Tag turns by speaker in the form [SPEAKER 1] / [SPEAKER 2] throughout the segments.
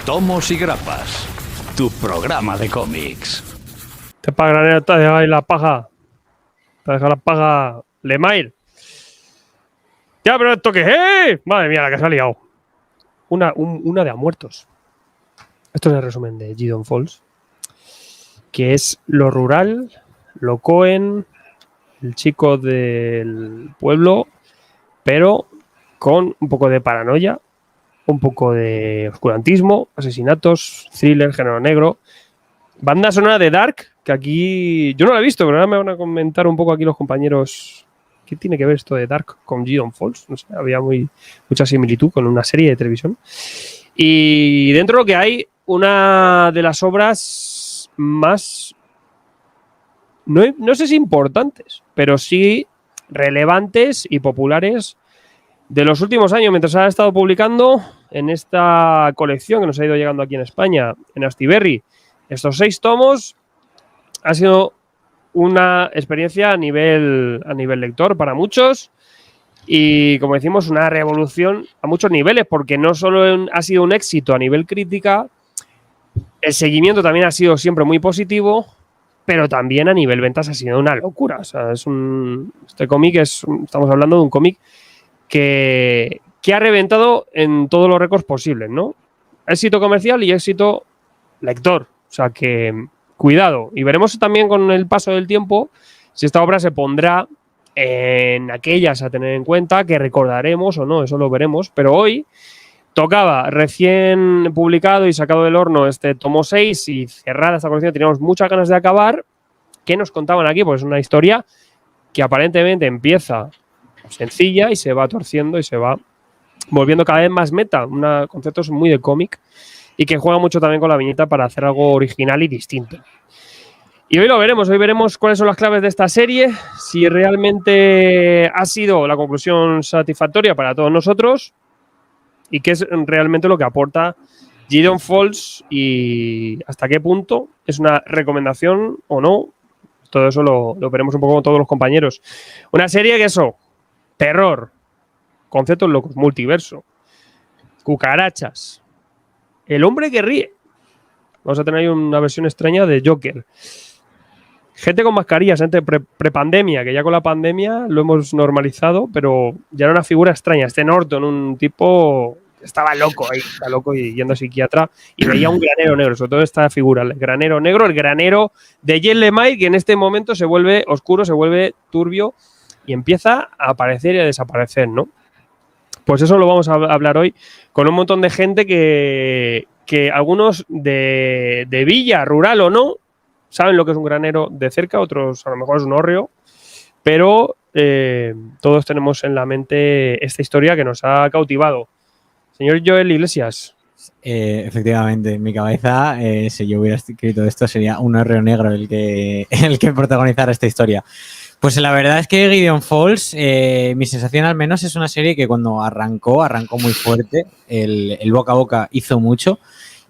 [SPEAKER 1] Tomos y Grapas, tu programa de cómics.
[SPEAKER 2] Te paga Granero, te deja ahí la paja. Te deja la paja Lemaire. Ya, pero esto qué es. Madre mía, la que se ha liado. Una de a muertos. Esto es el resumen de Gideon Falls. Que es lo rural, lo Cohen, el chico del pueblo, pero con un poco de paranoia, un poco de oscurantismo, asesinatos, thriller, género negro. Banda sonora de Dark, que aquí yo no la he visto, pero ahora me van a comentar un poco aquí los compañeros qué tiene que ver esto de Dark con Gideon Falls. No sé, había mucha similitud con una serie de televisión. Y dentro de lo que hay, una de las obras más, no sé si importantes, pero sí relevantes y populares de los últimos años, mientras ha estado publicando en esta colección que nos ha ido llegando aquí en España, en Astiberri. Estos 6 tomos ha sido una experiencia a nivel lector para muchos y, como decimos, una revolución a muchos niveles, porque no solo ha sido un éxito a nivel crítica, el seguimiento también ha sido siempre muy positivo, pero también a nivel ventas ha sido una locura. O sea, este cómic estamos hablando de un cómic que ha reventado en todos los récords posibles, ¿no? Éxito comercial y éxito lector. O sea que cuidado. Y veremos también con el paso del tiempo si esta obra se pondrá en aquellas a tener en cuenta, que recordaremos o no, eso lo veremos. Pero hoy tocaba, recién publicado y sacado del horno este tomo 6 y cerrada esta colección, teníamos muchas ganas de acabar. ¿Qué nos contaban aquí? Pues es una historia que aparentemente empieza sencilla y se va torciendo y se va volviendo cada vez más meta. Conceptos muy de cómic y que juega mucho también con la viñeta para hacer algo original y distinto. Y hoy veremos cuáles son las claves de esta serie, si realmente ha sido la conclusión satisfactoria para todos nosotros y qué es realmente lo que aporta Gideon Falls y hasta qué punto es una recomendación o no. Todo eso lo veremos un poco con todos los compañeros. Una serie que terror, conceptos locos, multiverso, cucarachas, el hombre que ríe. Vamos a tener ahí una versión extraña de Joker. Gente con mascarillas, gente prepandemia, que ya con la pandemia lo hemos normalizado, pero ya era una figura extraña. Este Norton, un tipo que estaba loco ahí, está loco y yendo a psiquiatra, y veía un granero negro, sobre todo esta figura, el granero negro, el granero de Jen Lemay, que en este momento se vuelve oscuro, se vuelve turbio y empieza a aparecer y a desaparecer, ¿no? Pues eso lo vamos a hablar hoy con un montón de gente que algunos de villa, rural o no, saben lo que es un granero de cerca, otros a lo mejor es un hórreo, pero todos tenemos en la mente esta historia que nos ha cautivado. Señor Joel Iglesias.
[SPEAKER 3] Efectivamente, en mi cabeza, si yo hubiera escrito esto, sería un hórreo negro el que protagonizara esta historia. Pues la verdad es que Gideon Falls, mi sensación al menos es una serie que cuando arrancó muy fuerte, el boca a boca hizo mucho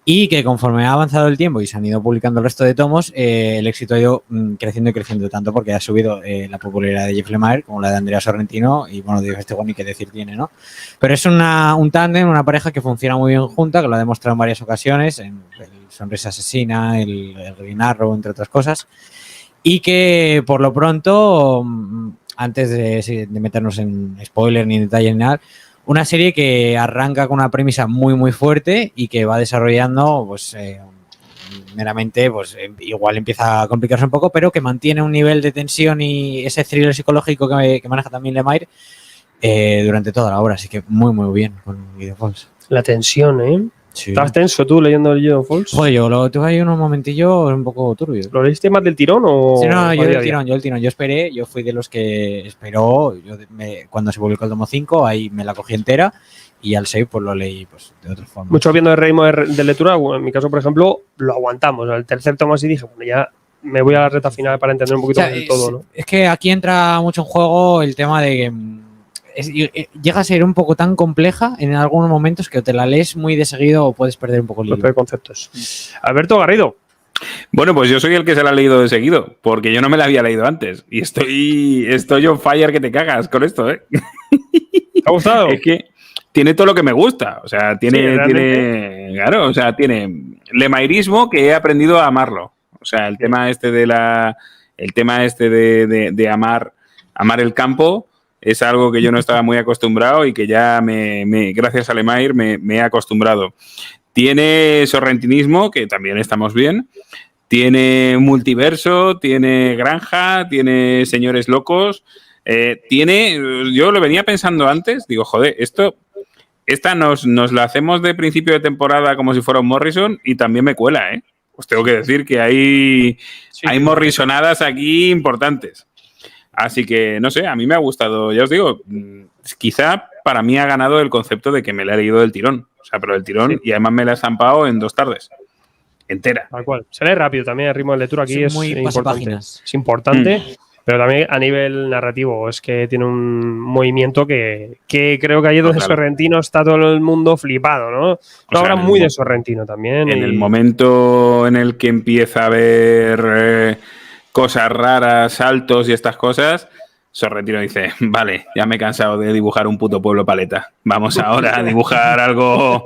[SPEAKER 3] y que conforme ha avanzado el tiempo y se han ido publicando el resto de tomos, el éxito ha ido creciendo y creciendo tanto porque ha subido la popularidad de Jeff Lemire como la de Andrea Sorrentino y bueno, de este ni qué decir tiene, ¿no? Pero es un tándem, una pareja que funciona muy bien junta, que lo ha demostrado en varias ocasiones, en el Sonrisa Asesina, el Green Arrow, entre otras cosas. Y que por lo pronto, antes de meternos en spoiler ni en detalle ni nada, una serie que arranca con una premisa muy muy fuerte y que va desarrollando pues meramente, pues igual empieza a complicarse un poco, pero que mantiene un nivel de tensión y ese thriller psicológico que maneja también Lemire durante toda la obra, así que muy muy bien con Gideon Falls.
[SPEAKER 2] La tensión, ¿eh?
[SPEAKER 3] Sí.
[SPEAKER 2] ¿Estás tenso tú leyendo el Gideon Falls?
[SPEAKER 3] Joder, yo lo tuve ahí unos momentillos un poco turbios.
[SPEAKER 2] ¿Lo leíste más del tirón o...?
[SPEAKER 3] Sí, no, yo del tirón. Yo esperé, yo fui de los que esperó. Cuando se publicó el tomo 5, ahí me la cogí entera y al 6 pues lo leí pues de otra forma.
[SPEAKER 2] Muchos viendo el ritmo de lectura, bueno, en mi caso, por ejemplo, lo aguantamos. El tercer tomo así dije, bueno, ya me voy a la recta final para entender un poquito más del todo, ¿no?
[SPEAKER 3] Es que aquí entra mucho en juego el tema de que llega a ser un poco tan compleja en algunos momentos que o te la lees muy de seguido o puedes perder un poco el libro.
[SPEAKER 2] De conceptos. Alberto Garrido.
[SPEAKER 4] Bueno, pues yo soy el que se la ha leído de seguido, porque yo no me la había leído antes. Y estoy on fire que te cagas con esto, ¿eh?
[SPEAKER 2] ¿Te ha gustado?
[SPEAKER 4] Es que tiene todo lo que me gusta. O sea, tiene claro, o sea, tiene lemairismo que he aprendido a amarlo. O sea, el tema este de amar el campo es algo que yo no estaba muy acostumbrado y que ya gracias a Lemair me he acostumbrado. Tiene sorrentinismo, que también estamos bien. Tiene multiverso, tiene granja, tiene señores locos. Yo lo venía pensando antes, digo, joder, esta nos la hacemos de principio de temporada como si fuera un Morrison y también me cuela, ¿eh? Os tengo que decir que hay Morrisonadas aquí importantes. Así que, no sé, a mí me ha gustado, ya os digo, quizá para mí ha ganado el concepto de que me la he leído del tirón. O sea, pero del tirón, y además me la he estampado en 2 tardes. Entera.
[SPEAKER 2] Tal cual. Se lee rápido también, el ritmo de lectura aquí es
[SPEAKER 3] muy
[SPEAKER 2] importante.
[SPEAKER 3] pasapáginas.
[SPEAKER 2] Es importante, pero también a nivel narrativo es que tiene un movimiento que creo que ahí es donde Sorrentino está todo el mundo flipado, ¿no? Una obra muy de Sorrentino también.
[SPEAKER 4] En el momento en el que empieza a haber cosas raras, saltos y estas cosas, Sorrentino dice, vale, ya me he cansado de dibujar un puto pueblo paleta. Vamos ahora a dibujar algo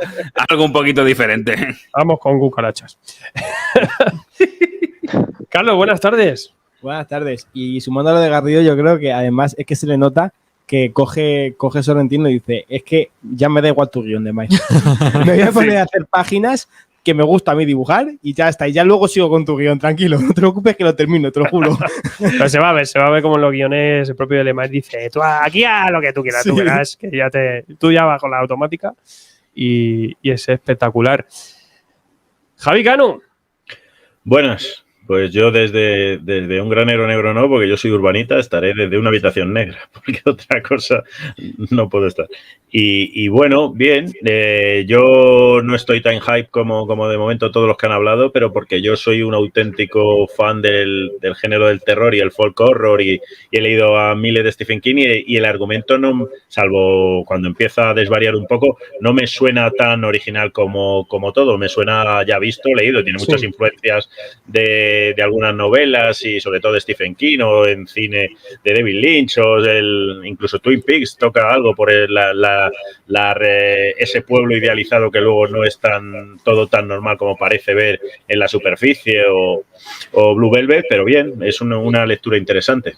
[SPEAKER 4] un poquito diferente.
[SPEAKER 2] Vamos con cucarachas. Carlos, buenas tardes.
[SPEAKER 5] Buenas tardes. Y sumando a lo de Garrido, yo creo que además es que se le nota que coge Sorrentino y dice, es que ya me da igual tu guión de Mike. Me voy a poner a hacer páginas que me gusta a mí dibujar y ya está. Y ya luego sigo con tu guión, tranquilo. No te preocupes que lo termino, te lo juro.
[SPEAKER 2] Pero se va a ver como en los guiones el propio Lemaitre dice, tú aquí haz lo que tú quieras, tú verás que tú ya vas con la automática y es espectacular. Javi Cano.
[SPEAKER 6] Buenas. Pues yo desde un granero negro no, porque yo soy urbanita, estaré desde una habitación negra, porque otra cosa no puedo estar. Y bueno, bien, yo no estoy tan hype como de momento todos los que han hablado, pero porque yo soy un auténtico fan del género del terror y el folk horror y he leído a miles de Stephen King y el argumento, no, salvo cuando empieza a desvariar un poco, no me suena tan original como todo, me suena ya visto, leído, tiene muchas influencias de algunas novelas y sobre todo de Stephen King o en cine de David Lynch o incluso Twin Peaks toca algo por ese pueblo idealizado que luego no es todo tan normal como parece ver en la superficie o Blue Velvet, pero bien, es una lectura interesante.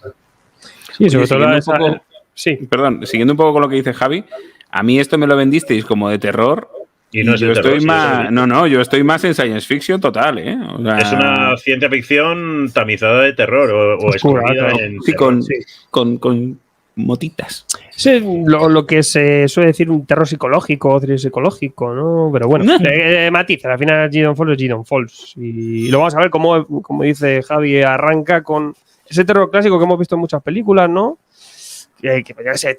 [SPEAKER 2] Sí, sobre todo
[SPEAKER 4] Perdón, siguiendo un poco con lo que dice Javi, a mí esto me lo vendisteis como de terror.
[SPEAKER 6] Y no es
[SPEAKER 4] yo estoy más, yo estoy más en science fiction total, ¿eh? O sea,
[SPEAKER 6] es una ciencia ficción tamizada de terror o escondida en terror.
[SPEAKER 4] Con motitas.
[SPEAKER 2] Sí, lo que se suele decir un terror psicológico, thriller psicológico, ¿no? Pero bueno, matiza, al final Gideon Falls es Gideon Falls. Y lo vamos a ver como dice Javi, arranca con ese terror clásico que hemos visto en muchas películas, ¿no? Que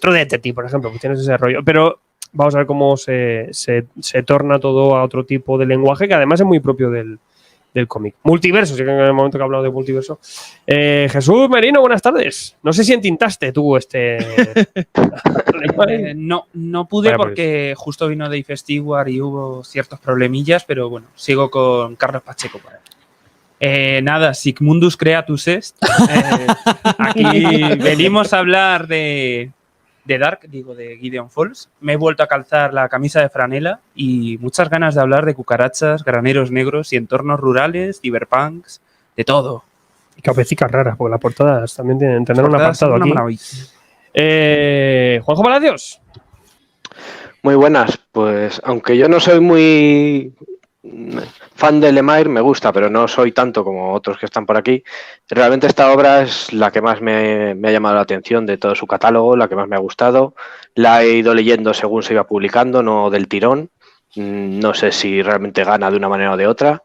[SPEAKER 2] True Detective, por ejemplo, pues tienes ese rollo. Pero vamos a ver cómo se torna todo a otro tipo de lenguaje que además es muy propio del cómic. Multiverso, sí que en el momento que he hablado de multiverso. Jesús Merino, buenas tardes. No sé si entintaste tú
[SPEAKER 7] no pude porque justo vino Dave Stewart y hubo ciertos problemillas, pero bueno, sigo con Carlos Pacheco por ahí. Nada, Sigmundus Creatus Est. Aquí venimos a hablar de Dark, de Gideon Falls. Me he vuelto a calzar la camisa de franela y muchas ganas de hablar de cucarachas, graneros negros y entornos rurales, cyberpunks, de todo.
[SPEAKER 2] Y cabecicas raras, porque las portadas también tienen tener un apartado aquí. Juanjo Palacios.
[SPEAKER 8] Muy buenas, pues aunque yo no soy muy fan de Lemaitre, me gusta, pero no soy tanto como otros que están por aquí. Realmente esta obra es la que más me ha llamado la atención de todo su catálogo, la que más me ha gustado. La he ido leyendo según se iba publicando, no del tirón. No sé si realmente gana de una manera o de otra.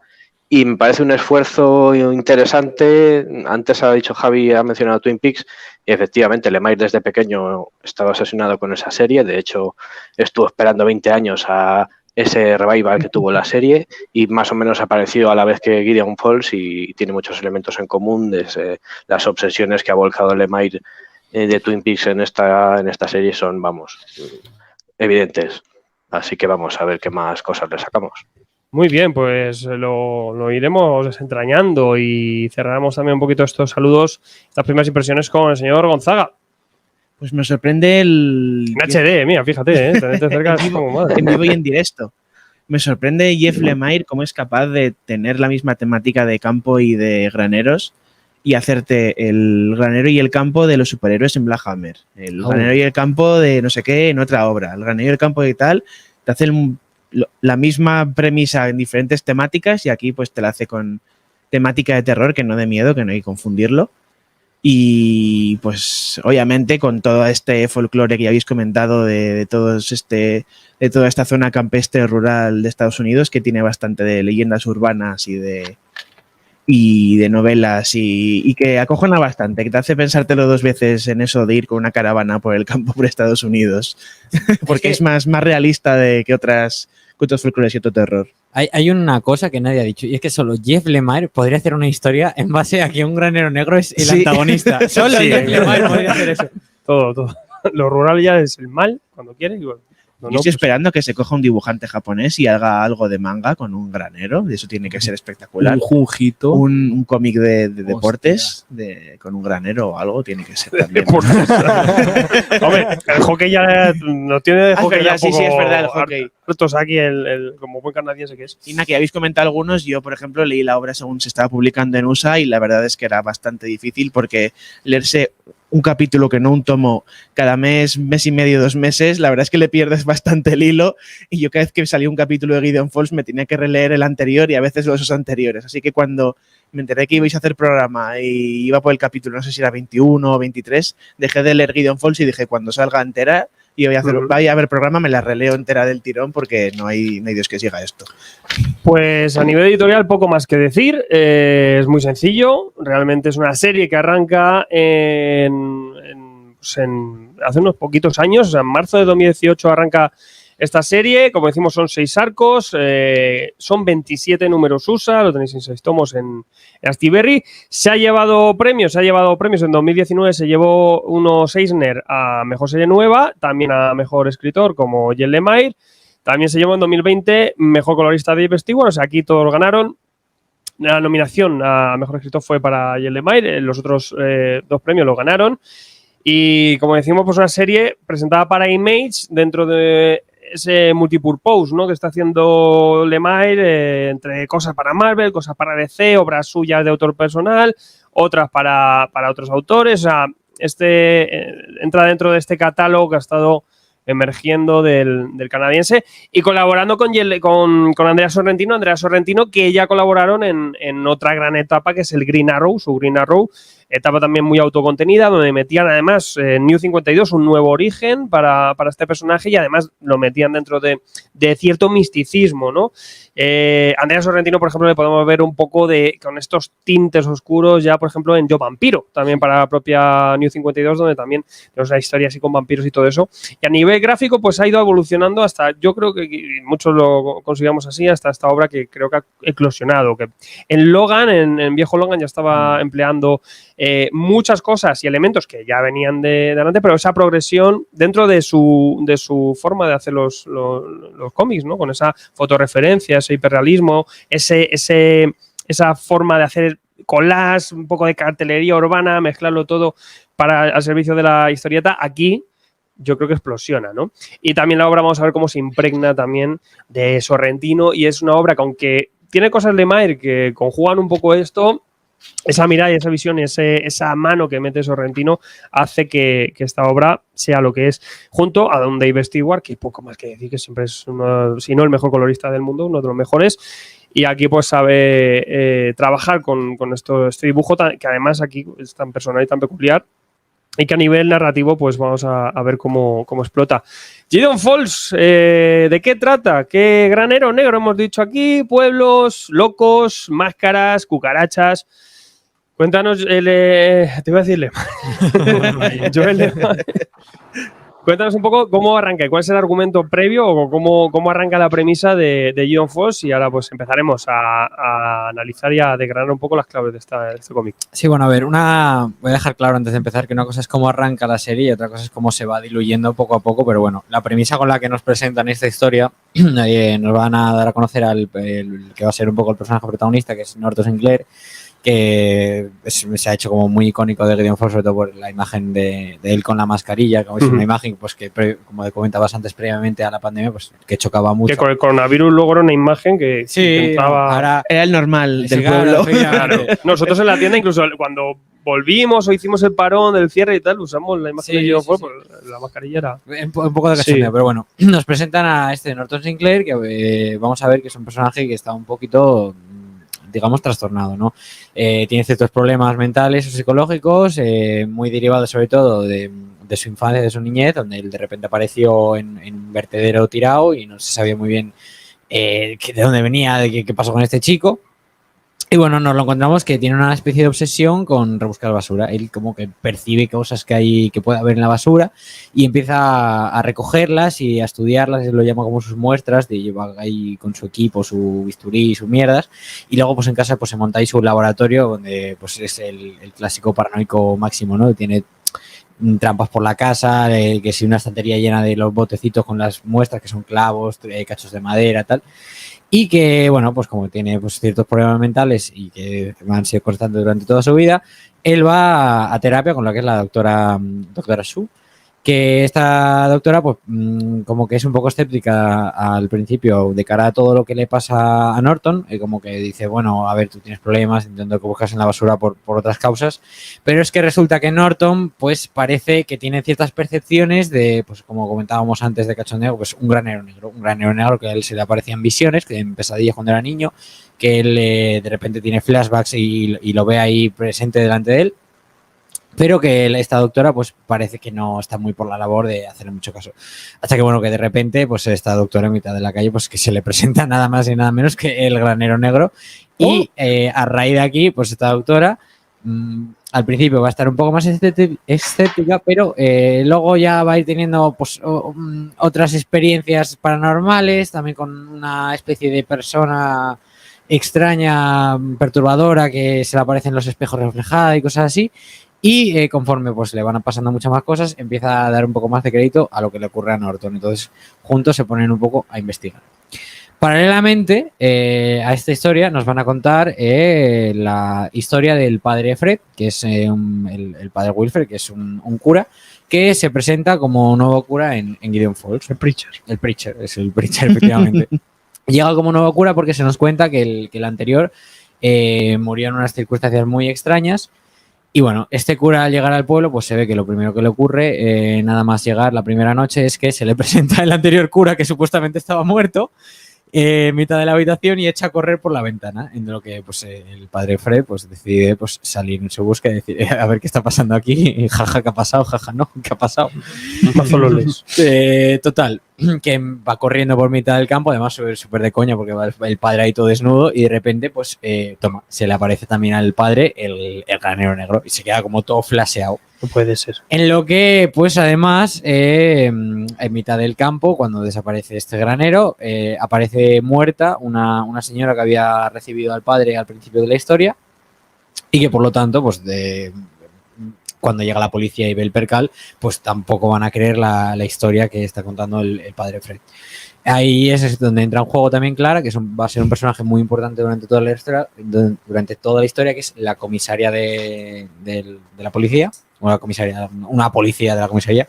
[SPEAKER 8] Y me parece un esfuerzo interesante. Antes ha dicho Javi, ha mencionado Twin Peaks, y efectivamente Lemaitre desde pequeño estaba obsesionado con esa serie. De hecho, estuvo esperando 20 años a ese revival que tuvo la serie y más o menos ha aparecido a la vez que Gideon Falls y tiene muchos elementos en común desde las obsesiones que ha volcado Lemaitre de Twin Peaks en esta serie son, evidentes. Así que vamos a ver qué más cosas le sacamos.
[SPEAKER 2] Muy bien, pues lo iremos desentrañando y cerramos también un poquito estos saludos, estas primeras impresiones con el señor Gonzaga.
[SPEAKER 9] Pues me sorprende el...
[SPEAKER 2] En HD, mira, fíjate, tenerte cerca es como madre.
[SPEAKER 9] En vivo y en directo. Me sorprende Jeff Lemire cómo es capaz de tener la misma temática de campo y de graneros y hacerte el granero y el campo de los superhéroes en Black Hammer, el granero y el campo de no sé qué en otra obra, el granero y el campo de tal, te hace la misma premisa en diferentes temáticas y aquí pues te la hace con temática de terror, que no de miedo, que no hay que confundirlo. Y pues obviamente con todo este folclore que ya habéis comentado de toda esta zona campestre rural de Estados Unidos, que tiene bastante de leyendas urbanas y de novelas y que acojona bastante, que te hace pensártelo dos veces en eso de ir con una caravana por el campo por Estados Unidos, porque es más realista que otros folclores y otro terror.
[SPEAKER 3] Hay una cosa que nadie ha dicho, y es que solo Jeff Lemire podría hacer una historia en base a que un granero negro es el antagonista. Solo Jeff Lemire podría hacer eso.
[SPEAKER 2] Todo. Lo rural ya es el mal, cuando quiere. Y bueno,
[SPEAKER 9] Yo estoy esperando que se coja un dibujante japonés y haga algo de manga con un granero. Eso tiene que ser espectacular.
[SPEAKER 5] Un Junjito.
[SPEAKER 9] Un cómic de deportes con un granero o algo tiene que ser también.
[SPEAKER 2] Hombre, el hockey ya no tiene de hockey ya
[SPEAKER 9] sí, es verdad, el hockey.
[SPEAKER 2] Aquí como buen canadiense que es.
[SPEAKER 9] Y nada, que habéis comentado algunos. Yo, por ejemplo, leí la obra según se estaba publicando en USA y la verdad es que era bastante difícil porque leerse un capítulo que no un tomo cada mes y medio, 2 meses, la verdad es que le pierdes bastante el hilo y yo cada vez que salía un capítulo de Gideon Falls me tenía que releer el anterior y a veces los anteriores. Así que cuando me enteré que ibais a hacer programa y iba por el capítulo, no sé si era 21 o 23, dejé de leer Gideon Falls y dije, cuando salga entera y vaya a ver programa, me la releo entera del tirón porque no hay Dios que siga esto.
[SPEAKER 2] Pues a nivel editorial poco más que decir, es muy sencillo, realmente es una serie que arranca hace unos poquitos años, o sea, en marzo de 2018 arranca esta serie, como decimos son 6 arcos, son 27 números USA, lo tenéis en 6 tomos en Astiberri. Se ha llevado premios en 2019, se llevó unos Eisner a Mejor Serie Nueva, también a Mejor Escritor como Jeff Lemire, también se llevó en 2020 Mejor Colorista Dave Stewart, o sea, aquí todos ganaron. La nominación a Mejor Escritor fue para Jeff Lemire, los otros 2 premios los ganaron. Y como decimos, pues una serie presentada para Image dentro de ese multipurpose, ¿no?, que está haciendo Lemire, entre cosas para Marvel, cosas para DC, obras suyas de autor personal, otras para otros autores. O sea, entra dentro de este catálogo que ha estado emergiendo del canadiense y colaborando con Andrea Sorrentino, que ya colaboraron en otra gran etapa que es el Green Arrow, su Green Arrow, etapa también muy autocontenida, donde metían además New 52 un nuevo origen para este personaje y además lo metían dentro de cierto misticismo, ¿no? Andrea Sorrentino, por ejemplo, le podemos ver un poco con estos tintes oscuros ya, por ejemplo, en Yo Vampiro, también para la propia New 52, donde también tenemos una historia así con vampiros y todo eso. Y a nivel gráfico, pues ha ido evolucionando hasta, yo creo que muchos lo consideramos así, hasta esta obra que creo que ha eclosionado, que en Logan, en viejo Logan, ya estaba empleando muchas cosas y elementos que ya venían de adelante, pero esa progresión dentro de su forma de hacer los cómics, ¿no? Con esa fotorreferencia, ese hiperrealismo, esa forma de hacer collage, un poco de cartelería urbana, mezclarlo todo al servicio de la historieta. Aquí yo creo que explosiona, ¿no? Y también la obra vamos a ver cómo se impregna también de Sorrentino y es una obra que, aunque tiene cosas de Lemire que conjugan un poco esto, esa mirada y esa visión y esa mano que mete Sorrentino hace que esta obra sea lo que es, junto a un Dave Stewart, que poco más que decir, que siempre es uno, si no el mejor colorista del mundo, uno de los mejores. Y aquí pues sabe trabajar con este dibujo que además aquí es tan personal y tan peculiar, y que a nivel narrativo pues vamos a ver cómo explota. Gideon Falls, ¿de qué trata? ¿Qué granero negro hemos dicho aquí? Pueblos, locos, máscaras, cucarachas. Cuéntanos, te iba a decirle. Cuéntanos un poco cómo arranca y cuál es el argumento previo o cómo arranca la premisa de Gideon Falls, y ahora pues empezaremos a analizar y a desgranar un poco las claves de este cómic.
[SPEAKER 3] Sí, bueno, a ver, voy a dejar claro antes de empezar que una cosa es cómo arranca la serie y otra cosa es cómo se va diluyendo poco a poco, pero bueno, la premisa con la que nos presentan esta historia nos van a dar a conocer al que va a ser un poco el personaje protagonista, que es Norton Sinclair, que se ha hecho como muy icónico de Gideon Falls, sobre todo por la imagen de él con la mascarilla, como es una imagen pues que, como comentabas antes previamente a la pandemia, pues que chocaba mucho.
[SPEAKER 2] Que con el coronavirus luego era una imagen que intentaba...
[SPEAKER 3] ahora
[SPEAKER 9] Era el normal del
[SPEAKER 3] claro,
[SPEAKER 9] pueblo.
[SPEAKER 2] Claro. Nosotros en la tienda, incluso cuando volvimos o hicimos el parón del cierre y tal, usamos la imagen de Gideon Falls, pues la mascarilla era...
[SPEAKER 3] Un poco de cachondeo, pero bueno, nos presentan a Norton Sinclair, que vamos a ver que es un personaje que está un poquito, digamos, trastornado, ¿no? Tiene ciertos problemas mentales o psicológicos, muy derivados sobre todo de su infancia, de su niñez, donde él de repente apareció en un vertedero tirado y no se sabía muy bien de dónde venía, de qué pasó con este chico. Y bueno, nos lo encontramos que tiene una especie de obsesión con rebuscar basura. Él como que percibe cosas que puede haber en la basura y empieza a recogerlas y a estudiarlas, él lo llama como sus muestras, de llevar ahí con su equipo, su bisturí y sus mierdas. Y luego pues en casa pues se monta ahí su laboratorio donde pues es el clásico paranoico máximo, ¿no? Tiene trampas por la casa, que si una estantería llena de los botecitos con las muestras que son clavos, cachos de madera, tal. Y que, bueno, pues como tiene pues, ciertos problemas mentales y que han sido constantes durante toda su vida, él va a terapia con la que es la doctora Sue, que esta doctora, pues como que es un poco escéptica al principio de cara a todo lo que le pasa a Norton, y como que dice, bueno, a ver, tú tienes problemas, intento que buscas en la basura por otras causas, pero es que resulta que Norton, pues parece que tiene ciertas percepciones de, pues como comentábamos antes de cachondeo, pues un granero negro que a él se le aparecían visiones, que en pesadillas cuando era niño, que él de repente tiene flashbacks y lo ve ahí presente delante de él. Pero que esta doctora pues parece que no está muy por la labor de hacerle mucho caso. Hasta que bueno, que de repente pues esta doctora en mitad de la calle pues que se le presenta nada más y nada menos que el granero negro. Y a raíz de aquí pues esta doctora al principio va a estar un poco más escéptica, pero luego ya va a ir teniendo pues otras experiencias paranormales, también con una especie de persona extraña, perturbadora, que se le aparece en los espejos reflejada y cosas así. Y conforme pues le van pasando muchas más cosas, empieza a dar un poco más de crédito a lo que le ocurre a Norton. Entonces, juntos se ponen un poco a investigar. Paralelamente a esta historia nos van a contar la historia del padre Fred, que es el padre Wilfred, que es un cura, que se presenta como nuevo cura en Gideon Falls.
[SPEAKER 2] El Preacher.
[SPEAKER 3] El Preacher, es el Preacher, efectivamente. Llega como nuevo cura porque se nos cuenta que el anterior murió en unas circunstancias muy extrañas. Y bueno, este cura al llegar al pueblo, pues se ve que lo primero que le ocurre, nada más llegar la primera noche, es que se le presenta el anterior cura que supuestamente estaba muerto en mitad de la habitación y echa a correr por la ventana, en lo que pues el padre Fred pues decide pues salir en su búsqueda y decir, a ver qué está pasando aquí, y jaja, ¿qué ha pasado? Jaja, no, ¿qué ha pasado? Total, que va corriendo por mitad del campo, además súper de coña porque va el padre ahí todo desnudo y de repente pues se le aparece también al padre el granero negro y se queda como todo flasheado.
[SPEAKER 2] No puede ser.
[SPEAKER 3] En lo que, pues además, en mitad del campo, cuando desaparece este granero, aparece muerta una señora que había recibido al padre al principio de la historia y que por lo tanto, pues cuando llega la policía y ve el percal, pues tampoco van a creer la historia que está contando el padre Fred. Ahí es donde entra un juego también Clara, que va a ser un personaje muy importante durante toda la historia, que es la comisaria de la policía, una policía de la comisaría,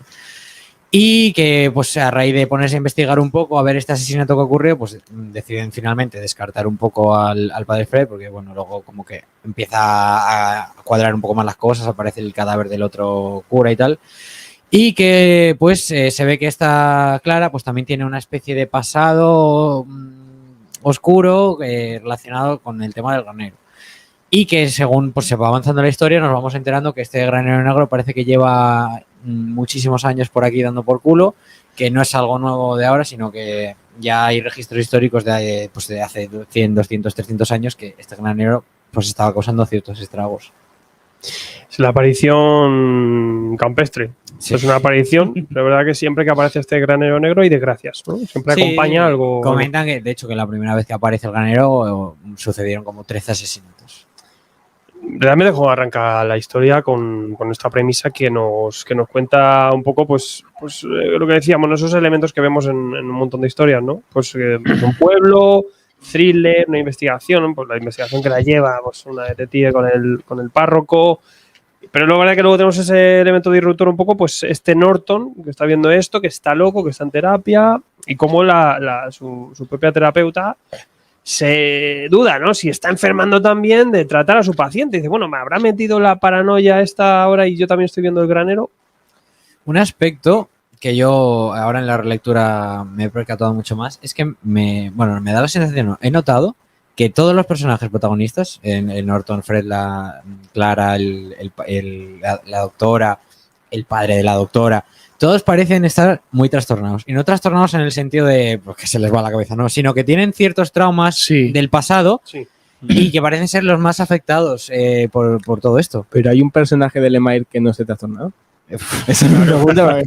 [SPEAKER 3] y que pues a raíz de ponerse a investigar un poco a ver este asesinato que ocurrió, pues deciden finalmente descartar un poco al padre Fred, porque bueno, luego como que empieza a cuadrar un poco más las cosas, aparece el cadáver del otro cura y tal. Y que pues se ve que esta Clara pues también tiene una especie de pasado oscuro relacionado con el tema del granero. Y que según pues, se va avanzando la historia nos vamos enterando que este granero negro parece que lleva muchísimos años por aquí dando por culo, que no es algo nuevo de ahora, sino que ya hay registros históricos de hace 100, 200, 300 años que este granero pues estaba causando ciertos estragos.
[SPEAKER 2] Es la aparición campestre. Sí. Es una aparición, de verdad que siempre que aparece este granero negro hay desgracias, ¿no? Siempre acompaña algo.
[SPEAKER 3] Comentan que, de hecho, que la primera vez que aparece el granero sucedieron como 13 asesinatos.
[SPEAKER 2] Realmente cómo arranca la historia con esta premisa que nos cuenta un poco, pues lo que decíamos, ¿no? Esos elementos que vemos en un montón de historias, ¿no? Pues un pueblo thriller, una investigación, pues la investigación que la lleva pues una detective con el párroco. Pero luego, la verdad que luego tenemos ese elemento disruptor un poco, pues este Norton, que está viendo esto, que está loco, que está en terapia, y cómo su propia terapeuta se duda, ¿no? Si está enfermando también de tratar a su paciente. Dice, bueno, ¿me habrá metido la paranoia esta ahora y yo también estoy viendo el granero?
[SPEAKER 3] Un aspecto que yo ahora en la relectura me he percatado mucho más es que me da la sensación, he notado que todos los personajes protagonistas, en Norton, Fred, Clara, la doctora, el padre de la doctora, todos parecen estar muy trastornados. Y no trastornados en el sentido de pues, que se les va la cabeza, no, sino que tienen ciertos traumas del pasado y que parecen ser los más afectados por todo esto.
[SPEAKER 5] Pero hay un personaje de Lemire que no esté trastornado. Esa es mi pregunta.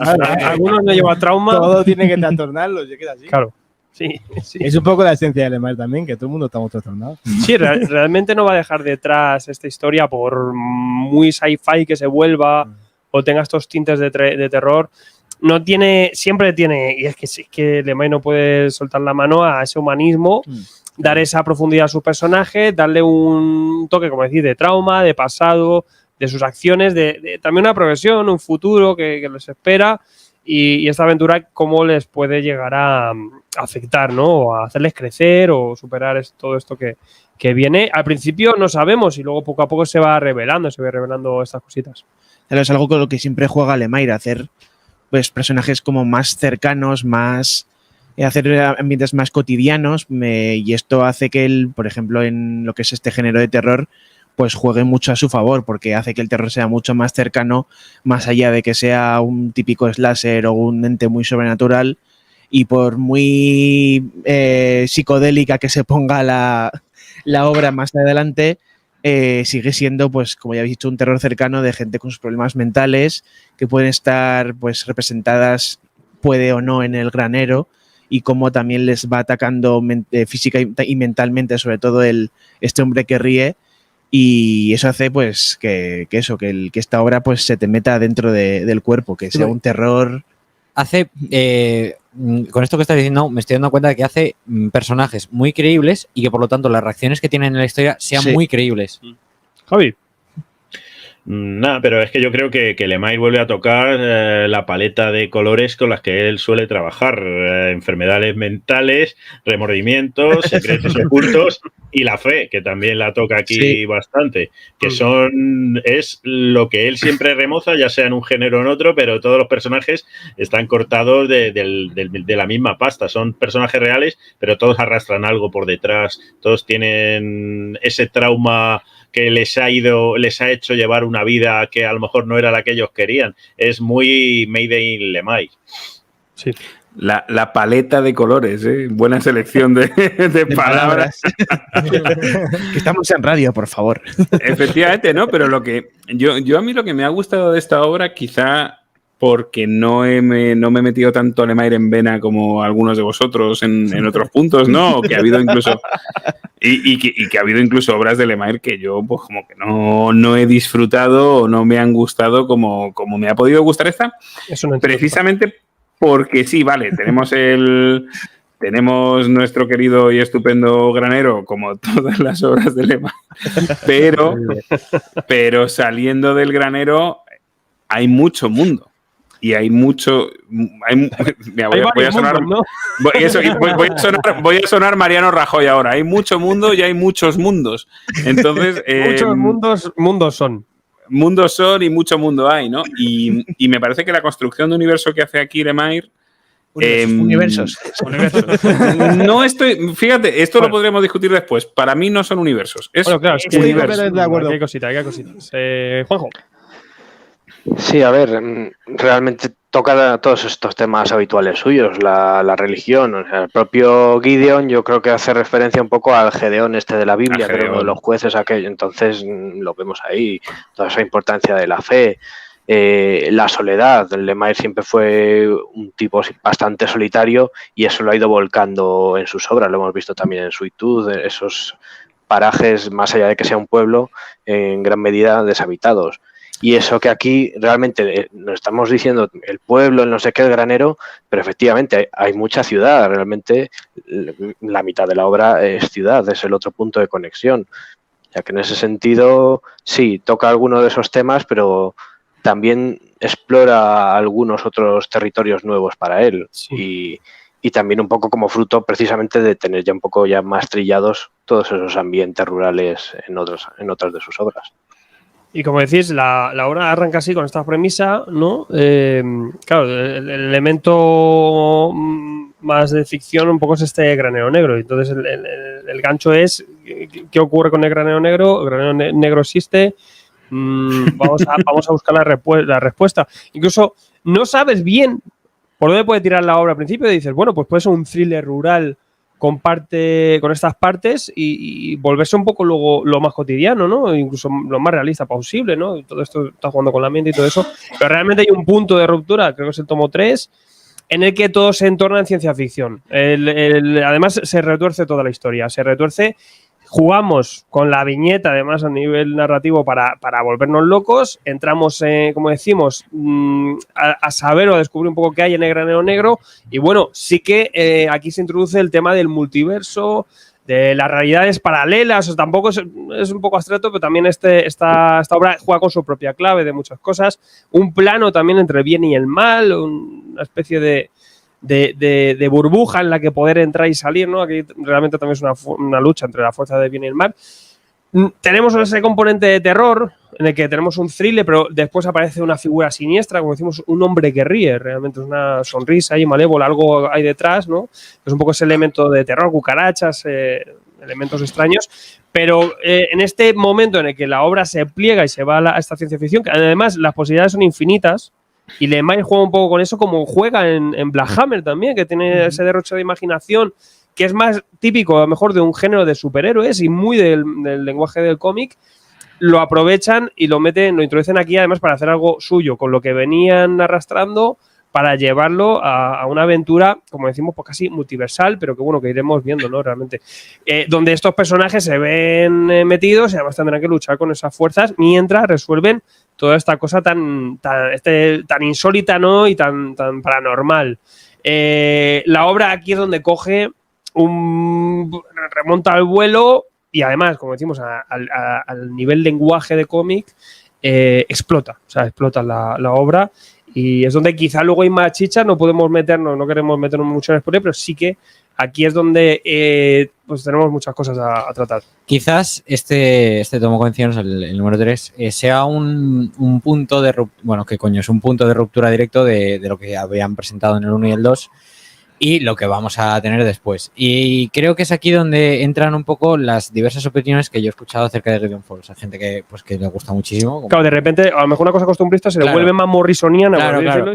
[SPEAKER 2] Algunos no llevan trauma.
[SPEAKER 5] Todo tiene que trastornarlos, queda así.
[SPEAKER 2] Claro. Sí.
[SPEAKER 5] Es un poco la esencia de Lemire también, que todo el mundo estamos trastornados.
[SPEAKER 2] Sí, realmente no va a dejar detrás esta historia por muy sci-fi que se vuelva o tenga estos tintes de terror. No tiene, siempre tiene, y es que Lemire no puede soltar la mano a ese humanismo, dar esa profundidad a su personaje, darle un toque, como decir, de trauma, de pasado, de sus acciones, de también una progresión, un futuro que les espera. Y esta aventura, cómo les puede llegar a afectar, ¿no? O a hacerles crecer o superar todo esto que viene. Al principio no sabemos y luego poco a poco se va revelando estas cositas.
[SPEAKER 9] Claro, es algo con lo que siempre juega Lemire, hacer pues personajes como más cercanos, hacer ambientes más cotidianos, y esto hace que él, por ejemplo, en lo que es este género de terror, pues juegue mucho a su favor, porque hace que el terror sea mucho más cercano, más allá de que sea un típico slasher o un ente muy sobrenatural, y por muy psicodélica que se ponga la obra más adelante, sigue siendo, pues como ya habéis dicho, un terror cercano de gente con sus problemas mentales, que pueden estar pues representadas, puede o no, en el granero, y cómo también les va atacando física y mentalmente, sobre todo este hombre que ríe. Y eso hace pues que esta obra pues se te meta dentro del cuerpo, que sea un terror.
[SPEAKER 3] Hace, con esto que estás diciendo, me estoy dando cuenta de que hace personajes muy creíbles y que por lo tanto las reacciones que tienen en la historia sean muy creíbles.
[SPEAKER 2] Javi.
[SPEAKER 6] Nada, pero es que yo creo que Lemire vuelve a tocar la paleta de colores con las que él suele trabajar. Enfermedades mentales, remordimientos, secretos ocultos y la fe, que también la toca aquí bastante. Que es lo que él siempre remoza, ya sea en un género o en otro, pero todos los personajes están cortados de la misma pasta. Son personajes reales, pero todos arrastran algo por detrás. Todos tienen ese trauma que les ha hecho llevar una vida que a lo mejor no era la que ellos querían. Es muy Made in Lemire.
[SPEAKER 2] Sí.
[SPEAKER 4] La paleta de colores, ¿eh? Buena selección de palabras.
[SPEAKER 9] Que estamos en radio, por favor.
[SPEAKER 4] Efectivamente, ¿no? Pero yo a mí lo que me ha gustado de esta obra, quizá porque no me he metido tanto a Lemire en vena como algunos de vosotros en otros puntos, ¿no? Que ha habido incluso y que ha habido incluso obras de Lemire que yo pues como que no he disfrutado o no me han gustado como me ha podido gustar esta. Precisamente porque sí, vale, tenemos nuestro querido y estupendo granero, como todas las obras de Lemire, pero saliendo del granero hay mucho mundo. Y hay mucho. Voy a sonar Mariano Rajoy ahora. Hay mucho mundo y hay muchos mundos. Entonces.
[SPEAKER 2] Muchos mundos son.
[SPEAKER 4] Mundos son y mucho mundo hay, ¿no? Y me parece que la construcción de universo que hace aquí Lemire.
[SPEAKER 9] Universos.
[SPEAKER 4] No estoy. Fíjate, esto lo podríamos discutir después. Para mí no son universos.
[SPEAKER 2] Bueno, claro, es
[SPEAKER 4] universos.
[SPEAKER 5] De acuerdo.
[SPEAKER 2] Hay cositas. Juanjo.
[SPEAKER 8] Sí, a ver, realmente toca todos estos temas habituales suyos, la religión, o sea, el propio Gideon yo creo que hace referencia un poco al Gedeón este de la Biblia, creo, de los jueces aquello, entonces lo vemos ahí, toda esa importancia de la fe, la soledad. Lemire siempre fue un tipo bastante solitario y eso lo ha ido volcando en sus obras, lo hemos visto también en Suitud, esos parajes, más allá de que sea un pueblo, en gran medida deshabitados. Y eso que aquí realmente nos estamos diciendo el pueblo, el no sé qué, el granero, pero efectivamente hay mucha ciudad. Realmente la mitad de la obra es ciudad, es el otro punto de conexión. Ya que en ese sentido, sí, toca alguno de esos temas, pero también explora algunos otros territorios nuevos para él.
[SPEAKER 2] Sí.
[SPEAKER 8] Y también un poco como fruto precisamente de tener ya un poco ya más trillados todos esos ambientes rurales en otras de sus obras.
[SPEAKER 2] Y como decís, la obra arranca así con esta premisa, ¿no? Claro, el elemento más de ficción un poco es este granero negro. Entonces el gancho es ¿qué ocurre con el granero negro? El granero negro existe. Vamos a buscar la respuesta. Incluso no sabes bien por dónde puede tirar la obra al principio. Y dices, bueno, pues puede ser un thriller rural con estas partes y volverse un poco luego lo más cotidiano, ¿no? Incluso lo más realista posible, ¿no? Todo esto está jugando con la mente y todo eso. Pero realmente hay un punto de ruptura, creo que es el tomo 3, en el que todo se entorna en ciencia ficción. Además, se retuerce toda la historia. Se retuerce. Jugamos con la viñeta, además, a nivel narrativo para volvernos locos. Entramos, como decimos, a saber o a descubrir un poco qué hay en el granero negro. Y bueno, sí que aquí se introduce el tema del multiverso, de las realidades paralelas. O sea, tampoco es un poco abstracto, pero también esta obra juega con su propia clave de muchas cosas. Un plano también entre el bien y el mal, una especie de burbuja en la que poder entrar y salir, ¿no? Aquí realmente también es una lucha entre la fuerza del bien y el mal. Tenemos ese componente de terror en el que tenemos un thriller, pero después aparece una figura siniestra, como decimos, un hombre que ríe, realmente es una sonrisa ahí malévola, algo hay detrás, ¿no? Es un poco ese elemento de terror, cucarachas, elementos extraños, pero en este momento en el que la obra se pliega y se va a esta ciencia ficción, que además las posibilidades son infinitas. Y Lemay juega un poco con eso, como juega en Black Hammer también, que tiene ese derroche de imaginación que es más típico, a lo mejor, de un género de superhéroes y muy del lenguaje del cómic. Lo aprovechan y lo introducen aquí, además, para hacer algo suyo, con lo que venían arrastrando, para llevarlo a una aventura, como decimos, pues casi multiversal, pero que bueno, que iremos viendo, ¿no? Realmente. Donde estos personajes se ven metidos y además tendrán que luchar con esas fuerzas mientras resuelven toda esta cosa tan insólita, ¿no? Y tan paranormal. La obra aquí es donde coge remonta al vuelo y además, como decimos, al nivel lenguaje de cómic, explota. O sea, explota la obra. Y es donde quizá luego hay más chicha, no queremos meternos mucho en spoiler, pero sí que aquí es donde pues tenemos muchas cosas a tratar.
[SPEAKER 3] Quizás este tomo condiciones, el número 3, sea un punto de ruptura, bueno, ¿qué coño? Es un punto de ruptura directo de lo que habían presentado en el 1 y el 2 y lo que vamos a tener después. Y creo que es aquí donde entran un poco las diversas opiniones que yo he escuchado acerca de Gideon Falls. Hay gente que le gusta muchísimo.
[SPEAKER 2] Claro, de repente, a lo mejor una cosa costumbrista se le vuelve más morrisoniana.
[SPEAKER 3] Claro.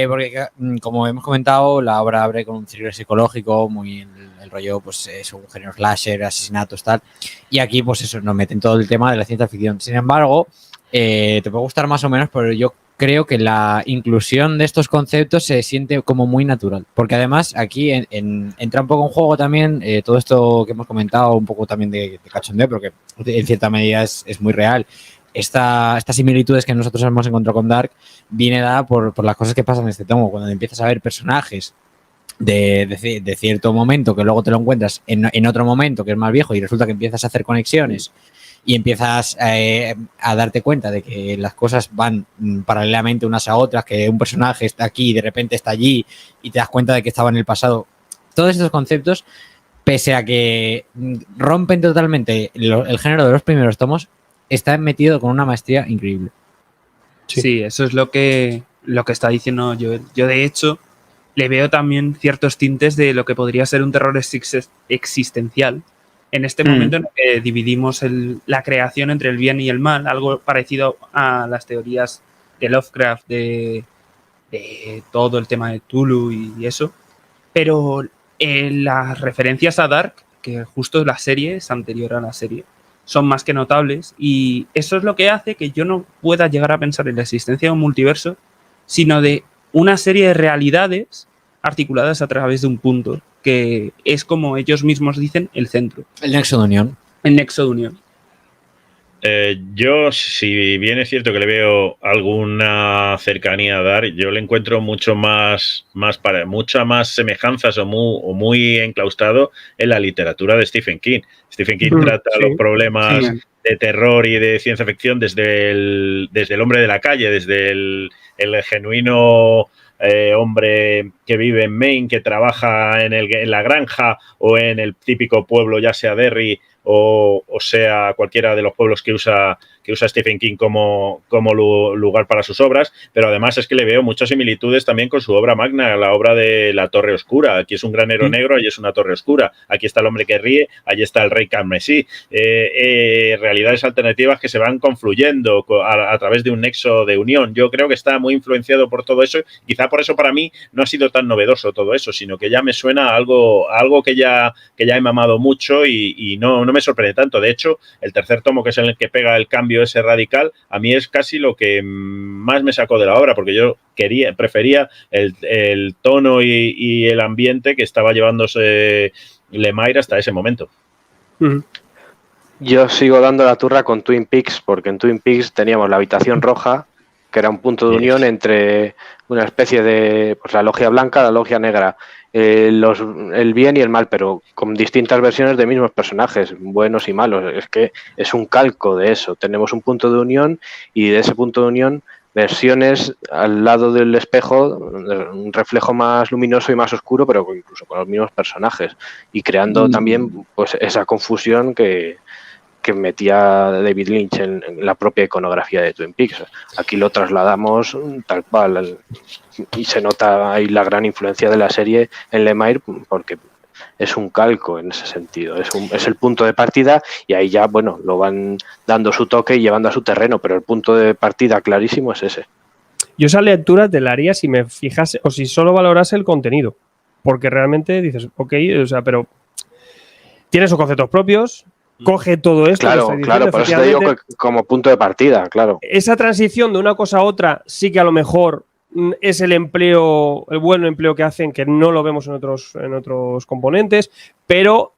[SPEAKER 3] Porque, como hemos comentado, la obra abre con un thriller psicológico, muy el rollo, pues es un género slasher, asesinatos, tal. Y aquí, pues eso, nos meten todo el tema de la ciencia ficción. Sin embargo, te puede gustar más o menos, pero yo creo que la inclusión de estos conceptos se siente como muy natural, porque además aquí entra un poco en juego también todo esto que hemos comentado, un poco también de cachondeo, porque en cierta medida es muy real. Estas similitudes que nosotros hemos encontrado con Dark viene dada por las cosas que pasan en este tomo, cuando empiezas a ver personajes de cierto momento que luego te lo encuentras en otro momento que es más viejo y resulta que empiezas a hacer conexiones y empiezas a darte cuenta de que las cosas van paralelamente unas a otras, que un personaje está aquí y de repente está allí y te das cuenta de que estaba en el pasado. Todos estos conceptos, pese a que rompen totalmente el género de los primeros tomos, está metido con una maestría increíble.
[SPEAKER 7] Sí, eso es lo que está diciendo yo. Yo, de hecho, le veo también ciertos tintes de lo que podría ser un terror existencial. En este momento en el que dividimos la creación entre el bien y el mal, algo parecido a las teorías de Lovecraft, de todo el tema de Cthulhu y eso. Pero las referencias a Dark, que justo la serie es anterior a la serie, son más que notables y eso es lo que hace que yo no pueda llegar a pensar en la existencia de un multiverso, sino de una serie de realidades articuladas a través de un punto, que es, como ellos mismos dicen, el centro.
[SPEAKER 3] El nexo de unión.
[SPEAKER 7] El nexo de unión.
[SPEAKER 6] Yo, si bien es cierto que le veo alguna cercanía a Dark, yo le encuentro muchas más semejanzas o muy enclaustrado en la literatura de Stephen King. Stephen King trata los problemas de terror y de ciencia ficción desde el hombre de la calle, desde el genuino hombre que vive en Maine, que trabaja en la granja o en el típico pueblo, ya sea Derry o sea cualquiera de los pueblos que usa Stephen King como lugar para sus obras, pero además es que le veo muchas similitudes también con su obra magna, la obra de La Torre Oscura. Aquí es un granero negro, allí es una torre oscura. Aquí está el hombre que ríe, allí está el rey carmesí. Realidades alternativas que se van confluyendo a través de un nexo de unión. Yo creo que está muy influenciado por todo eso. Quizá por eso para mí no ha sido tan novedoso todo eso, sino que ya me suena a algo que ya he mamado mucho y no me sorprende tanto. De hecho, el tercer tomo, que es en el que pega el cambio ese radical, a mí es casi lo que más me sacó de la obra, porque yo prefería el tono y el ambiente que estaba llevándose Lemire hasta ese momento.
[SPEAKER 8] Yo sigo dando la turra con Twin Peaks, porque en Twin Peaks teníamos la habitación roja, que era un punto de unión entre una especie de la logia blanca, la logia negra, el bien y el mal, pero con distintas versiones de mismos personajes, buenos y malos. Es que es un calco de eso. Tenemos un punto de unión y de ese punto de unión versiones al lado del espejo, un reflejo más luminoso y más oscuro, pero incluso con los mismos personajes, y creando también pues esa confusión que metía David Lynch en la propia iconografía de Twin Peaks. Aquí lo trasladamos tal cual y se nota ahí la gran influencia de la serie en Lemire, porque es un calco en ese sentido, es el punto de partida, y ahí ya, bueno, lo van dando su toque y llevando a su terreno, pero el punto de partida clarísimo es ese.
[SPEAKER 2] Yo esa lectura te la haría si me fijase o si solo valorase el contenido, porque realmente dices, ok, o sea, pero tiene sus conceptos propios, coge todo esto.
[SPEAKER 8] Claro, por eso te digo que como punto de partida, claro.
[SPEAKER 2] Esa transición de una cosa a otra sí que a lo mejor es el buen empleo que hacen, que no lo vemos en otros componentes, pero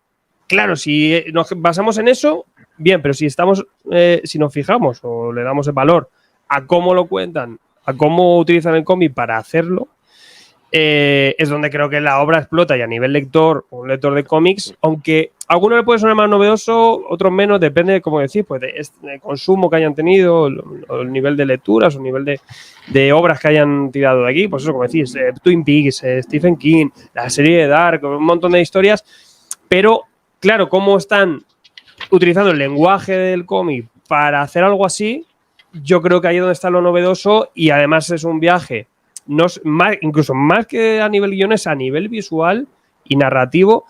[SPEAKER 2] claro, si nos basamos en eso, bien, pero si nos fijamos o le damos el valor a cómo lo cuentan, a cómo utilizan el cómic para hacerlo, es donde creo que la obra explota, y a nivel lector, un lector de cómics, aunque a alguno le puede sonar más novedoso, otros menos, depende de, como decir, pues de consumo que hayan tenido, el nivel de lecturas, o el nivel de obras que hayan tirado de aquí, pues eso, como decís, Twin Peaks, Stephen King, la serie de Dark, un montón de historias, pero claro, cómo están utilizando el lenguaje del cómic para hacer algo así, yo creo que ahí es donde está lo novedoso, y además es un viaje incluso más que a nivel guiones, a nivel visual y narrativo,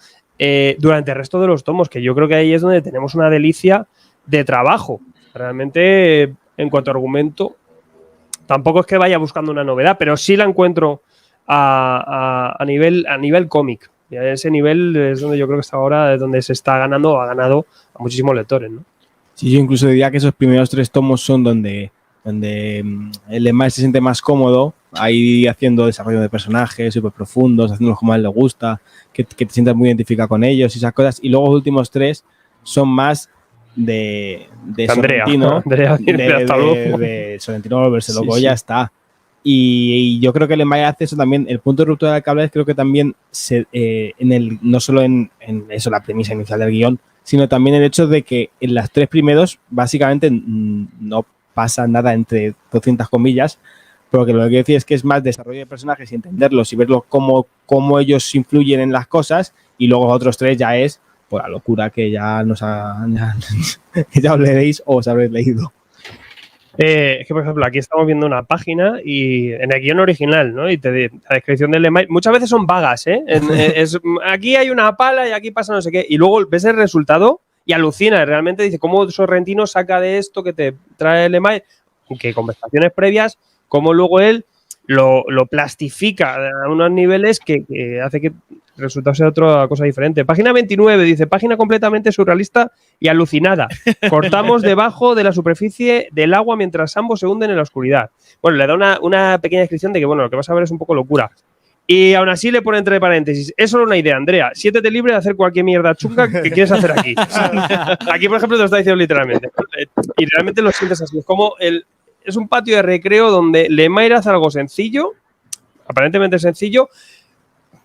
[SPEAKER 2] durante el resto de los tomos, que yo creo que ahí es donde tenemos una delicia de trabajo. Realmente, en cuanto a argumento, tampoco es que vaya buscando una novedad, pero sí la encuentro a nivel cómic. Y a ese nivel es donde yo creo que está ahora, es donde se está ganando o ha ganado a muchísimos lectores, ¿no? Sí,
[SPEAKER 5] yo incluso diría que esos primeros 3 tomos son donde el Lemire se siente más cómodo, ahí haciendo desarrollo de personajes súper profundos, haciéndolos como a él le gusta, que te sientas muy identificado con ellos y esas cosas. Y luego los últimos 3 son más de Sorrentino, de Sorrentino volverse loco, ya está. Y yo creo que el Lemire hace eso también. El punto de ruptura del cable creo que también no solo en eso, la premisa inicial del guión, sino también el hecho de que en las 3 primeros básicamente no pasa nada, entre 200 comillas, pero que lo que quiero decir es que es más desarrollo de personajes y entenderlos y verlos cómo ellos influyen en las cosas, y luego los otros 3 ya es por la locura que ya ya os leéis o os habréis leído.
[SPEAKER 2] Es que, por ejemplo, aquí estamos viendo una página y en el guión original, ¿no? Y la descripción del Lemire muchas veces son vagas, ¿eh? Aquí hay una pala y aquí pasa no sé qué, y luego ves el resultado y alucina. Realmente dice cómo Sorrentino saca de esto que te trae el Lemire, que conversaciones previas, cómo luego él lo plastifica a unos niveles que hace que el resultado sea otra cosa diferente. Página 29 dice, página completamente surrealista y alucinada. Cortamos debajo de la superficie del agua mientras ambos se hunden en la oscuridad. Bueno, le da una pequeña descripción de que, bueno, lo que vas a ver es un poco locura. Y aún así le pone entre paréntesis, es solo una idea, Andrea, siéntete libre de hacer cualquier mierda chunga que quieres hacer aquí. O sea, aquí, por ejemplo, te lo está diciendo literalmente. Y realmente lo sientes así. Es como es un patio de recreo donde Lemire hace algo sencillo, aparentemente sencillo,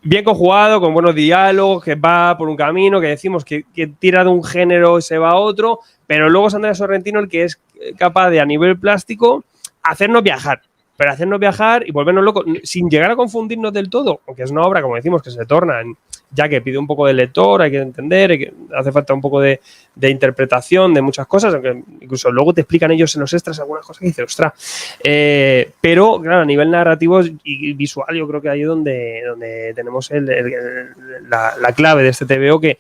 [SPEAKER 2] bien conjugado, con buenos diálogos, que va por un camino, que decimos que tira de un género y se va a otro, pero luego es Andrea Sorrentino el que es capaz de, a nivel plástico, hacernos viajar. Pero hacernos viajar y volvernos locos, sin llegar a confundirnos del todo, aunque es una obra, como decimos, que se torna, ya que pide un poco del lector, hay que entender, hace falta un poco de interpretación de muchas cosas, aunque incluso luego te explican ellos en los extras algunas cosas que dices, ostras. Pero, claro, a nivel narrativo y visual, yo creo que ahí es donde tenemos la clave de este TVO, que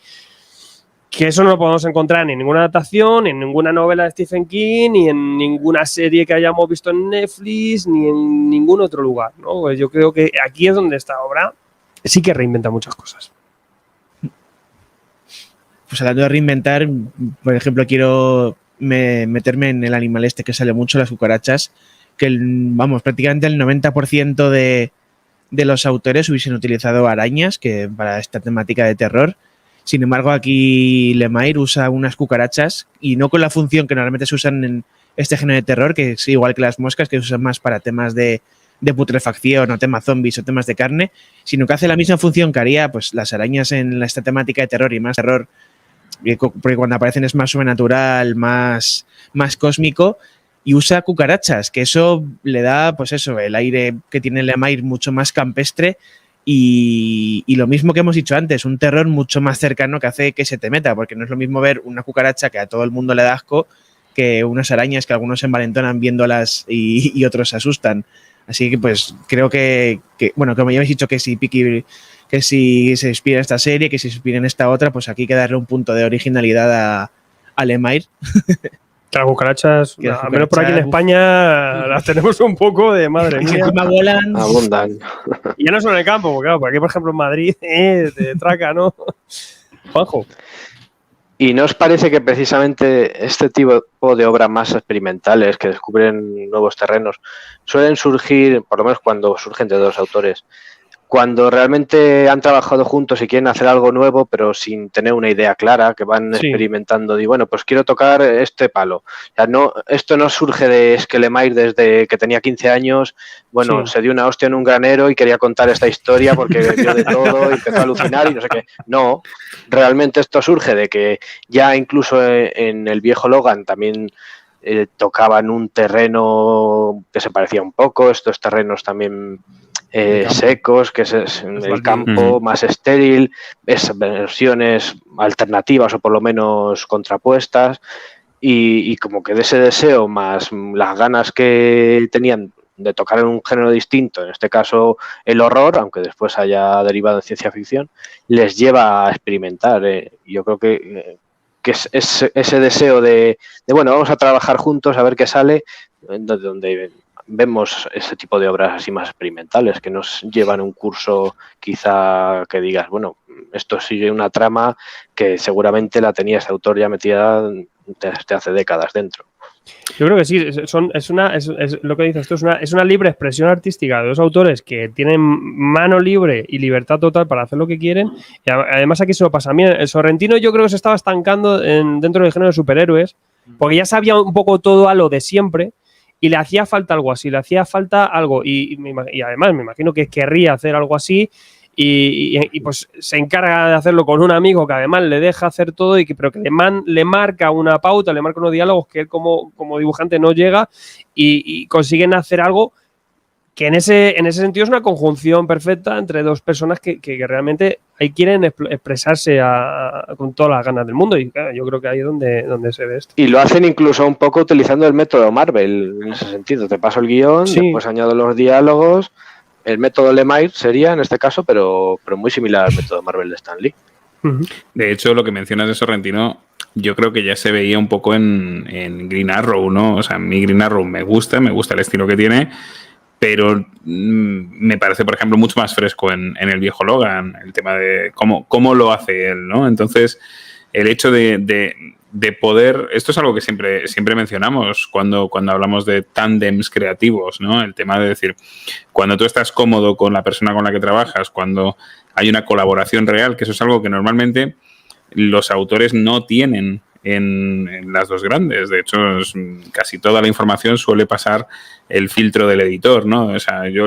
[SPEAKER 2] eso no lo podemos encontrar ni en ninguna adaptación, ni en ninguna novela de Stephen King, ni en ninguna serie que hayamos visto en Netflix, ni en ningún otro lugar, ¿no? Pues yo creo que aquí es donde esta obra sí que reinventa muchas cosas.
[SPEAKER 9] Pues hablando de reinventar, por ejemplo, quiero meterme en el animal este que sale mucho, las cucarachas, que prácticamente el 90% de los autores hubiesen utilizado arañas que para esta temática de terror. Sin embargo, aquí Lemire usa unas cucarachas y no con la función que normalmente se usan en este género de terror, que es igual que las moscas, que se usan más para temas de putrefacción o temas zombies o temas de carne, sino que hace la misma función que haría pues, las arañas en esta temática de terror y más terror, porque cuando aparecen es más sobrenatural, más cósmico, y usa cucarachas, que eso le da pues eso, el aire que tiene Lemire mucho más campestre. Y lo mismo que hemos dicho antes, un terror mucho más cercano que hace que se te meta, porque no es lo mismo ver una cucaracha que a todo el mundo le da asco que unas arañas que algunos se envalentonan viéndolas y otros se asustan. Así que pues creo que bueno, como ya habéis dicho que si se inspira en esta serie, que si se inspira en esta otra, pues aquí hay que darle un punto de originalidad a Lemire.
[SPEAKER 2] Las cucarachas, al menos por aquí en España, las tenemos un poco de madre mía.
[SPEAKER 9] Encima volan.
[SPEAKER 8] Abundan.
[SPEAKER 2] Y ya no solo en el campo, porque claro, por aquí, por ejemplo, en Madrid, de traca, ¿no? Juanjo.
[SPEAKER 8] ¿Y no os parece que precisamente este tipo de obras más experimentales que descubren nuevos terrenos suelen surgir, por lo menos cuando surgen de dos autores, cuando realmente han trabajado juntos y quieren hacer algo nuevo, pero sin tener una idea clara, que van experimentando y bueno, pues quiero tocar este palo? O sea, esto no surge de Lemire desde que tenía 15 años, bueno, se dio una hostia en un granero y quería contar esta historia porque vio de todo y empezó a alucinar y no sé qué. No, realmente esto surge de que ya incluso en el viejo Logan también tocaban un terreno que se parecía un poco, estos terrenos también secos, que es el campo más estéril, versiones alternativas o por lo menos contrapuestas, y como que de ese deseo más las ganas que tenían de tocar en un género distinto, en este caso el horror, aunque después haya derivado en ciencia ficción, les lleva a experimentar. Yo creo que es ese deseo de bueno, vamos a trabajar juntos a ver qué sale, donde vemos ese tipo de obras así más experimentales que nos llevan un curso quizá que digas, bueno, esto sigue una trama que seguramente la tenía ese autor ya metida desde hace décadas dentro.
[SPEAKER 2] Yo creo que sí, es lo que dices tú, es una libre expresión artística de dos autores que tienen mano libre y libertad total para hacer lo que quieren, y además aquí se lo pasa bien. El Sorrentino yo creo que se estaba estancando dentro del género de superhéroes, porque ya sabía un poco todo a lo de siempre, y le hacía falta algo así, le hacía falta algo, y además me imagino que querría hacer algo así, y pues se encarga de hacerlo con un amigo que además le deja hacer todo, pero que le marca una pauta, le marca unos diálogos que él como dibujante no llega, y consiguen hacer algo que en ese sentido es una conjunción perfecta entre dos personas que realmente ahí quieren expresarse con todas las ganas del mundo, y claro, yo creo que ahí es donde se ve esto.
[SPEAKER 8] Y lo hacen incluso un poco utilizando el método Marvel en ese sentido. Te paso el guión, después añado los diálogos. El método Lemire sería en este caso, pero muy similar al método Marvel de Stan Lee.
[SPEAKER 4] De hecho, lo que mencionas de Sorrentino, yo creo que ya se veía un poco en Green Arrow, ¿no? O sea, a mí Green Arrow me gusta el estilo que tiene, pero me parece, por ejemplo, mucho más fresco en el viejo Logan, el tema de cómo lo hace él, ¿no? Entonces, el hecho de poder, esto es algo que siempre mencionamos cuando hablamos de tándems creativos, ¿no? El tema de decir, cuando tú estás cómodo con la persona con la que trabajas, cuando hay una colaboración real, que eso es algo que normalmente los autores no tienen en las dos grandes. De hecho, casi toda la información suele pasar el filtro del editor, ¿no? O sea, yo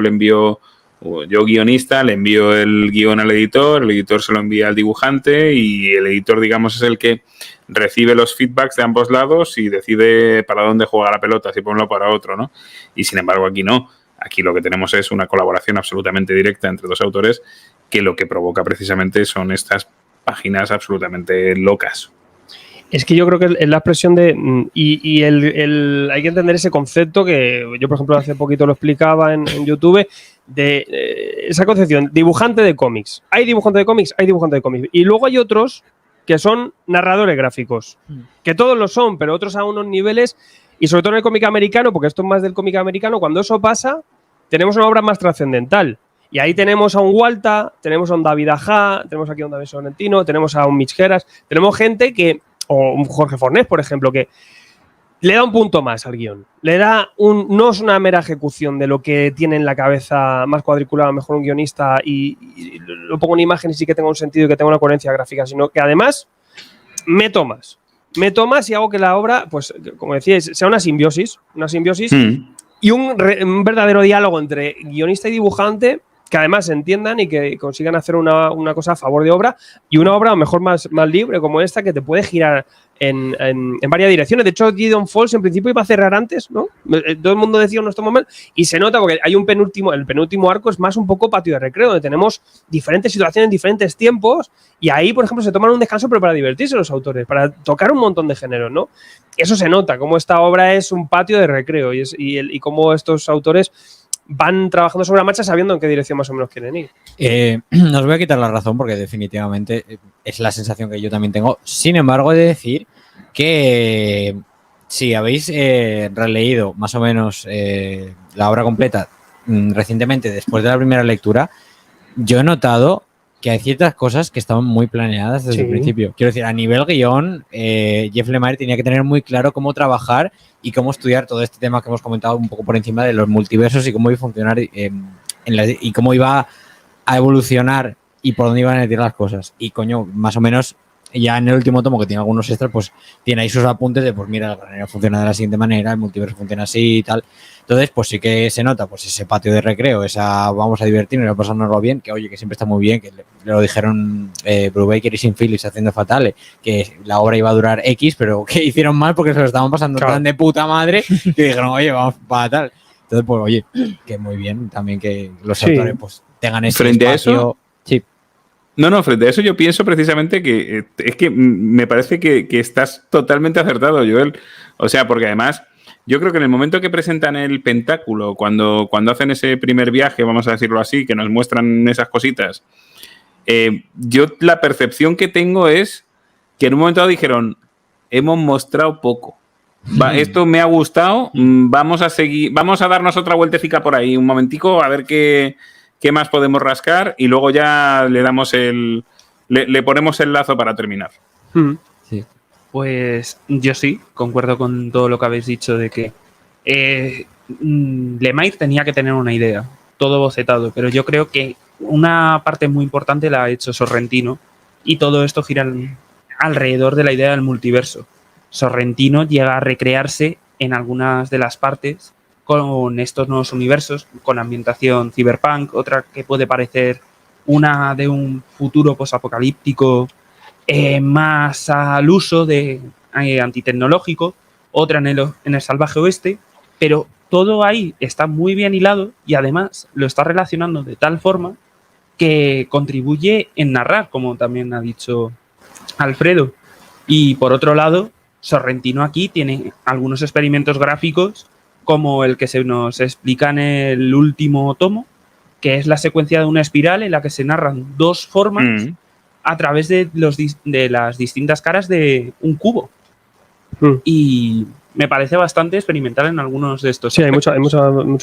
[SPEAKER 4] guionista, le envío el guión al editor, el editor se lo envía al dibujante y el editor, digamos, es el que recibe los feedbacks de ambos lados y decide para dónde juega la pelota, si ponerlo para otro, ¿no? Y sin embargo aquí no. Aquí lo que tenemos es una colaboración absolutamente directa entre dos autores que lo que provoca precisamente son estas páginas absolutamente locas.
[SPEAKER 2] Es que yo creo que es la expresión de... hay que entender ese concepto que yo, por ejemplo, hace poquito lo explicaba en YouTube, de esa concepción, dibujante de cómics. Hay dibujante de cómics, hay dibujante de cómics. Y luego hay otros que son narradores gráficos. Que todos lo son, pero otros a unos niveles, y sobre todo en el cómic americano, porque esto es más del cómic americano, cuando eso pasa, tenemos una obra más trascendental. Y ahí tenemos a un Walta, tenemos a un David Aja, tenemos aquí a un David Sorrentino, tenemos a un Mitch Gerads, tenemos gente que... O un Jorge Fornés, por ejemplo, que le da un punto más al guión. Le da no es una mera ejecución de lo que tiene en la cabeza más cuadriculado, mejor un guionista y lo pongo en imágenes y que tenga un sentido y que tenga una coherencia gráfica, sino que además meto más y hago que la obra, pues como decíais, sea una simbiosis y un verdadero diálogo entre guionista y dibujante, que además se entiendan y que consigan hacer una cosa a favor de obra, y una obra a lo mejor más libre como esta, que te puede girar en varias direcciones. De hecho, Gideon Falls en principio iba a cerrar antes, ¿no? Todo el mundo decía no estamos mal, y se nota porque hay el penúltimo arco es más un poco patio de recreo, donde tenemos diferentes situaciones en diferentes tiempos, y ahí, por ejemplo, se toman un descanso pero para divertirse los autores, para tocar un montón de géneros, ¿no? Eso se nota, como esta obra es un patio de recreo y cómo estos autores van trabajando sobre la marcha sabiendo en qué dirección más o menos quieren ir.
[SPEAKER 3] Os voy a quitar la razón porque definitivamente es la sensación que yo también tengo. Sin embargo, he de decir que si habéis releído más o menos la obra completa recientemente, después de la primera lectura, yo he notado que hay ciertas cosas que estaban muy planeadas desde el principio. Quiero decir, a nivel guión, Jeff Lemire tenía que tener muy claro cómo trabajar y cómo estudiar todo este tema que hemos comentado un poco por encima de los multiversos y cómo iba a funcionar y cómo iba a evolucionar y por dónde iban a ir las cosas. Y coño, más o menos, ya en el último tomo, que tiene algunos extras, pues tiene ahí sus apuntes de, pues mira, el granero funciona de la siguiente manera, el multiverso funciona así y tal. Entonces, pues sí que se nota pues ese patio de recreo, esa vamos a divertirnos y a pasárnoslo bien, que oye, que siempre está muy bien, que le lo dijeron Brubaker y Sean Phillips haciendo Fatale, que la obra iba a durar X, pero que hicieron mal porque se lo estaban pasando tan de puta madre que dijeron, oye, vamos para tal. Entonces, pues oye, que muy bien también que los autores pues tengan ese
[SPEAKER 4] frente
[SPEAKER 3] espacio.
[SPEAKER 4] A eso,
[SPEAKER 3] sí.
[SPEAKER 4] No, frente a eso yo pienso precisamente que es que me parece que estás totalmente acertado, Joel. O sea, porque además yo creo que en el momento que presentan el pentáculo, cuando hacen ese primer viaje, vamos a decirlo así, que nos muestran esas cositas, yo la percepción que tengo es que en un momento dado dijeron, hemos mostrado poco. Esto me ha gustado, vamos a seguir, vamos a darnos otra vueltecica por ahí, un momentico, a ver qué más podemos rascar y luego ya le damos le ponemos el lazo para terminar.
[SPEAKER 3] Sí.
[SPEAKER 7] Pues yo sí, concuerdo con todo lo que habéis dicho de que Lemire tenía que tener una idea, todo bocetado, pero yo creo que una parte muy importante la ha hecho Sorrentino y todo esto gira alrededor de la idea del multiverso. Sorrentino llega a recrearse en algunas de las partes con estos nuevos universos, con ambientación cyberpunk, otra que puede parecer una de un futuro posapocalíptico más al uso de antitecnológico, otra en el salvaje oeste, pero todo ahí está muy bien hilado y además lo está relacionando de tal forma que contribuye en narrar, como también ha dicho Alfredo. Y por otro lado, Sorrentino aquí tiene algunos experimentos gráficos como el que se nos explica en el último tomo, que es la secuencia de una espiral en la que se narran dos formas a través de las distintas caras de un cubo. Y me parece bastante experimental en algunos de estos.
[SPEAKER 2] Sí, hay muchos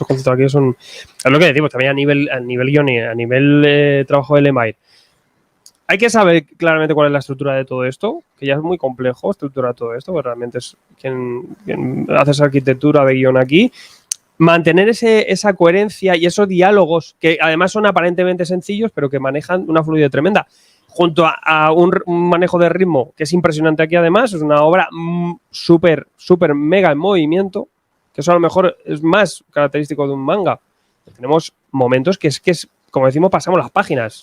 [SPEAKER 2] conceptos aquí que son... Es lo que decimos, también a nivel guion y a nivel trabajo de Lemire. hay que saber claramente cuál es la estructura de todo esto, que ya es muy complejo estructurar todo esto, porque realmente es quien hace esa arquitectura de guión aquí. Mantener esa coherencia y esos diálogos que además son aparentemente sencillos, pero que manejan una fluidez tremenda. Junto a un manejo de ritmo que es impresionante aquí, además, es una obra súper, súper mega en movimiento, que eso a lo mejor es más característico de un manga. Tenemos momentos que es como decimos, pasamos las páginas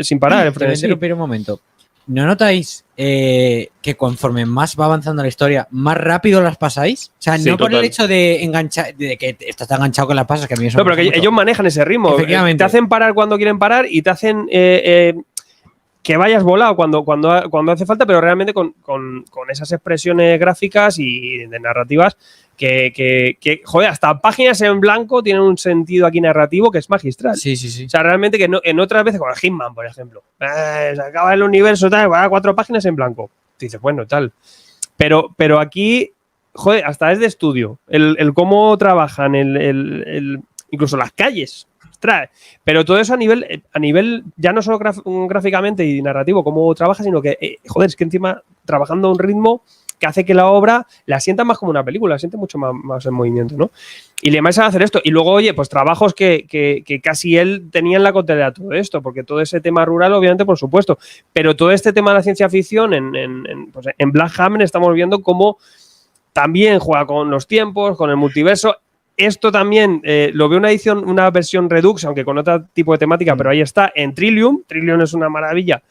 [SPEAKER 2] sin parar.
[SPEAKER 3] Te voy a interrumpir un momento. ¿No notáis que conforme más va avanzando la historia, más rápido las pasáis? O sea,
[SPEAKER 4] Sí,
[SPEAKER 3] no por
[SPEAKER 4] total.
[SPEAKER 3] el hecho de enganchar, de que estás enganchado con las pasas, que a mí eso
[SPEAKER 2] No,
[SPEAKER 3] me
[SPEAKER 2] pero que
[SPEAKER 3] gusta mucho.
[SPEAKER 2] ellos manejan ese ritmo.
[SPEAKER 3] Efectivamente.
[SPEAKER 2] Te hacen parar cuando quieren parar y te hacen que vayas volado cuando hace falta, pero realmente con esas expresiones gráficas y de narrativas que, joder, hasta páginas en blanco tienen un sentido aquí narrativo que es magistral.
[SPEAKER 3] Sí, sí, sí.
[SPEAKER 2] O sea, realmente que no, en otras veces, con el Hitman, por ejemplo, se acaba el universo, tal, va a 4 páginas en blanco. Te dices, bueno, tal. Pero aquí, joder, hasta es de estudio. El cómo trabajan, incluso las calles. Ostras, pero todo eso a nivel ya no solo gráficamente y narrativo, cómo trabaja, sino que, joder, es que encima trabajando a un ritmo que hace que la obra la sienta más como una película, la siente mucho más en movimiento, ¿no? Y le vais a hacer esto. Y luego, oye, pues trabajos que casi él tenía en la cotelería todo esto, porque todo ese tema rural, obviamente, por supuesto, pero todo este tema de la ciencia ficción en Black Hammer estamos viendo cómo también juega con los tiempos, con el multiverso. Esto también lo veo una versión Redux, aunque con otro tipo de temática, pero ahí está en Trillium. Trillium es una maravilla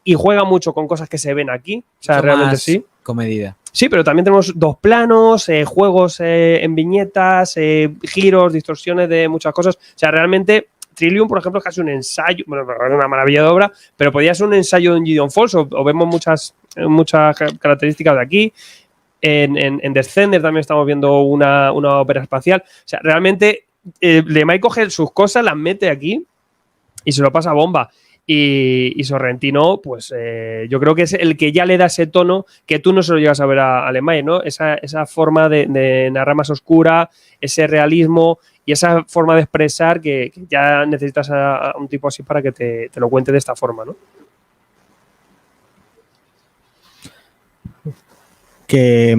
[SPEAKER 2] y juega mucho con cosas que se ven aquí. O sea,
[SPEAKER 3] Mucho
[SPEAKER 2] realmente
[SPEAKER 3] más
[SPEAKER 2] sí.
[SPEAKER 3] Comedida.
[SPEAKER 2] Sí, pero también tenemos 2 planos, juegos en viñetas, giros, distorsiones de muchas cosas. O sea, realmente Trillium, por ejemplo, es casi un ensayo, bueno, es una maravilla de obra, pero podría ser un ensayo de Gideon Falls o vemos muchas características de aquí. En Descender también estamos viendo una ópera espacial. O sea, realmente Lemay coge sus cosas, las mete aquí y se lo pasa a bomba. Y Sorrentino, pues yo creo que es el que ya le da ese tono que tú no se lo llegas a ver a Lemay, ¿no? Esa forma de narrar más oscura, ese realismo y esa forma de expresar que ya necesitas a un tipo así para que te lo cuente de esta forma, ¿no?
[SPEAKER 5] Que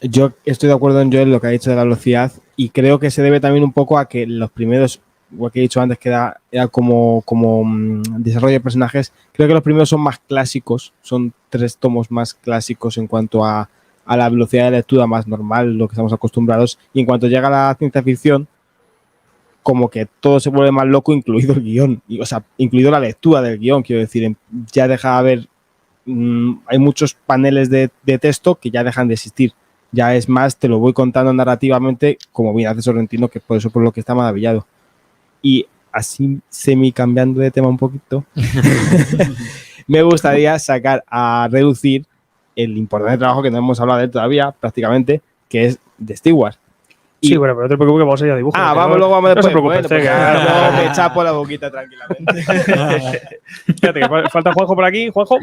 [SPEAKER 5] yo estoy de acuerdo en Joel lo que ha dicho de la velocidad y creo que se debe también un poco a que los primeros, igual que he dicho antes, que era como desarrollo de personajes, creo que los primeros son más clásicos, son 3 tomos más clásicos en cuanto a la velocidad de lectura más normal, lo que estamos acostumbrados, y en cuanto llega a la ciencia ficción, como que todo se vuelve más loco, incluido el guión, o sea, incluido la lectura del guión, quiero decir, ya deja de haber hay muchos paneles de texto que ya dejan de existir. Ya es más, te lo voy contando narrativamente, como bien hace Sorrentino, que por eso por lo que está maravillado. Y así, semi cambiando de tema un poquito, me gustaría reducir el importante trabajo que no hemos hablado de él todavía, prácticamente, que es de Stewart.
[SPEAKER 2] Sí, bueno, pero no te preocupes que vamos a ir a dibujo.
[SPEAKER 5] Luego vamos después.
[SPEAKER 2] No se preocupe,
[SPEAKER 5] Luego me chapo la boquita tranquilamente.
[SPEAKER 2] Fíjate que falta Juanjo por aquí. Juanjo.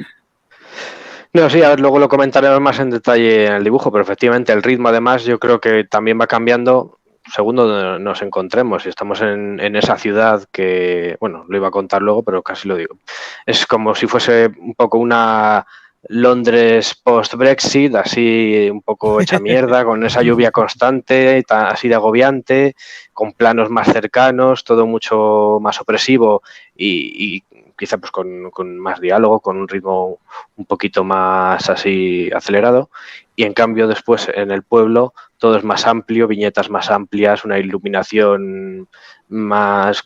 [SPEAKER 8] No, sí, a ver, luego lo comentaremos más en detalle en el dibujo, pero efectivamente el ritmo además yo creo que también va cambiando según donde nos encontremos. Si estamos en esa ciudad que, bueno, lo iba a contar luego, pero casi lo digo. Es como si fuese un poco una Londres post-Brexit, así un poco hecha mierda, con esa lluvia constante, así de agobiante, con planos más cercanos, todo mucho más opresivo y quizá pues con más diálogo, con un ritmo un poquito más así acelerado. Y en cambio después en el pueblo todo es más amplio, viñetas más amplias, una iluminación más,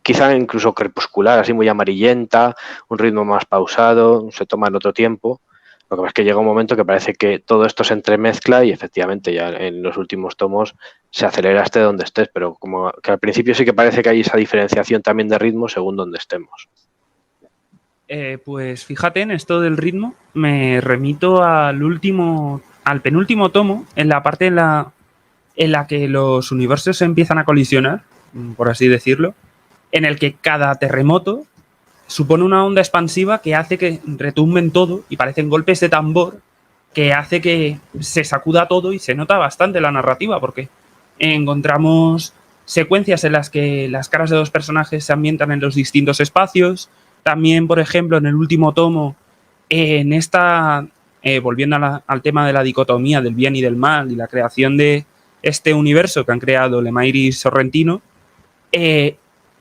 [SPEAKER 8] quizá incluso crepuscular, así muy amarillenta, un ritmo más pausado, se toma en otro tiempo. Lo que pasa es que llega un momento que parece que todo esto se entremezcla y efectivamente ya en los últimos tomos se acelera hasta donde estés, pero como que al principio sí que parece que hay esa diferenciación también de ritmo según donde estemos.
[SPEAKER 7] Pues fíjate, en esto del ritmo me remito al penúltimo tomo, en la parte en la que los universos se empiezan a colisionar, por así decirlo, en el que cada terremoto supone una onda expansiva que hace que retumben todo y parecen golpes de tambor que hace que se sacuda todo y se nota bastante la narrativa porque encontramos secuencias en las que las caras de 2 personajes se ambientan en los distintos espacios, También, por ejemplo, en el último tomo, en esta, volviendo al tema de la dicotomía del bien y del mal y la creación de este universo que han creado Lemire y Sorrentino,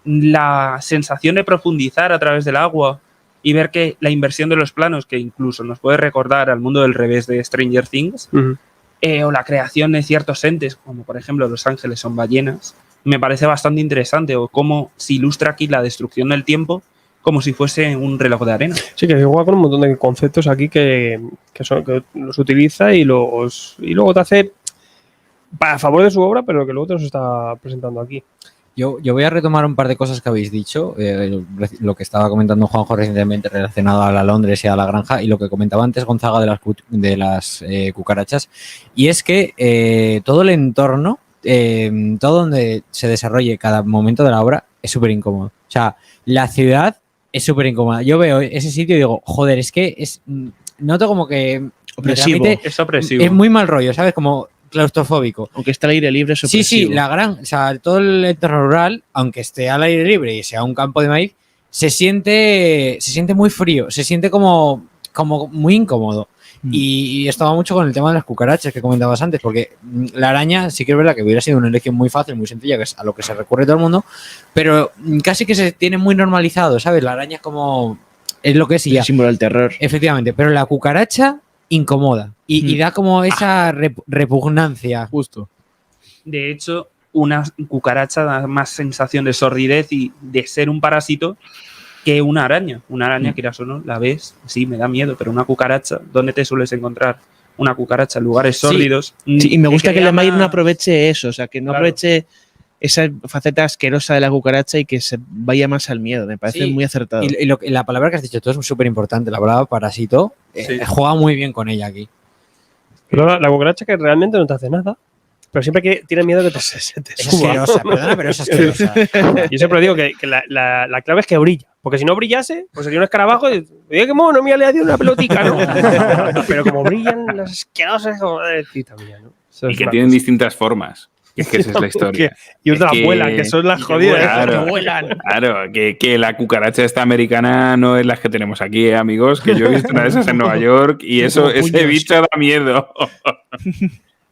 [SPEAKER 7] la sensación de profundizar a través del agua y ver que la inversión de los planos, que incluso nos puede recordar al mundo del revés de Stranger Things, o la creación de ciertos entes, como por ejemplo los ángeles son ballenas, me parece bastante interesante, o cómo se ilustra aquí la destrucción del tiempo como si fuese un reloj de arena.
[SPEAKER 2] Sí, que juega con un montón de conceptos aquí que los utiliza y luego te hace a favor de su obra, pero que luego te los está presentando aquí.
[SPEAKER 3] Yo voy a retomar un par de cosas que habéis dicho, lo que estaba comentando Juanjo recientemente relacionado a la Londres y a la granja, y lo que comentaba antes Gonzaga de las cucarachas, y es que todo el entorno, todo donde se desarrolle cada momento de la obra es súper incómodo. O sea, la ciudad es súper incómoda. Yo veo ese sitio y digo, joder, es que noto como que
[SPEAKER 9] Opresivo.
[SPEAKER 7] Es opresivo.
[SPEAKER 3] es muy mal rollo, ¿sabes? Como claustrofóbico.
[SPEAKER 9] Aunque está al aire libre, es opresivo.
[SPEAKER 3] Sí, o sea, todo el entorno rural, aunque esté al aire libre y sea un campo de maíz, se siente muy frío, se siente como muy incómodo. Y esto va mucho con el tema de las cucarachas que comentabas antes, porque la araña sí que es verdad que hubiera sido una elección muy fácil, muy sencilla, que es a lo que se recurre todo el mundo, pero casi que se tiene muy normalizado, ¿sabes? La araña es lo que es y ya.
[SPEAKER 9] El símbolo del terror.
[SPEAKER 3] Efectivamente, pero la cucaracha incomoda y da como esa repugnancia.
[SPEAKER 5] Justo.
[SPEAKER 7] De hecho, una cucaracha da más sensación de sordidez y de ser un parásito que una araña. Una araña, quieras o no, la ves, sí, me da miedo, pero una cucaracha, ¿dónde te sueles encontrar una cucaracha? En lugares sórdidos.
[SPEAKER 9] Sí, y me gusta que
[SPEAKER 7] llama...
[SPEAKER 9] Lemire no aproveche eso, o sea, que no
[SPEAKER 7] Claro.
[SPEAKER 9] aproveche esa faceta asquerosa de la cucaracha y que se vaya más al miedo. Me parece muy acertado.
[SPEAKER 3] Y la palabra que has dicho tú es súper importante, la palabra parásito, juega muy bien con ella aquí.
[SPEAKER 2] Pero la cucaracha que realmente no te hace nada, pero siempre que tienes miedo que se te
[SPEAKER 3] Es
[SPEAKER 2] suba.
[SPEAKER 3] asquerosa, perdona, pero es asquerosa.
[SPEAKER 2] Yo siempre digo que la clave es que brilla. Porque si no brillase, pues sería un escarabajo y diría que mono, mira, le ha dado una pelotica, ¿no? Pero como brillan las asquerosas, como decita mía, ¿no? Eso
[SPEAKER 4] Y
[SPEAKER 2] es
[SPEAKER 4] que
[SPEAKER 2] una
[SPEAKER 4] tienen
[SPEAKER 2] cosa.
[SPEAKER 4] distintas formas. Es que esa es la historia.
[SPEAKER 2] Y otras
[SPEAKER 4] Es
[SPEAKER 2] vuelan, que son las jodidas,
[SPEAKER 4] claro,
[SPEAKER 2] que vuelan.
[SPEAKER 4] Claro, que la cucaracha esta americana no es la que tenemos aquí, amigos, que yo he visto una de esas en Nueva York y ese bicho da miedo.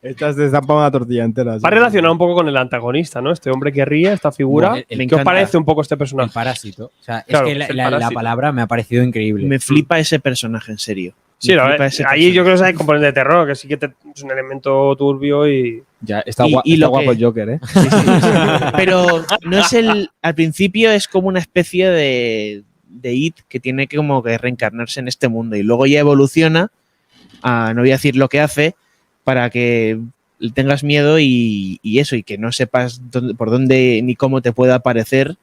[SPEAKER 5] Estas te zampan una tortilla entera.
[SPEAKER 2] Va relacionado un poco con el antagonista, ¿no? Este hombre que ríe, esta figura.
[SPEAKER 3] Bueno,
[SPEAKER 2] ¿Qué os parece un poco este
[SPEAKER 3] El
[SPEAKER 2] personaje?
[SPEAKER 3] parásito. O sea,
[SPEAKER 2] Claro,
[SPEAKER 3] es que
[SPEAKER 2] es el
[SPEAKER 3] la
[SPEAKER 2] parásito.
[SPEAKER 3] palabra me ha parecido increíble.
[SPEAKER 9] Me flipa ese personaje, en serio.
[SPEAKER 2] Sí,
[SPEAKER 9] Me
[SPEAKER 2] la
[SPEAKER 9] flipa
[SPEAKER 2] verdad,
[SPEAKER 9] ese
[SPEAKER 2] ahí yo
[SPEAKER 9] personaje.
[SPEAKER 2] creo que es el componente de terror, que sí que es un elemento turbio y...
[SPEAKER 5] Ya, está,
[SPEAKER 9] Y
[SPEAKER 5] está
[SPEAKER 9] lo
[SPEAKER 5] guapo
[SPEAKER 9] que-
[SPEAKER 5] el Joker, ¿eh?
[SPEAKER 9] Pero no es al principio es como una especie de It que tiene que como que reencarnarse en este mundo y luego ya evoluciona a, no voy a decir lo que hace, para que tengas miedo y eso, y que no sepas por dónde ni cómo te puede aparecer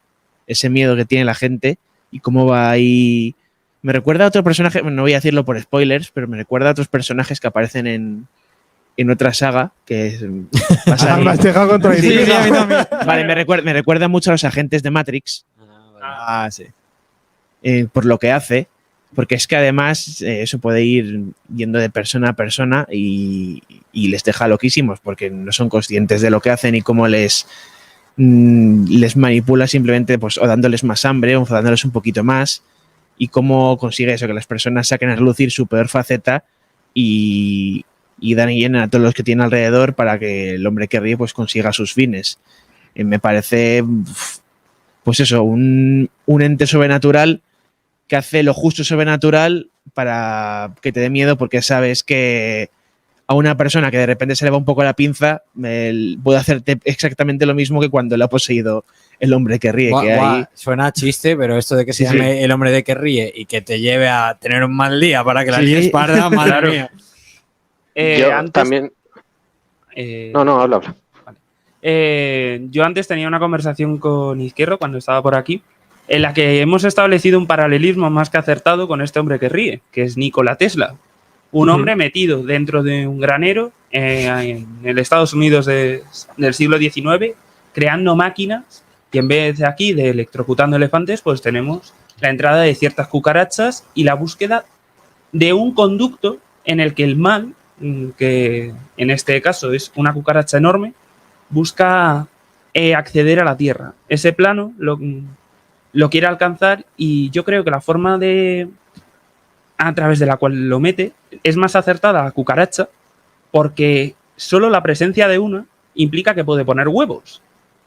[SPEAKER 9] ese miedo que tiene la gente y cómo va ahí. Me recuerda a otro personaje, no voy a decirlo por spoilers, pero me recuerda a otros personajes que aparecen en otra saga, que es... va a salir-
[SPEAKER 5] Me has dejado contradicido.
[SPEAKER 9] Sí, a mí también. Vale, me recuerda mucho a los agentes de Matrix,
[SPEAKER 5] Ah, sí.
[SPEAKER 9] por lo que hace, porque es que además eso puede ir yendo de persona a persona y les deja loquísimos, porque no son conscientes de lo que hacen y cómo les manipula simplemente pues, o dándoles más hambre o dándoles un poquito más, y cómo consigue eso, que las personas saquen a relucir su peor faceta y dan y llenan a todos los que tienen alrededor para que el hombre que ríe pues consiga sus fines. Me parece, pues eso, un ente sobrenatural que hace lo justo sobrenatural para que te dé miedo, porque sabes que a una persona que de repente se le va un poco la pinza puede hacerte exactamente lo mismo que cuando le ha poseído el hombre que ríe. Que ahí,
[SPEAKER 3] Suena a chiste, pero esto de que se
[SPEAKER 9] Sí,
[SPEAKER 3] llame el hombre de que ríe y que te lleve a tener un mal día para que la
[SPEAKER 9] Sí.
[SPEAKER 3] líes parda, madre
[SPEAKER 7] Claro.
[SPEAKER 3] mía.
[SPEAKER 8] Yo
[SPEAKER 7] Antes,
[SPEAKER 8] también. No, habla.
[SPEAKER 7] yo antes tenía una conversación con Izquierdo cuando estaba por aquí, en la que hemos establecido un paralelismo más que acertado con este hombre que ríe, que es Nikola Tesla. Un hombre metido dentro de un granero en el Estados Unidos del siglo XIX, creando máquinas, y en vez de aquí de electrocutando elefantes, pues tenemos la entrada de ciertas cucarachas y la búsqueda de un conducto en el que el mal, que en este caso es una cucaracha enorme, busca acceder a la Tierra. Ese plano lo quiere alcanzar y yo creo que la forma a través de la cual lo mete es más acertada a cucaracha porque solo la presencia de una implica que puede poner huevos,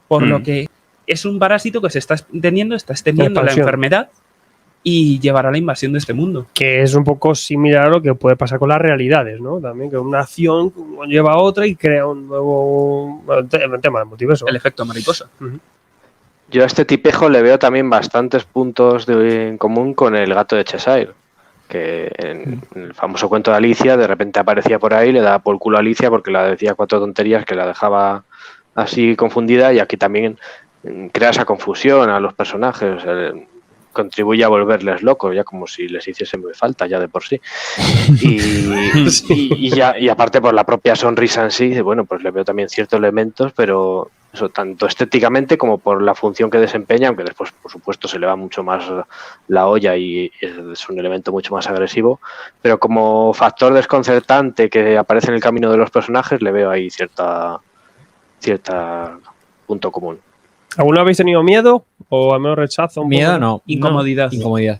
[SPEAKER 7] por lo que es un parásito que está extendiendo la enfermedad y llevará a la invasión de este mundo.
[SPEAKER 2] Que es un poco similar a lo que puede pasar con las realidades, ¿no? También que una acción lleva a otra y crea un nuevo tema del multiverso.
[SPEAKER 7] El efecto mariposa.
[SPEAKER 8] Yo a este tipejo le veo también bastantes puntos en común con el gato de Cheshire, que en el famoso cuento de Alicia de repente aparecía por ahí, le daba por el culo a Alicia porque la decía 4 tonterías que la dejaba así confundida, y aquí también crea esa confusión a los personajes, contribuye a volverles locos, ya como si les hiciese muy falta ya de por sí. Y aparte por la propia sonrisa en sí, bueno, pues le veo también ciertos elementos, pero eso tanto estéticamente como por la función que desempeña, aunque después, por supuesto, se le va mucho más la olla y es un elemento mucho más agresivo, pero como factor desconcertante que aparece en el camino de los personajes, le veo ahí cierta punto común.
[SPEAKER 2] ¿Alguna habéis tenido miedo o al menos rechazo?
[SPEAKER 3] Miedo no.
[SPEAKER 7] Incomodidad.
[SPEAKER 3] Incomodidad.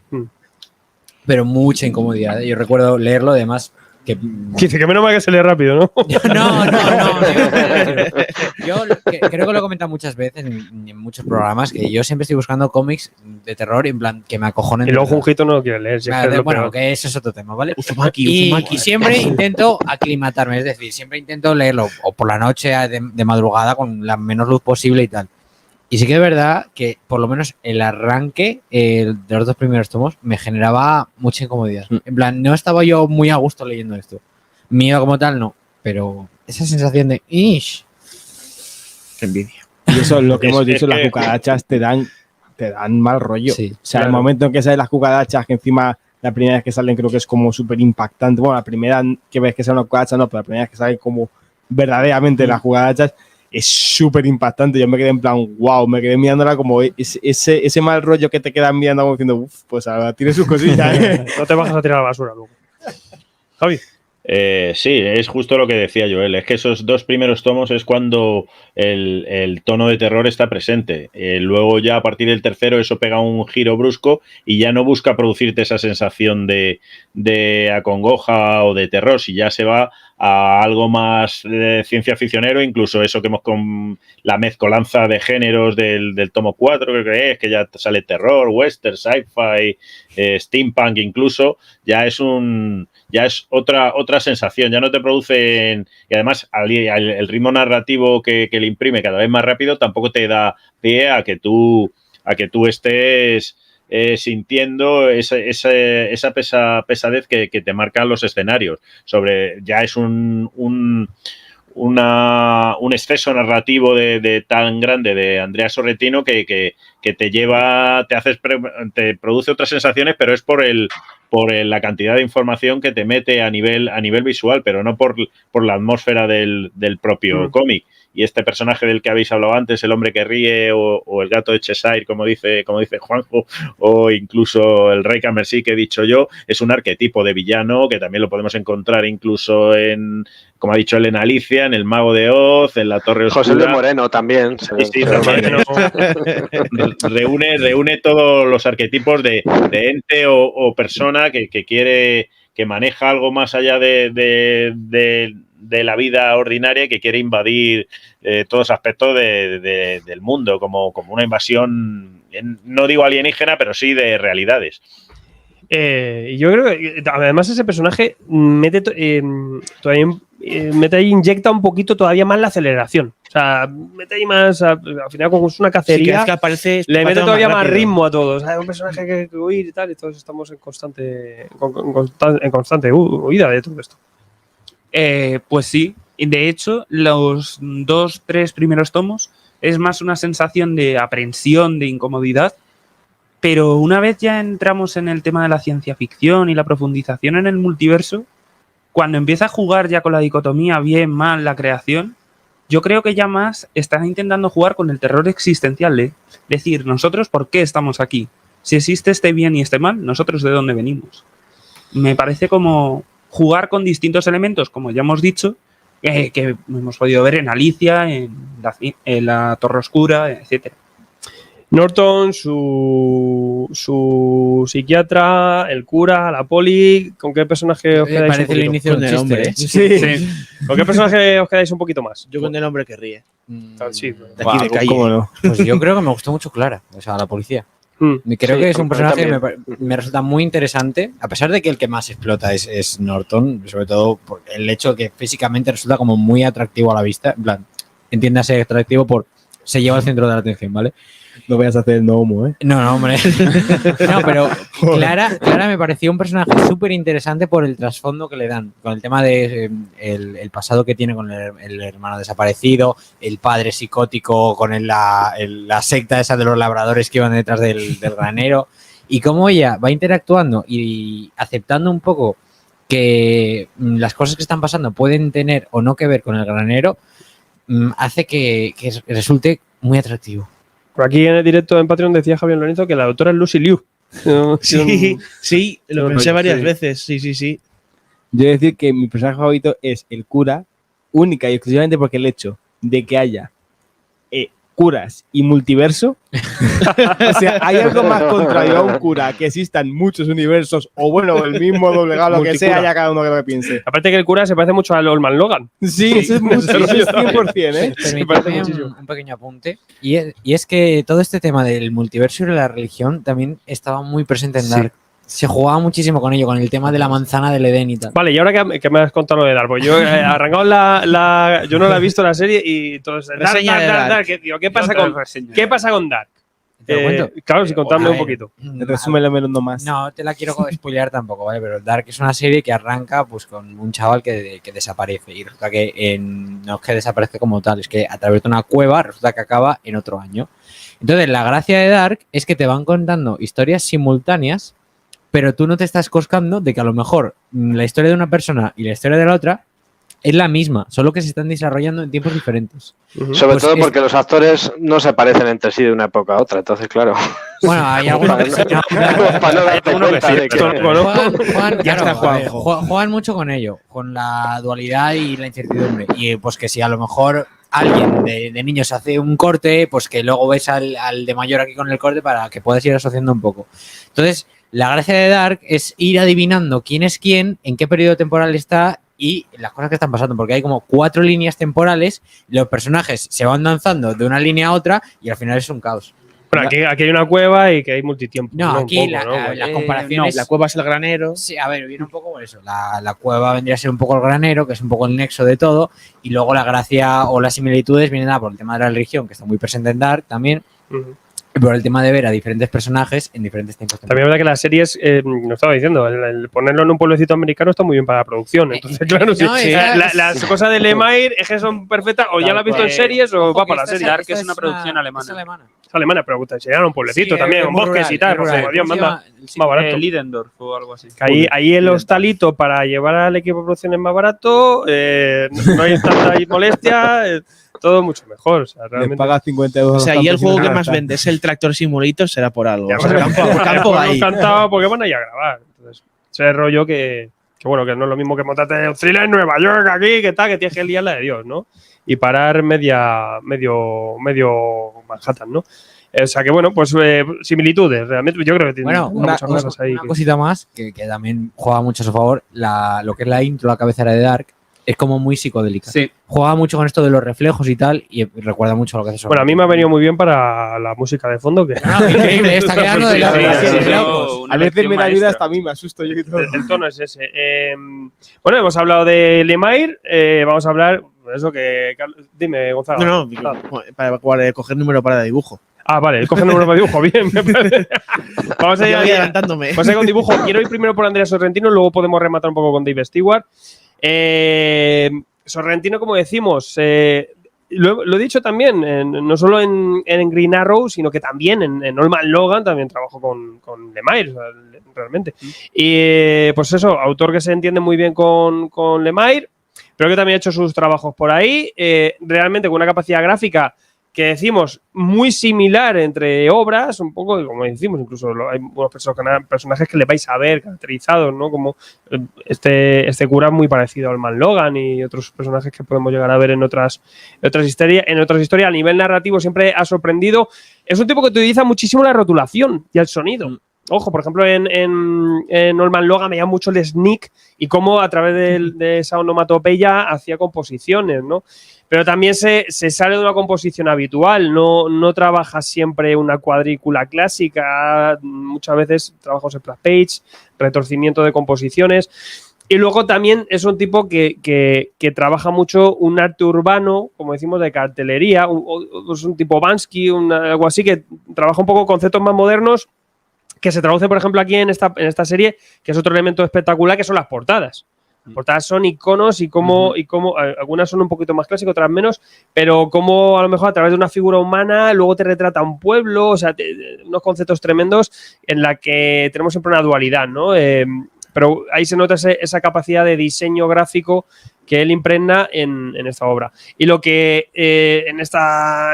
[SPEAKER 3] Pero mucha incomodidad. Yo recuerdo leerlo, además. Que
[SPEAKER 2] dice que menos mal que se lee rápido, ¿no?
[SPEAKER 3] No. Yo creo que lo he comentado muchas veces en muchos programas, que yo siempre estoy buscando cómics de terror, en plan, que me acojonen.
[SPEAKER 2] Y luego Junjito no lo quiere leer. Si
[SPEAKER 3] Claro,
[SPEAKER 2] es que
[SPEAKER 3] bueno, que ese es otro tema, ¿vale?
[SPEAKER 9] Uzumaki.
[SPEAKER 3] Y siempre intento aclimatarme, es decir, siempre intento leerlo o por la noche de madrugada con la menor luz posible y tal. Y sí que es verdad que por lo menos el arranque de los 2 primeros tomos me generaba mucha incomodidad. En plan, no estaba yo muy a gusto leyendo esto. Miedo como tal, no. Pero esa sensación de ¡ish!
[SPEAKER 9] Envidia.
[SPEAKER 5] Y eso es lo que hemos dicho, las cucarachas te dan mal rollo.
[SPEAKER 3] Sí,
[SPEAKER 5] o sea, el momento en que salen las cucarachas, que encima la primera vez que salen creo que es como súper impactante. Bueno, la primera que ves que salen las cucarachas no, pero la primera vez que salen como verdaderamente las cucarachas es súper impactante. Yo me quedé en plan, wow, me quedé mirándola como ese mal rollo que te quedan mirando como diciendo, uff, pues ahora tiene sus cosillas.
[SPEAKER 2] No te bajas a tirar a la basura luego. Javi.
[SPEAKER 6] Sí, es justo lo que decía Joel. Es que esos 2 primeros tomos es cuando el tono de terror está presente. Luego ya a partir del tercero eso pega un giro brusco y ya no busca producirte esa sensación de acongoja o de terror, si ya se va a algo más de ciencia ficcionero, incluso eso que hemos con la mezcolanza de géneros del tomo 4, creo que es, que ya sale terror, western, sci-fi, steampunk incluso, ya es otra sensación, ya no te producen, y además el ritmo narrativo que le imprime cada vez más rápido tampoco te da pie a que tú estés sintiendo esa pesadez que te marcan los escenarios. Ya es un exceso narrativo de tan grande de Andrea Sorrentino que te lleva, te produce otras sensaciones, pero es por la cantidad de información que te mete a nivel visual, pero no por la atmósfera del propio cómic. Y este personaje del que habéis hablado antes, el hombre que ríe, o el gato de Cheshire, como dice Juanjo, o incluso el Rey Camercy que he dicho yo, es un arquetipo de villano que también lo podemos encontrar incluso como ha dicho él, en Alicia, en El Mago de Oz, en La Torre Oscura.
[SPEAKER 8] José Luis Moreno también.
[SPEAKER 6] Sí, también. Reúne todos los arquetipos de ente o persona que quiere, que maneja algo más allá de la vida ordinaria y que quiere invadir todos los aspectos del mundo, como una invasión, no digo alienígena, pero sí de realidades.
[SPEAKER 2] Y yo creo que además ese personaje mete ahí, inyecta un poquito todavía más la aceleración. O sea, mete ahí más, al final como es una cacería,
[SPEAKER 9] que aparece,
[SPEAKER 2] le mete todavía más ritmo a todos. O sea, es un personaje que hay que huir y tal, y todos estamos en constante huida de todo esto.
[SPEAKER 7] Pues sí, de hecho, los 2-3 primeros tomos es más una sensación de aprensión, de incomodidad, pero una vez ya entramos en el tema de la ciencia ficción y la profundización en el multiverso, cuando empieza a jugar ya con la dicotomía bien, mal, la creación, yo creo que ya más están intentando jugar con el terror existencial de decir, nosotros, ¿por qué estamos aquí? Si existe este bien y este mal, ¿nosotros de dónde venimos? Me parece como jugar con distintos elementos, como ya hemos dicho, que hemos podido ver en Alicia, en la Torre Oscura, etc.
[SPEAKER 2] Norton, su psiquiatra, el cura, la poli. ¿Con qué personaje os quedáis?
[SPEAKER 3] Parece el inicio
[SPEAKER 9] Con
[SPEAKER 3] de un
[SPEAKER 9] el
[SPEAKER 3] chiste,
[SPEAKER 9] hombre,
[SPEAKER 3] ¿eh?
[SPEAKER 2] Sí. ¿Con qué personaje os quedáis un poquito más?
[SPEAKER 9] Yo con el hombre que ríe.
[SPEAKER 2] Sí.
[SPEAKER 9] De aquí de calle.
[SPEAKER 5] ¿Cómo no?
[SPEAKER 3] Pues yo creo que me gustó mucho Clara, o sea, la policía. Creo
[SPEAKER 8] Sí,
[SPEAKER 3] que es un personaje que
[SPEAKER 8] también.
[SPEAKER 3] me resulta muy interesante, a pesar de que el que más explota es Norton, sobre todo por el hecho de que físicamente resulta como muy atractivo a la vista. En plan, entiéndase atractivo por se lleva al centro de la atención, ¿vale?
[SPEAKER 5] No vayas a hacer el no homo, ¿eh?
[SPEAKER 3] No, hombre. No, pero Clara me pareció un personaje súper interesante por el trasfondo que le dan, con el tema de el pasado que tiene con el hermano desaparecido, el padre psicótico con la secta esa de los labradores que iban detrás del granero, y cómo ella va interactuando y aceptando un poco que las cosas que están pasando pueden tener o no que ver con el granero, hace que resulte muy atractivo.
[SPEAKER 2] Por aquí en el directo en Patreon decía Javier Lorenzo que la doctora es Lucy Liu.
[SPEAKER 9] Sí, lo pensé varias veces. Sí.
[SPEAKER 5] Yo he de decir que mi personaje favorito es el cura, única y exclusivamente porque el hecho de que haya curas y multiverso. O sea, hay algo más contrario a un cura que existan muchos universos o bueno, el mismo doblegado, lo que
[SPEAKER 2] Multicura.
[SPEAKER 5] sea, ya cada uno que lo que piense.
[SPEAKER 2] Aparte que el cura se parece mucho al Old Man Logan.
[SPEAKER 5] Sí, eso es mucho, eso es 100%, ¿eh?
[SPEAKER 2] parece
[SPEAKER 3] Permítame
[SPEAKER 2] muchísimo.
[SPEAKER 3] un pequeño apunte. Y es que todo este tema del multiverso y de la religión también estaba muy presente en Dark. Se jugaba muchísimo con ello, con el tema de la manzana del Edén y tal.
[SPEAKER 2] Vale, y ahora que me has contado lo de Dark, pues yo arrancado yo no la he visto la serie y todo eso.
[SPEAKER 9] Reseña de Dark.
[SPEAKER 2] ¿Qué pasa con Dark?
[SPEAKER 3] ¿Te lo cuento?
[SPEAKER 2] Claro, si contadme
[SPEAKER 3] A
[SPEAKER 2] un
[SPEAKER 3] ver,
[SPEAKER 2] poquito.
[SPEAKER 5] Resúmelo menos no más.
[SPEAKER 3] No te la quiero spoilear tampoco, ¿vale? Pero Dark es una serie que arranca pues con un chaval que desaparece. Y resulta que no es que desaparece como tal, es que a través de una cueva resulta que acaba en otro año. Entonces, la gracia de Dark es que te van contando historias simultáneas, pero tú no te estás coscando de que a lo mejor la historia de una persona y la historia de la otra es la misma, solo que se están desarrollando en tiempos diferentes.
[SPEAKER 8] Sobre
[SPEAKER 3] Pues
[SPEAKER 8] todo
[SPEAKER 3] es-
[SPEAKER 8] porque los actores no se parecen entre sí de una época a otra, entonces claro.
[SPEAKER 3] Bueno, hay algunos que sí, no, claro.
[SPEAKER 8] Para no darte cuenta de que...
[SPEAKER 3] Juegan,
[SPEAKER 9] Ya está
[SPEAKER 3] claro, a ver,
[SPEAKER 9] Juanjo.
[SPEAKER 3] juegan mucho con ello, con la dualidad y la incertidumbre. Y pues que si a lo mejor alguien de niños hace un corte, pues que luego ves al de mayor aquí con el corte para que puedas ir asociando un poco. Entonces, la gracia de Dark es ir adivinando quién es quién, en qué periodo temporal está y las cosas que están pasando, porque hay como 4 líneas temporales, los personajes se van danzando de una línea a otra y al final es un caos.
[SPEAKER 2] Bueno, aquí hay una cueva y que hay multitiempo.
[SPEAKER 3] No,
[SPEAKER 2] Un
[SPEAKER 3] aquí
[SPEAKER 2] poco, ¿no?
[SPEAKER 3] las
[SPEAKER 9] No,
[SPEAKER 3] comparaciones...
[SPEAKER 9] la cueva es el granero.
[SPEAKER 3] Sí, a ver, viene un poco por eso. La cueva vendría a ser un poco el granero, que es un poco el nexo de todo, y luego la gracia o las similitudes vienen a por el tema de la religión, que está muy presente en Dark también,
[SPEAKER 2] Ujú.
[SPEAKER 3] y por el tema de ver a diferentes personajes en diferentes tiempos.
[SPEAKER 2] También es verdad que las series, no estaba diciendo, el ponerlo en un pueblecito americano está muy bien para la producción. Entonces, claro,
[SPEAKER 3] no,
[SPEAKER 2] sí,
[SPEAKER 3] es-
[SPEAKER 2] las cosas de Lemire es que son perfectas, o ya la has visto en series o va para la serie.
[SPEAKER 7] Dark es una producción alemana.
[SPEAKER 2] Es alemana, pero sería un pueblecito también, un bosques y tal, porque Dios manda más barato.
[SPEAKER 7] Lidendorf o algo así.
[SPEAKER 2] Que ahí el hostalito para llevar al equipo de producción es más barato, no hay tanta molestia, todo mucho mejor. O sea,
[SPEAKER 5] Les
[SPEAKER 2] realmente.
[SPEAKER 5] pagas 50 euros.
[SPEAKER 9] O sea, y el juego que más
[SPEAKER 5] vende.
[SPEAKER 9] vende es el Tractor Simulator, será por algo.
[SPEAKER 2] Ya,
[SPEAKER 9] O sea,
[SPEAKER 2] bueno,
[SPEAKER 9] campo
[SPEAKER 2] pues
[SPEAKER 9] ahí.
[SPEAKER 2] encantado porque van a ir a grabar. Entonces, ese rollo que bueno, que no es lo mismo que montarte un thriller en Nueva York aquí, que tal, que tienes que liar la de Dios, ¿no? Y parar medio Manhattan, ¿no? O sea que bueno, pues similitudes, realmente yo creo que tiene
[SPEAKER 3] Bueno,
[SPEAKER 2] muchas cosas ahí.
[SPEAKER 3] una cosita más que también juega mucho a su favor, lo que es la intro, la cabecera de Dark, es como muy psicodélica.
[SPEAKER 7] Sí.
[SPEAKER 3] Juega mucho con esto de los reflejos y tal, y recuerda mucho a lo que hace
[SPEAKER 2] Bueno, a mí me ha venido muy bien para la música de fondo, que
[SPEAKER 3] No, increíble, está quedando de
[SPEAKER 2] Sí,
[SPEAKER 3] locos.
[SPEAKER 2] sí,
[SPEAKER 5] A veces me da vida hasta a mí, me asusto yo y todo.
[SPEAKER 2] el tono es ese. Bueno, hemos hablado de Lemire, vamos a hablar de eso que... Dime, Gonzalo.
[SPEAKER 9] No, para coger número para dibujo.
[SPEAKER 2] Ah, vale, coge el número de dibujo, bien. Me parece. Vamos a ir
[SPEAKER 9] Yo voy adelantándome.
[SPEAKER 2] Vamos a ir con dibujo. Quiero ir primero por Andrea Sorrentino, luego podemos rematar un poco con Dave Stewart. Sorrentino, como decimos, lo he dicho también, no solo en Green Arrow, sino que también en Old Man Logan, también trabajo con Lemire, o sea, realmente. Y pues eso, autor que se entiende muy bien con Lemire, pero que también ha hecho sus trabajos por ahí, realmente con una capacidad gráfica que decimos muy similar entre obras, un poco, como decimos, incluso hay unos personajes que le vais a ver caracterizados, ¿no? Como este cura muy parecido al Man Logan y otros personajes que podemos llegar a ver en otras historias. A nivel narrativo siempre ha sorprendido. Es un tipo que utiliza muchísimo la rotulación y el sonido. Ojo, por ejemplo, en Old Man Logan me llama mucho el sneak y cómo a través de esa onomatopeya hacía composiciones, ¿no? Pero también se sale de una composición habitual, no trabaja siempre una cuadrícula clásica, muchas veces trabajos en splash page, retorcimiento de composiciones. Y luego también es un tipo que trabaja mucho un arte urbano, como decimos, de cartelería, es un tipo Bansky, algo así, que trabaja un poco conceptos más modernos, que se traduce, por ejemplo, aquí en esta serie, que es otro elemento espectacular, que son las portadas. Las portadas son iconos y cómo algunas son un poquito más clásicas, otras menos, pero cómo a lo mejor a través de una figura humana luego te retrata un pueblo, o sea, unos conceptos tremendos en la que tenemos siempre una dualidad, ¿no? Pero ahí se nota esa capacidad de diseño gráfico que él impregna en esta obra. Y lo que en esta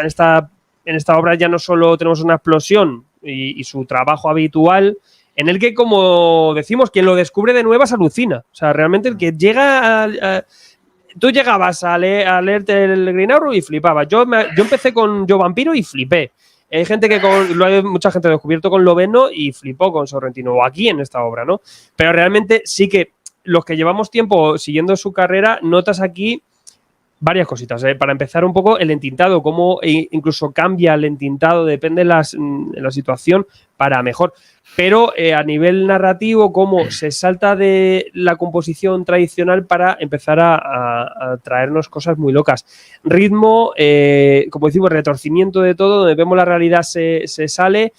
[SPEAKER 2] obra ya no solo tenemos una explosión y su trabajo habitual, en el que, como decimos, quien lo descubre de nuevas alucina. O sea, realmente el que llega tú llegabas a leerte el Green Arrow y flipabas. Yo empecé con Yo Vampiro y flipé. Hay gente mucha gente ha descubierto con Loveno y flipó con Sorrentino, o aquí en esta obra, ¿no? Pero realmente sí que los que llevamos tiempo siguiendo su carrera, notas aquí varias cositas. Para empezar, un poco el entintado, cómo incluso cambia el entintado, depende de la situación para mejor. Pero a nivel narrativo, cómo se salta de la composición tradicional para empezar a traernos cosas muy locas. Ritmo, como decimos, retorcimiento de todo, donde vemos la realidad se sale.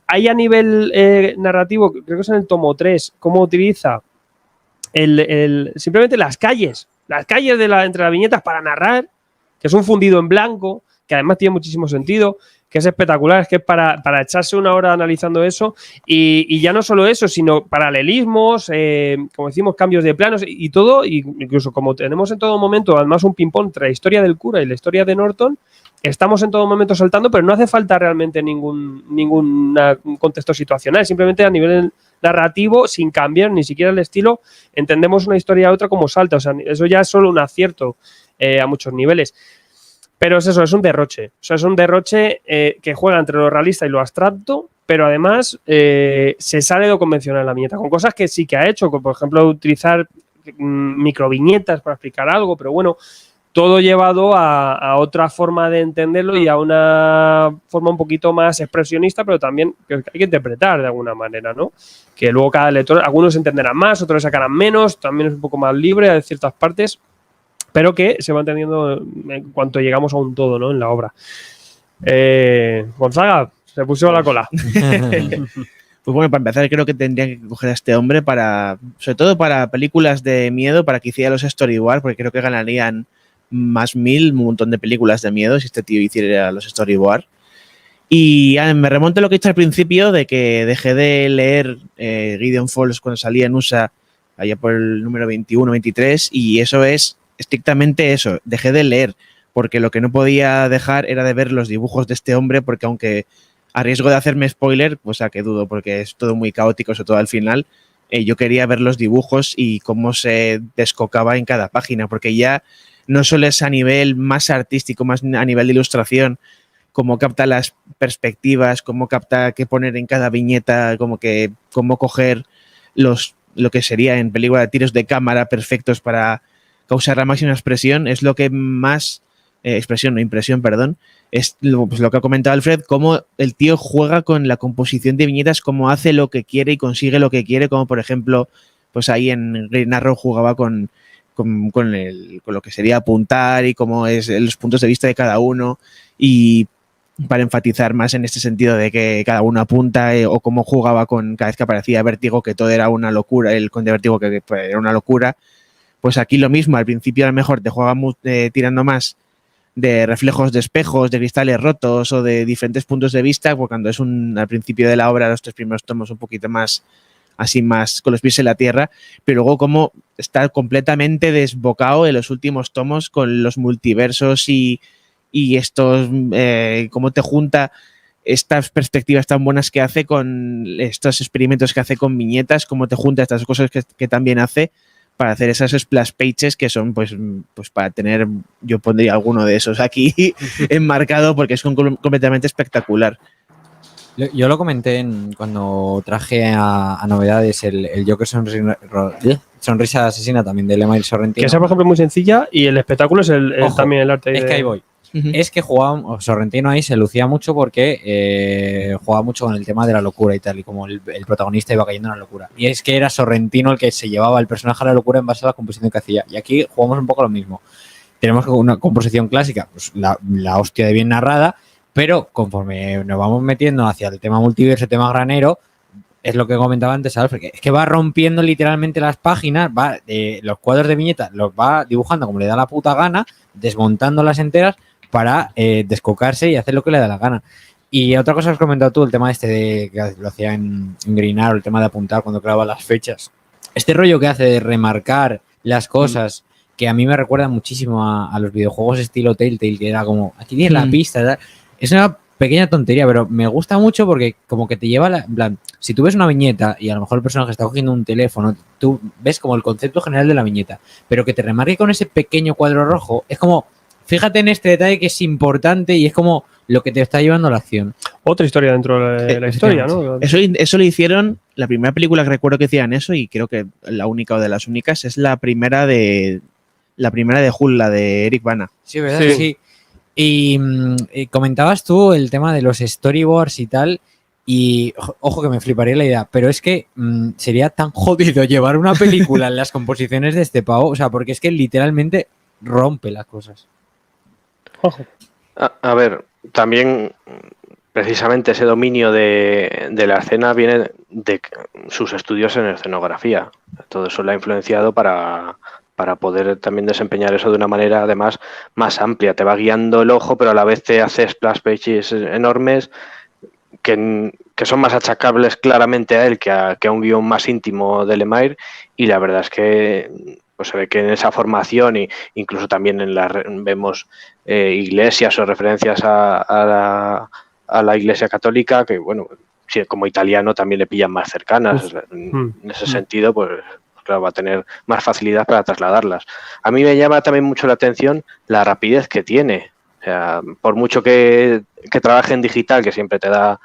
[SPEAKER 2] Hay a nivel narrativo, creo que es en el tomo 3, cómo utiliza simplemente las calles entre las viñetas para narrar, que es un fundido en blanco, que además tiene muchísimo sentido, que es espectacular, es que es para echarse una hora analizando eso, y ya no solo eso, sino paralelismos, como decimos, cambios de planos y todo, incluso como tenemos en todo momento, además un ping-pong entre la historia del cura y la historia de Norton, estamos en todo momento saltando, pero no hace falta realmente ningún contexto situacional, simplemente a nivel narrativo, sin cambiar ni siquiera el estilo, entendemos una historia a otra como salta. O sea, eso ya es solo un acierto a muchos niveles. Pero es eso, es un derroche. O sea, es un derroche que juega entre lo realista y lo abstracto, pero además se sale de lo convencional en la viñeta, con cosas que sí que ha hecho, como por ejemplo utilizar microviñetas para explicar algo, pero bueno, todo llevado a otra forma de entenderlo y a una forma un poquito más expresionista, pero también que hay que interpretar de alguna manera, ¿no? Que luego cada lector, algunos entenderán más, otros sacarán menos, también es un poco más libre de ciertas partes, pero que se va entendiendo en cuanto llegamos a un todo, ¿no? En la obra. Gonzaga, se puso la cola.
[SPEAKER 9] Pues bueno, para empezar creo que tendría que coger a este hombre sobre todo para películas de miedo, para que hiciera los storyboard, porque creo que ganarían más 1000, un montón de películas de miedo si este tío hiciera los storyboard. Y me remonto a lo que he dicho al principio de que dejé de leer Gideon Falls cuando salía en USA allá por el número 21, 23, y eso es estrictamente eso, dejé de leer, porque lo que no podía dejar era de ver los dibujos de este hombre, porque aunque a riesgo de hacerme spoiler, pues a que dudo, porque es todo muy caótico, sobre todo al final, yo quería ver los dibujos y cómo se descocaba en cada página, porque ya no solo es a nivel más artístico, más a nivel de ilustración, cómo capta las perspectivas, cómo capta qué poner en cada viñeta, cómo coger lo que sería en película de tiros de cámara perfectos para causar la máxima expresión, es lo que más, impresión, perdón, es lo que ha comentado Alfred, cómo el tío juega con la composición de viñetas, cómo hace lo que quiere y consigue lo que quiere, como por ejemplo, pues ahí en Green Arrow jugaba con lo que sería apuntar y cómo es los puntos de vista de cada uno, y para enfatizar más en este sentido de que cada uno apunta, o cómo jugaba con cada vez que aparecía Vértigo, que todo era una locura, el Conde Vértigo que era una locura. Pues aquí lo mismo, al principio a lo mejor te juega tirando más de reflejos de espejos, de cristales rotos o de diferentes puntos de vista, porque cuando es al principio de la obra, los 3 primeros tomos un poquito más así, más con los pies en la tierra, pero luego como está completamente desbocado en los últimos tomos con los multiversos y y estos, cómo te junta estas perspectivas tan buenas que hace con estos experimentos que hace con viñetas, cómo te junta estas cosas que también hace para hacer esas splash pages que son pues para tener, yo pondría alguno de esos aquí enmarcado porque es completamente espectacular.
[SPEAKER 3] Yo lo comenté cuando traje a novedades el Joker Sonrisa Asesina también de Lemay Sorrentino.
[SPEAKER 2] Que esa, por ejemplo, es muy sencilla y el espectáculo es
[SPEAKER 3] Ojo,
[SPEAKER 2] también el arte.
[SPEAKER 3] Es que ahí voy. Es que Sorrentino ahí se lucía mucho porque jugaba mucho con el tema de la locura y tal, y como el protagonista iba cayendo en la locura. Y es que era Sorrentino el que se llevaba el personaje a la locura en base a la composición que hacía. Y aquí jugamos un poco lo mismo. Tenemos una composición clásica, pues la hostia de bien narrada, pero conforme nos vamos metiendo hacia el tema multiverso, el tema granero, es lo que comentaba antes Alfred, que es que va rompiendo literalmente las páginas, los cuadros de viñeta los va dibujando como le da la puta gana, desmontándolas enteras para descocarse y hacer lo que le da la gana. Y otra cosa que has comentado tú, el tema de que lo hacía en Green Arrow, el tema de apuntar cuando clavaba las fechas. Este rollo que hace de remarcar las cosas, que a mí me recuerda muchísimo a los videojuegos estilo Telltale, que era como, aquí tienes la pista, ¿verdad? Es una pequeña tontería, pero me gusta mucho porque como que te lleva, en plan, si tú ves una viñeta y a lo mejor el personaje está cogiendo un teléfono, tú ves como el concepto general de la viñeta, pero que te remarque con ese pequeño cuadro rojo, es como, fíjate en este detalle que es importante y es como lo que te está llevando a la acción.
[SPEAKER 2] Otra historia dentro de la historia, ¿no?
[SPEAKER 9] Eso lo hicieron, la primera película que recuerdo que hacían eso, y creo que la única o de las únicas, es la primera de Hull, la de Eric Bana.
[SPEAKER 3] Sí, ¿verdad? Sí. Y comentabas tú el tema de los storyboards y tal, y ojo que me fliparía la idea, pero es que sería tan jodido llevar una película en las composiciones de este pavo, o sea, porque es que literalmente rompe las cosas.
[SPEAKER 2] Ojo.
[SPEAKER 8] A ver, también precisamente ese dominio de la escena viene de sus estudios en escenografía. Todo eso le ha influenciado para poder también desempeñar eso de una manera además más amplia. Te va guiando el ojo, pero a la vez te hace splash pages enormes que son más achacables claramente a él que a un guión más íntimo de Lemire, y la verdad es que pues se ve que en esa formación e incluso también vemos iglesias o referencias a la Iglesia Católica que, bueno, sí, como italiano también le pillan más cercanas. En ese sentido, pues claro, va a tener más facilidad para trasladarlas. A mí me llama también mucho la atención la rapidez que tiene. O sea, por mucho que trabaje en digital, que siempre te da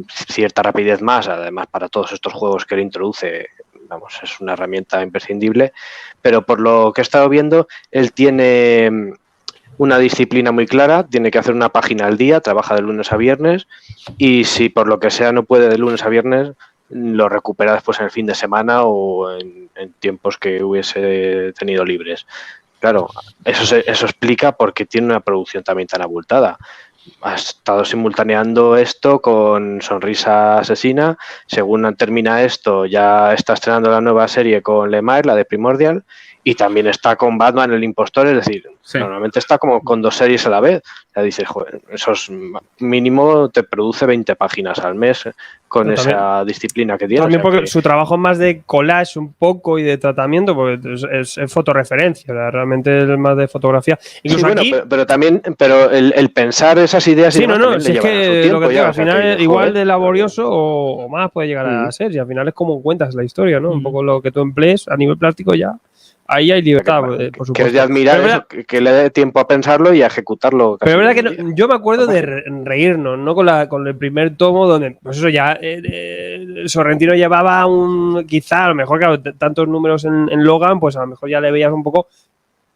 [SPEAKER 8] cierta rapidez más, además para todos estos juegos que él introduce, vamos, es una herramienta imprescindible, pero por lo que he estado viendo, él tiene una disciplina muy clara, tiene que hacer una página al día, trabaja de lunes a viernes, y si por lo que sea no puede de lunes a viernes, lo recupera después en el fin de semana o en tiempos que hubiese tenido libres. Claro, eso explica por qué tiene una producción también tan abultada. Ha estado simultaneando esto con Sonrisa Asesina. Según termina esto, ya está estrenando la nueva serie con Lemire, la de Primordial, y también está con Batman el Impostor. Es decir, normalmente está como con 2 series a la vez. Ya dices, joder, eso es mínimo, te produce 20 páginas al mes con
[SPEAKER 2] pero
[SPEAKER 8] esa
[SPEAKER 2] también,
[SPEAKER 8] disciplina que tiene.
[SPEAKER 2] También
[SPEAKER 8] o sea,
[SPEAKER 2] porque su trabajo es más de collage un poco y de tratamiento, porque es fotorreferencia, realmente es más de fotografía. Incluso
[SPEAKER 8] sí,
[SPEAKER 2] aquí,
[SPEAKER 8] bueno, pero también el pensar esas ideas.
[SPEAKER 2] Sí,
[SPEAKER 8] y demás
[SPEAKER 2] si es que lo que te digo, al final
[SPEAKER 8] que,
[SPEAKER 2] igual de laborioso o más puede llegar a ser, y al final es como cuentas la historia, ¿no? Un poco lo que tú emplees a nivel práctico ya. Ahí hay libertad, por supuesto.
[SPEAKER 8] Que es de admirar eso, que le dé tiempo a pensarlo y a ejecutarlo.
[SPEAKER 2] Pero es verdad que yo me acuerdo de reírnos, ¿no? Con el primer tomo, donde, pues eso ya, Sorrentino llevaba quizá, a lo mejor, claro, tantos números en Logan, pues a lo mejor ya le veías un poco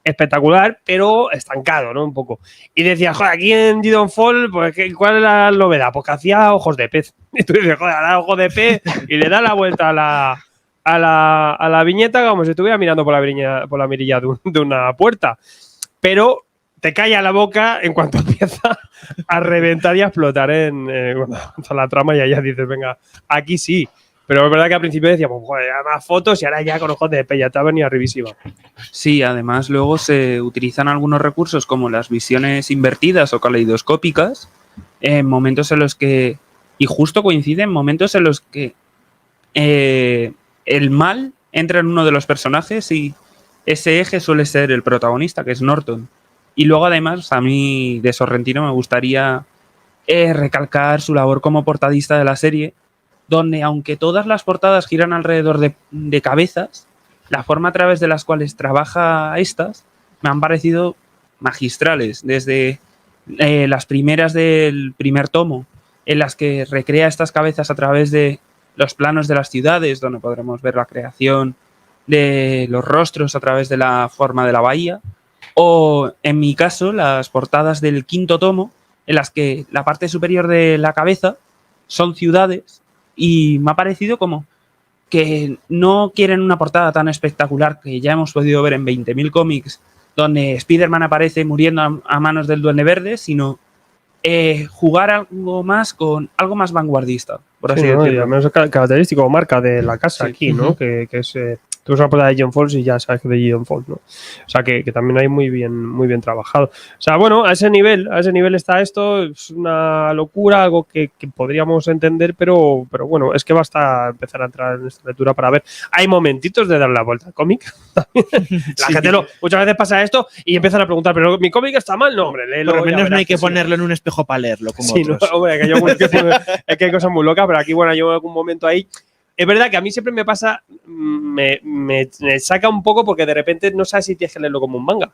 [SPEAKER 2] espectacular, pero estancado, ¿no? Un poco. Y decías, joder, aquí en Titanfall, pues, ¿cuál es la novedad? Pues que hacía ojos de pez. Y tú dices, joder, da ojos de pez y le da la vuelta a la viñeta como si estuviera mirando por la mirilla de una puerta. Pero te calla la boca en cuanto empieza a reventar y a explotar cuando avanza la trama, y ahí ya dices, venga, aquí sí. Pero es verdad que al principio decíamos, joder, más fotos y ahora ya con ojos de pella, te ha venido arribísima.
[SPEAKER 7] Sí, además luego se utilizan algunos recursos como las visiones invertidas o caleidoscópicas en momentos en los que, y justo coinciden momentos en los que el mal entra en uno de los personajes y ese eje suele ser el protagonista, que es Norton. Y luego, además, a mí de Sorrentino me gustaría recalcar su labor como portadista de la serie, donde aunque todas las portadas giran alrededor de cabezas, la forma a través de las cuales trabaja estas me han parecido magistrales, desde las primeras del primer tomo, en las que recrea estas cabezas a través de los planos de las ciudades, donde podremos ver la creación de los rostros a través de la forma de la bahía, o en mi caso las portadas del quinto tomo, en las que la parte superior de la cabeza son ciudades, y me ha parecido como que no quieren una portada tan espectacular que ya hemos podido ver en 20.000 cómics, donde Spider-Man aparece muriendo a manos del Duende Verde, sino jugar algo más con algo más vanguardista, por así
[SPEAKER 2] Sí, ¿no? Y
[SPEAKER 7] decirlo.
[SPEAKER 2] además es característico, marca de la casa
[SPEAKER 7] Sí.
[SPEAKER 2] aquí, ¿no? Que es... tú ves una portada de Gideon Falls y ya sabes que es de Gideon Falls, ¿no? O sea, que también hay muy bien trabajado. O sea, bueno, a ese nivel está esto, es una locura, algo que podríamos entender, pero bueno, es que basta empezar a entrar en esta lectura para ver. Hay momentitos de dar la vuelta al cómic. La gente muchas veces pasa esto y empiezan a preguntar, ¿pero mi cómic está mal? No, hombre, léelo.
[SPEAKER 9] Por lo
[SPEAKER 2] ya
[SPEAKER 9] menos no
[SPEAKER 2] verás
[SPEAKER 9] hay que
[SPEAKER 2] sí.
[SPEAKER 9] ponerlo en un espejo para leerlo, como
[SPEAKER 2] Sí, no,
[SPEAKER 9] otros.
[SPEAKER 2] hombre, es que hay cosas muy locas, pero aquí, bueno, yo en algún momento ahí. Es verdad que a mí siempre me pasa, me saca un poco porque de repente no sabes si tienes que leerlo como un manga.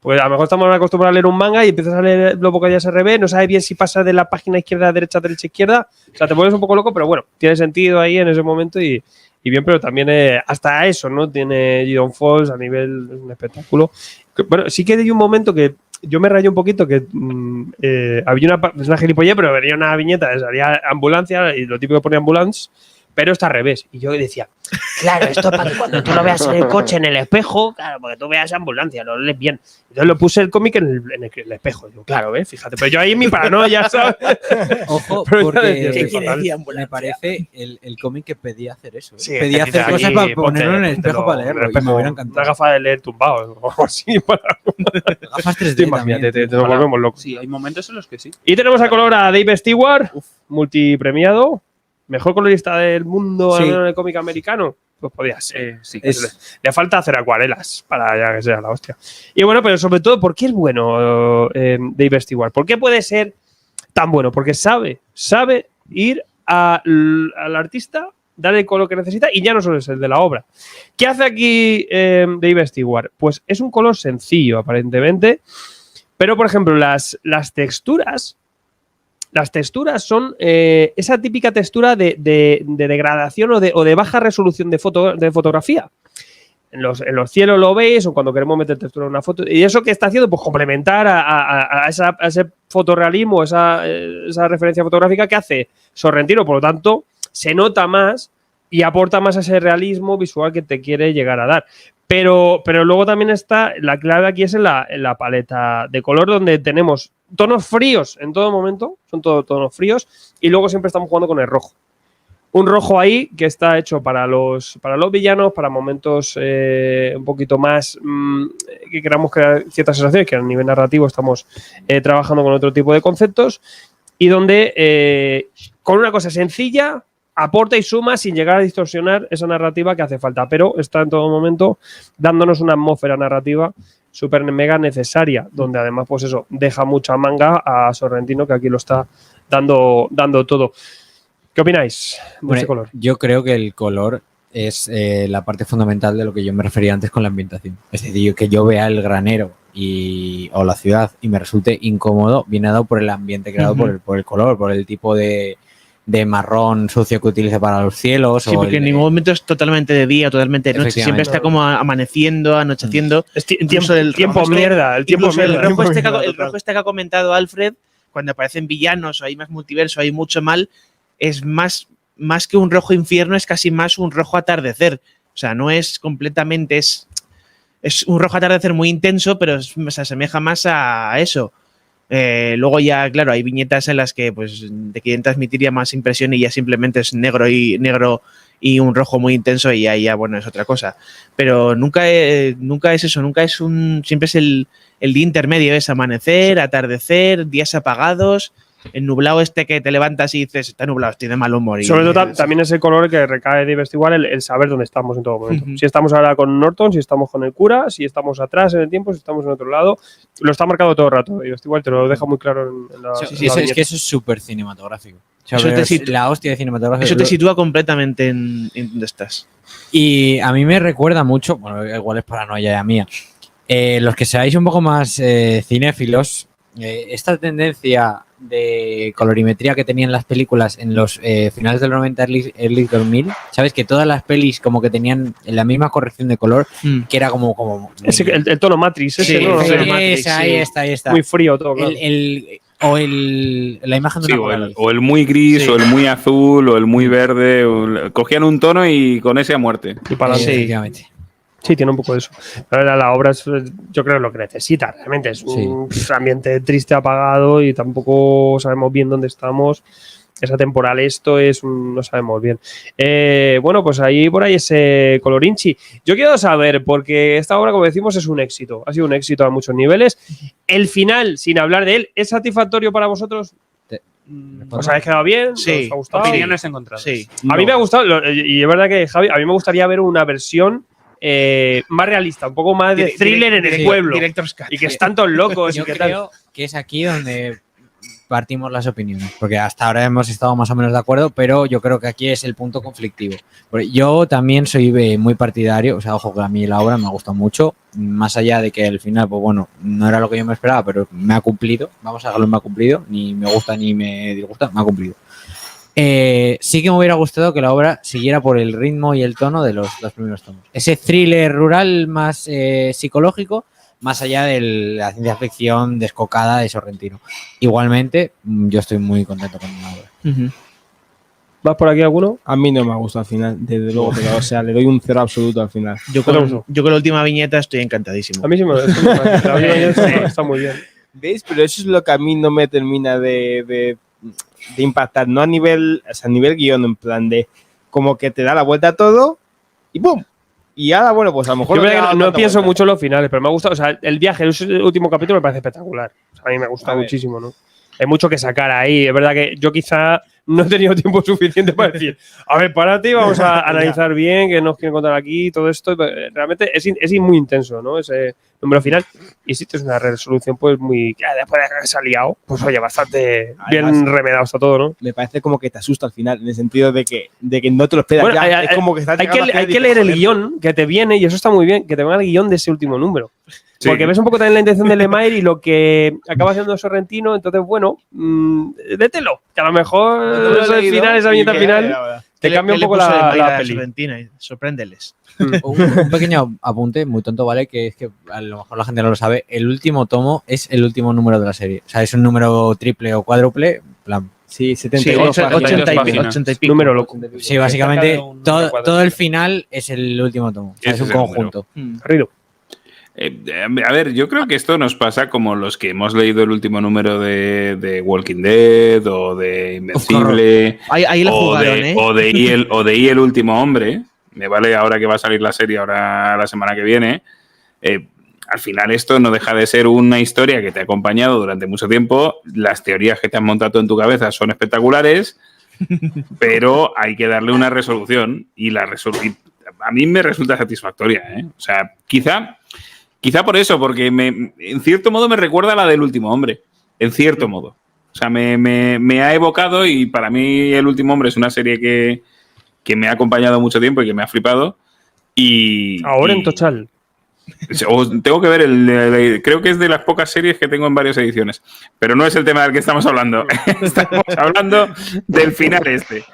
[SPEAKER 2] Pues a lo mejor estamos acostumbrados a leer un manga y empiezas a leer los bocadillas al revés, no sabes bien si pasa de la página izquierda a derecha, izquierda. O sea, te vuelves un poco loco, pero bueno, tiene sentido ahí en ese momento y bien, pero también hasta eso, ¿no? Tiene Gideon Falls a nivel, es un espectáculo. Bueno, sí que hay un momento que yo me rayé un poquito que había una gilipollez, pero venía una viñeta de salía ambulancia y lo típico que ponía ambulance, pero está al revés. Y yo decía, claro, esto para que cuando tú lo veas en el coche, en el espejo, claro, porque tú veas ambulancia, lo lees bien. Entonces lo puse el cómic en el espejo. Digo, claro, ¿ves? Fíjate, pero yo ahí en mi paranoia, ¿sabes?
[SPEAKER 3] Ojo,
[SPEAKER 2] Pero ya
[SPEAKER 3] porque
[SPEAKER 2] decía,
[SPEAKER 9] ¿Qué quiere
[SPEAKER 2] fatal.
[SPEAKER 9] decir
[SPEAKER 3] me
[SPEAKER 9] ambulancia?
[SPEAKER 3] parece el cómic que pedía hacer eso. ¿eh?
[SPEAKER 2] Sí,
[SPEAKER 3] pedía
[SPEAKER 2] es que
[SPEAKER 3] hacer
[SPEAKER 2] dice
[SPEAKER 3] cosas
[SPEAKER 2] ahí,
[SPEAKER 3] para ponerlo en el
[SPEAKER 2] póntelo
[SPEAKER 3] espejo para
[SPEAKER 2] en el
[SPEAKER 3] leerlo. Y
[SPEAKER 2] espejo,
[SPEAKER 3] me hubiera
[SPEAKER 2] una
[SPEAKER 3] encantado.
[SPEAKER 2] gafa de leer tumbado o algo así.
[SPEAKER 3] Gafas 3D
[SPEAKER 2] Tú imagínate,
[SPEAKER 3] también,
[SPEAKER 2] te nos volvemos locos.
[SPEAKER 7] Sí, hay momentos en los que sí.
[SPEAKER 2] Y tenemos a color a Dave Stewart, multipremiado, mejor colorista del mundo,
[SPEAKER 3] Sí.
[SPEAKER 2] al menos en el cómic americano. Pues podía ser.
[SPEAKER 7] Sí.
[SPEAKER 2] Le falta hacer acuarelas para ya que sea la hostia. Y bueno, pero sobre todo, ¿por qué es bueno Dave Stewart? ¿Por qué puede ser tan bueno? Porque sabe ir al artista, darle el color que necesita y ya no solo es el de la obra. ¿Qué hace aquí Dave Stewart? Pues es un color sencillo, aparentemente, pero por ejemplo, las texturas son esa típica textura de degradación o de baja resolución de fotografía. En los cielos lo veis, o cuando queremos meter textura en una foto. Y eso que está haciendo, pues complementar a ese fotorrealismo, esa referencia fotográfica que hace Sorrentino. Por lo tanto, se nota más y aporta más a ese realismo visual que te quiere llegar a dar. Pero luego también está, la clave aquí es en la paleta de color, donde tenemos tonos fríos en todo momento, son todos tonos fríos, y luego siempre estamos jugando con el rojo. Un rojo ahí que está hecho para los villanos, para momentos un poquito más que queramos crear ciertas sensaciones, que a nivel narrativo estamos trabajando con otro tipo de conceptos, y donde con una cosa sencilla aporta y suma sin llegar a distorsionar esa narrativa que hace falta, pero está en todo momento dándonos una atmósfera narrativa súper mega necesaria, donde además, pues eso, deja mucha manga a Sorrentino, que aquí lo está dando todo. ¿Qué opináis de
[SPEAKER 3] Bueno,
[SPEAKER 2] este color?
[SPEAKER 3] yo creo que el color es la parte fundamental de lo que yo me refería antes con la ambientación. Es decir, que yo vea el granero o la ciudad y me resulte incómodo, viene dado por el ambiente creado por el color, por el tipo de marrón sucio que utiliza para los cielos.
[SPEAKER 9] Sí, porque en ningún momento es totalmente de día o totalmente de noche. Siempre
[SPEAKER 3] Efectivamente.
[SPEAKER 9] está como amaneciendo, anocheciendo.
[SPEAKER 2] Incluso el tiempo
[SPEAKER 9] rojo
[SPEAKER 2] mierda. El tiempo
[SPEAKER 9] Incluso el
[SPEAKER 2] mierda.
[SPEAKER 9] rojo este que ha comentado Alfred, cuando aparecen villanos o hay más multiverso, hay mucho mal, es más que un rojo infierno, es casi más un rojo atardecer. O sea, no es completamente... Es un rojo atardecer muy intenso, pero se asemeja más a eso. Luego ya, claro, hay viñetas en las que pues te quieren transmitir ya más impresión y ya simplemente es negro y un rojo muy intenso y ahí ya, bueno, es otra cosa. Pero nunca es eso, siempre es el día intermedio, es amanecer, atardecer, días apagados. el nublado este que te levantas y dices, está nublado, estoy de mal humor.
[SPEAKER 2] Sobre todo también ese color que recae de Investigar el saber dónde estamos en todo momento. Si estamos ahora con Norton, si estamos con el cura, si estamos atrás en el tiempo, si estamos en otro lado. Lo está marcado todo el rato. Investigar te lo deja muy claro en la.
[SPEAKER 3] Sí, es que eso es súper cinematográfico. O sea,
[SPEAKER 9] Eso
[SPEAKER 3] la hostia de cinematográfico.
[SPEAKER 9] Eso te sitúa completamente en donde estás.
[SPEAKER 3] Y a mí me recuerda mucho, bueno, igual es paranoia ya mía, los que seáis un poco más cinéfilos, esta tendencia de colorimetría que tenían las películas en los finales del 90, early 2000, ¿sabes? Que todas las pelis como que tenían la misma corrección de color, que era como muy,
[SPEAKER 2] el tono Matrix, ese,
[SPEAKER 3] sí,
[SPEAKER 2] ¿no?
[SPEAKER 3] Ahí está.
[SPEAKER 2] Muy frío todo, claro.
[SPEAKER 3] La imagen de una
[SPEAKER 4] o el muy gris, o el muy azul, o el muy verde. Cogían un tono y con ese a muerte.
[SPEAKER 2] Y para
[SPEAKER 3] efectivamente.
[SPEAKER 2] Sí, tiene un poco de eso. Pero la obra es, yo creo, lo que necesita. Realmente es un ambiente triste, apagado y tampoco sabemos bien dónde estamos. Es atemporal esto, no sabemos bien. Bueno, pues por ahí ese colorinchi. Yo quiero saber, porque esta obra, como decimos, es un éxito. Ha sido un éxito a muchos niveles. El final, sin hablar de él, ¿es satisfactorio para vosotros? ¿Os habéis quedado bien?
[SPEAKER 7] Sí.
[SPEAKER 2] ¿Os ha gustado?
[SPEAKER 7] Opiniones encontradas.
[SPEAKER 9] Sí.
[SPEAKER 2] A mí me ha gustado, y es verdad que, Javi, a mí me gustaría ver una versión más realista, un poco más de thriller en el pueblo.
[SPEAKER 9] Director's Cut.
[SPEAKER 2] Y que están todos locos.
[SPEAKER 3] Yo
[SPEAKER 2] y que
[SPEAKER 3] creo que es aquí donde partimos las opiniones, porque hasta ahora hemos estado más o menos de acuerdo, pero yo creo que aquí es el punto conflictivo. Porque yo también soy muy partidario, o sea, ojo que a mí la obra me ha gustado mucho, más allá de que al final, pues bueno, no era lo que yo me esperaba, pero me ha cumplido, vamos a dejarlo, me ha cumplido, ni me gusta ni me disgusta, me ha cumplido. Sí que me hubiera gustado que la obra siguiera por el ritmo y el tono de los primeros tomos. Ese thriller rural más psicológico, más allá de la ciencia ficción descocada de Sorrentino. Igualmente, yo estoy muy contento con la obra.
[SPEAKER 2] ¿Vas por aquí alguno?
[SPEAKER 5] A mí no me ha gustado al final, desde luego, pero, o sea, le doy un 0 absoluto al final.
[SPEAKER 9] Yo con la última viñeta estoy encantadísimo.
[SPEAKER 2] A mí sí me gusta. La viñeta está muy bien.
[SPEAKER 5] ¿Veis? Pero eso es lo que a mí no me termina de impactar, no a nivel, o sea, a nivel guión, en plan de como que te da la vuelta a todo y ¡pum! Y ahora, bueno, pues a lo mejor.
[SPEAKER 2] Yo no pienso mucho en los finales, pero me ha gustado. O sea, el viaje, el último capítulo me parece espectacular. O sea, a mí me gusta muchísimo, ¿no? Hay mucho que sacar ahí. Es verdad que yo quizá no he tenido tiempo suficiente para decir, a ver, párate, vamos a analizar bien qué nos quieren contar aquí, todo esto. Realmente es muy intenso, ¿no? Ese número final. Y si es una resolución, pues muy. Ya después de que se ha liado, pues oye, bastante bien remedado está todo, ¿no?
[SPEAKER 5] Me parece como que te asusta al final, en el sentido de que no te lo esperas.
[SPEAKER 2] Bueno,
[SPEAKER 5] ya, es como que estás
[SPEAKER 2] hay que leer el guión que te viene, y eso está muy bien, que te venga el guión de ese último número. Sí. Porque ves un poco también la intención de Lemire y lo que acaba haciendo Sorrentino, entonces, bueno, dételo. Que a lo mejor el final, esa viñeta final, te cambia un poco la peli.
[SPEAKER 9] Sorrentina, sorpréndeles.
[SPEAKER 3] Un pequeño apunte, muy tonto, ¿vale? Que es que a lo mejor la gente no lo sabe. El último tomo es el último número de la serie. O sea, es un número triple o cuádruple, plan.
[SPEAKER 5] Sí, 72
[SPEAKER 9] 80 y pico.
[SPEAKER 2] Número loco.
[SPEAKER 3] Sí, básicamente todo el final es el último tomo. O sea, es un conjunto.
[SPEAKER 2] Rido.
[SPEAKER 4] A ver, yo creo que esto nos pasa como los que hemos leído el último número de Walking Dead o de Invencible
[SPEAKER 9] ahí la jugaron,
[SPEAKER 4] o de I, el último hombre. Me vale ahora que va a salir la serie ahora la semana que viene. Al final esto no deja de ser una historia que te ha acompañado durante mucho tiempo. Las teorías que te han montado en tu cabeza son espectaculares, pero hay que darle una resolución y a mí me resulta satisfactoria, ¿eh? O sea, quizá por eso, porque en cierto modo me recuerda a la del último hombre, en cierto modo. O sea, me ha evocado, y para mí El último hombre es una serie que me ha acompañado mucho tiempo y que me ha flipado.
[SPEAKER 2] Ahora en Total.
[SPEAKER 4] Tengo que ver, creo que es de las pocas series que tengo en varias ediciones, pero no es el tema del que estamos hablando. Estamos hablando del final este.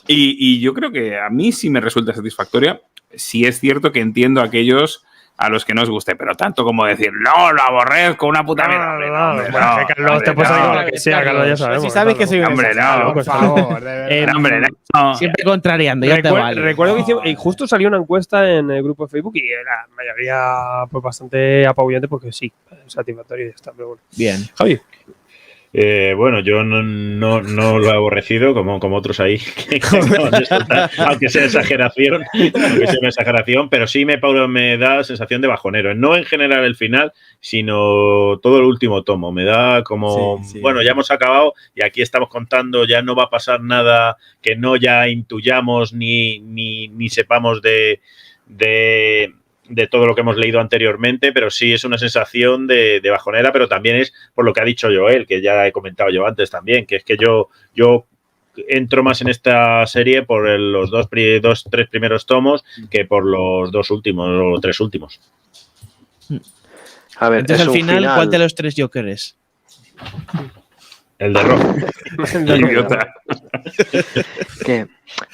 [SPEAKER 4] Y yo creo que a mí sí me resulta satisfactoria. Sí es cierto que entiendo a aquellos a los que no os guste, pero tanto como decir, no, lo aborrezco, una puta mierda.
[SPEAKER 2] Carlos, te puedes salir con la que sea, Carlos, ya sabemos.
[SPEAKER 5] Si sabes que soy un
[SPEAKER 4] hombre, no,
[SPEAKER 5] por favor.
[SPEAKER 4] Hombre, no.
[SPEAKER 9] Siempre contrariando, ya te vale.
[SPEAKER 2] Recuerdo que hicimos, y justo salió una encuesta en el grupo de Facebook y la mayoría pues bastante apabullante porque sí, satisfactorio y ya está, pero bueno.
[SPEAKER 9] Bien.
[SPEAKER 2] Javi.
[SPEAKER 6] Bueno, yo no lo he aborrecido como otros ahí que acaban de soltar, aunque sea exageración, pero sí me da la sensación de bajonero. No en general el final, sino todo el último tomo. Me da como, bueno, ya hemos acabado y aquí estamos contando, ya no va a pasar nada que no ya intuyamos ni sepamos de todo lo que hemos leído anteriormente, pero sí es una sensación de bajonera, pero también es por lo que ha dicho Joel, que ya he comentado yo antes también, que es que yo entro más en esta serie por los tres primeros tomos que por los 2 últimos o 3 últimos.
[SPEAKER 8] A ver,
[SPEAKER 9] Entonces,
[SPEAKER 8] es
[SPEAKER 9] al
[SPEAKER 8] un
[SPEAKER 9] final, ¿cuál de los 3 Joker es?
[SPEAKER 6] El de rojo.
[SPEAKER 4] Idiota.
[SPEAKER 8] que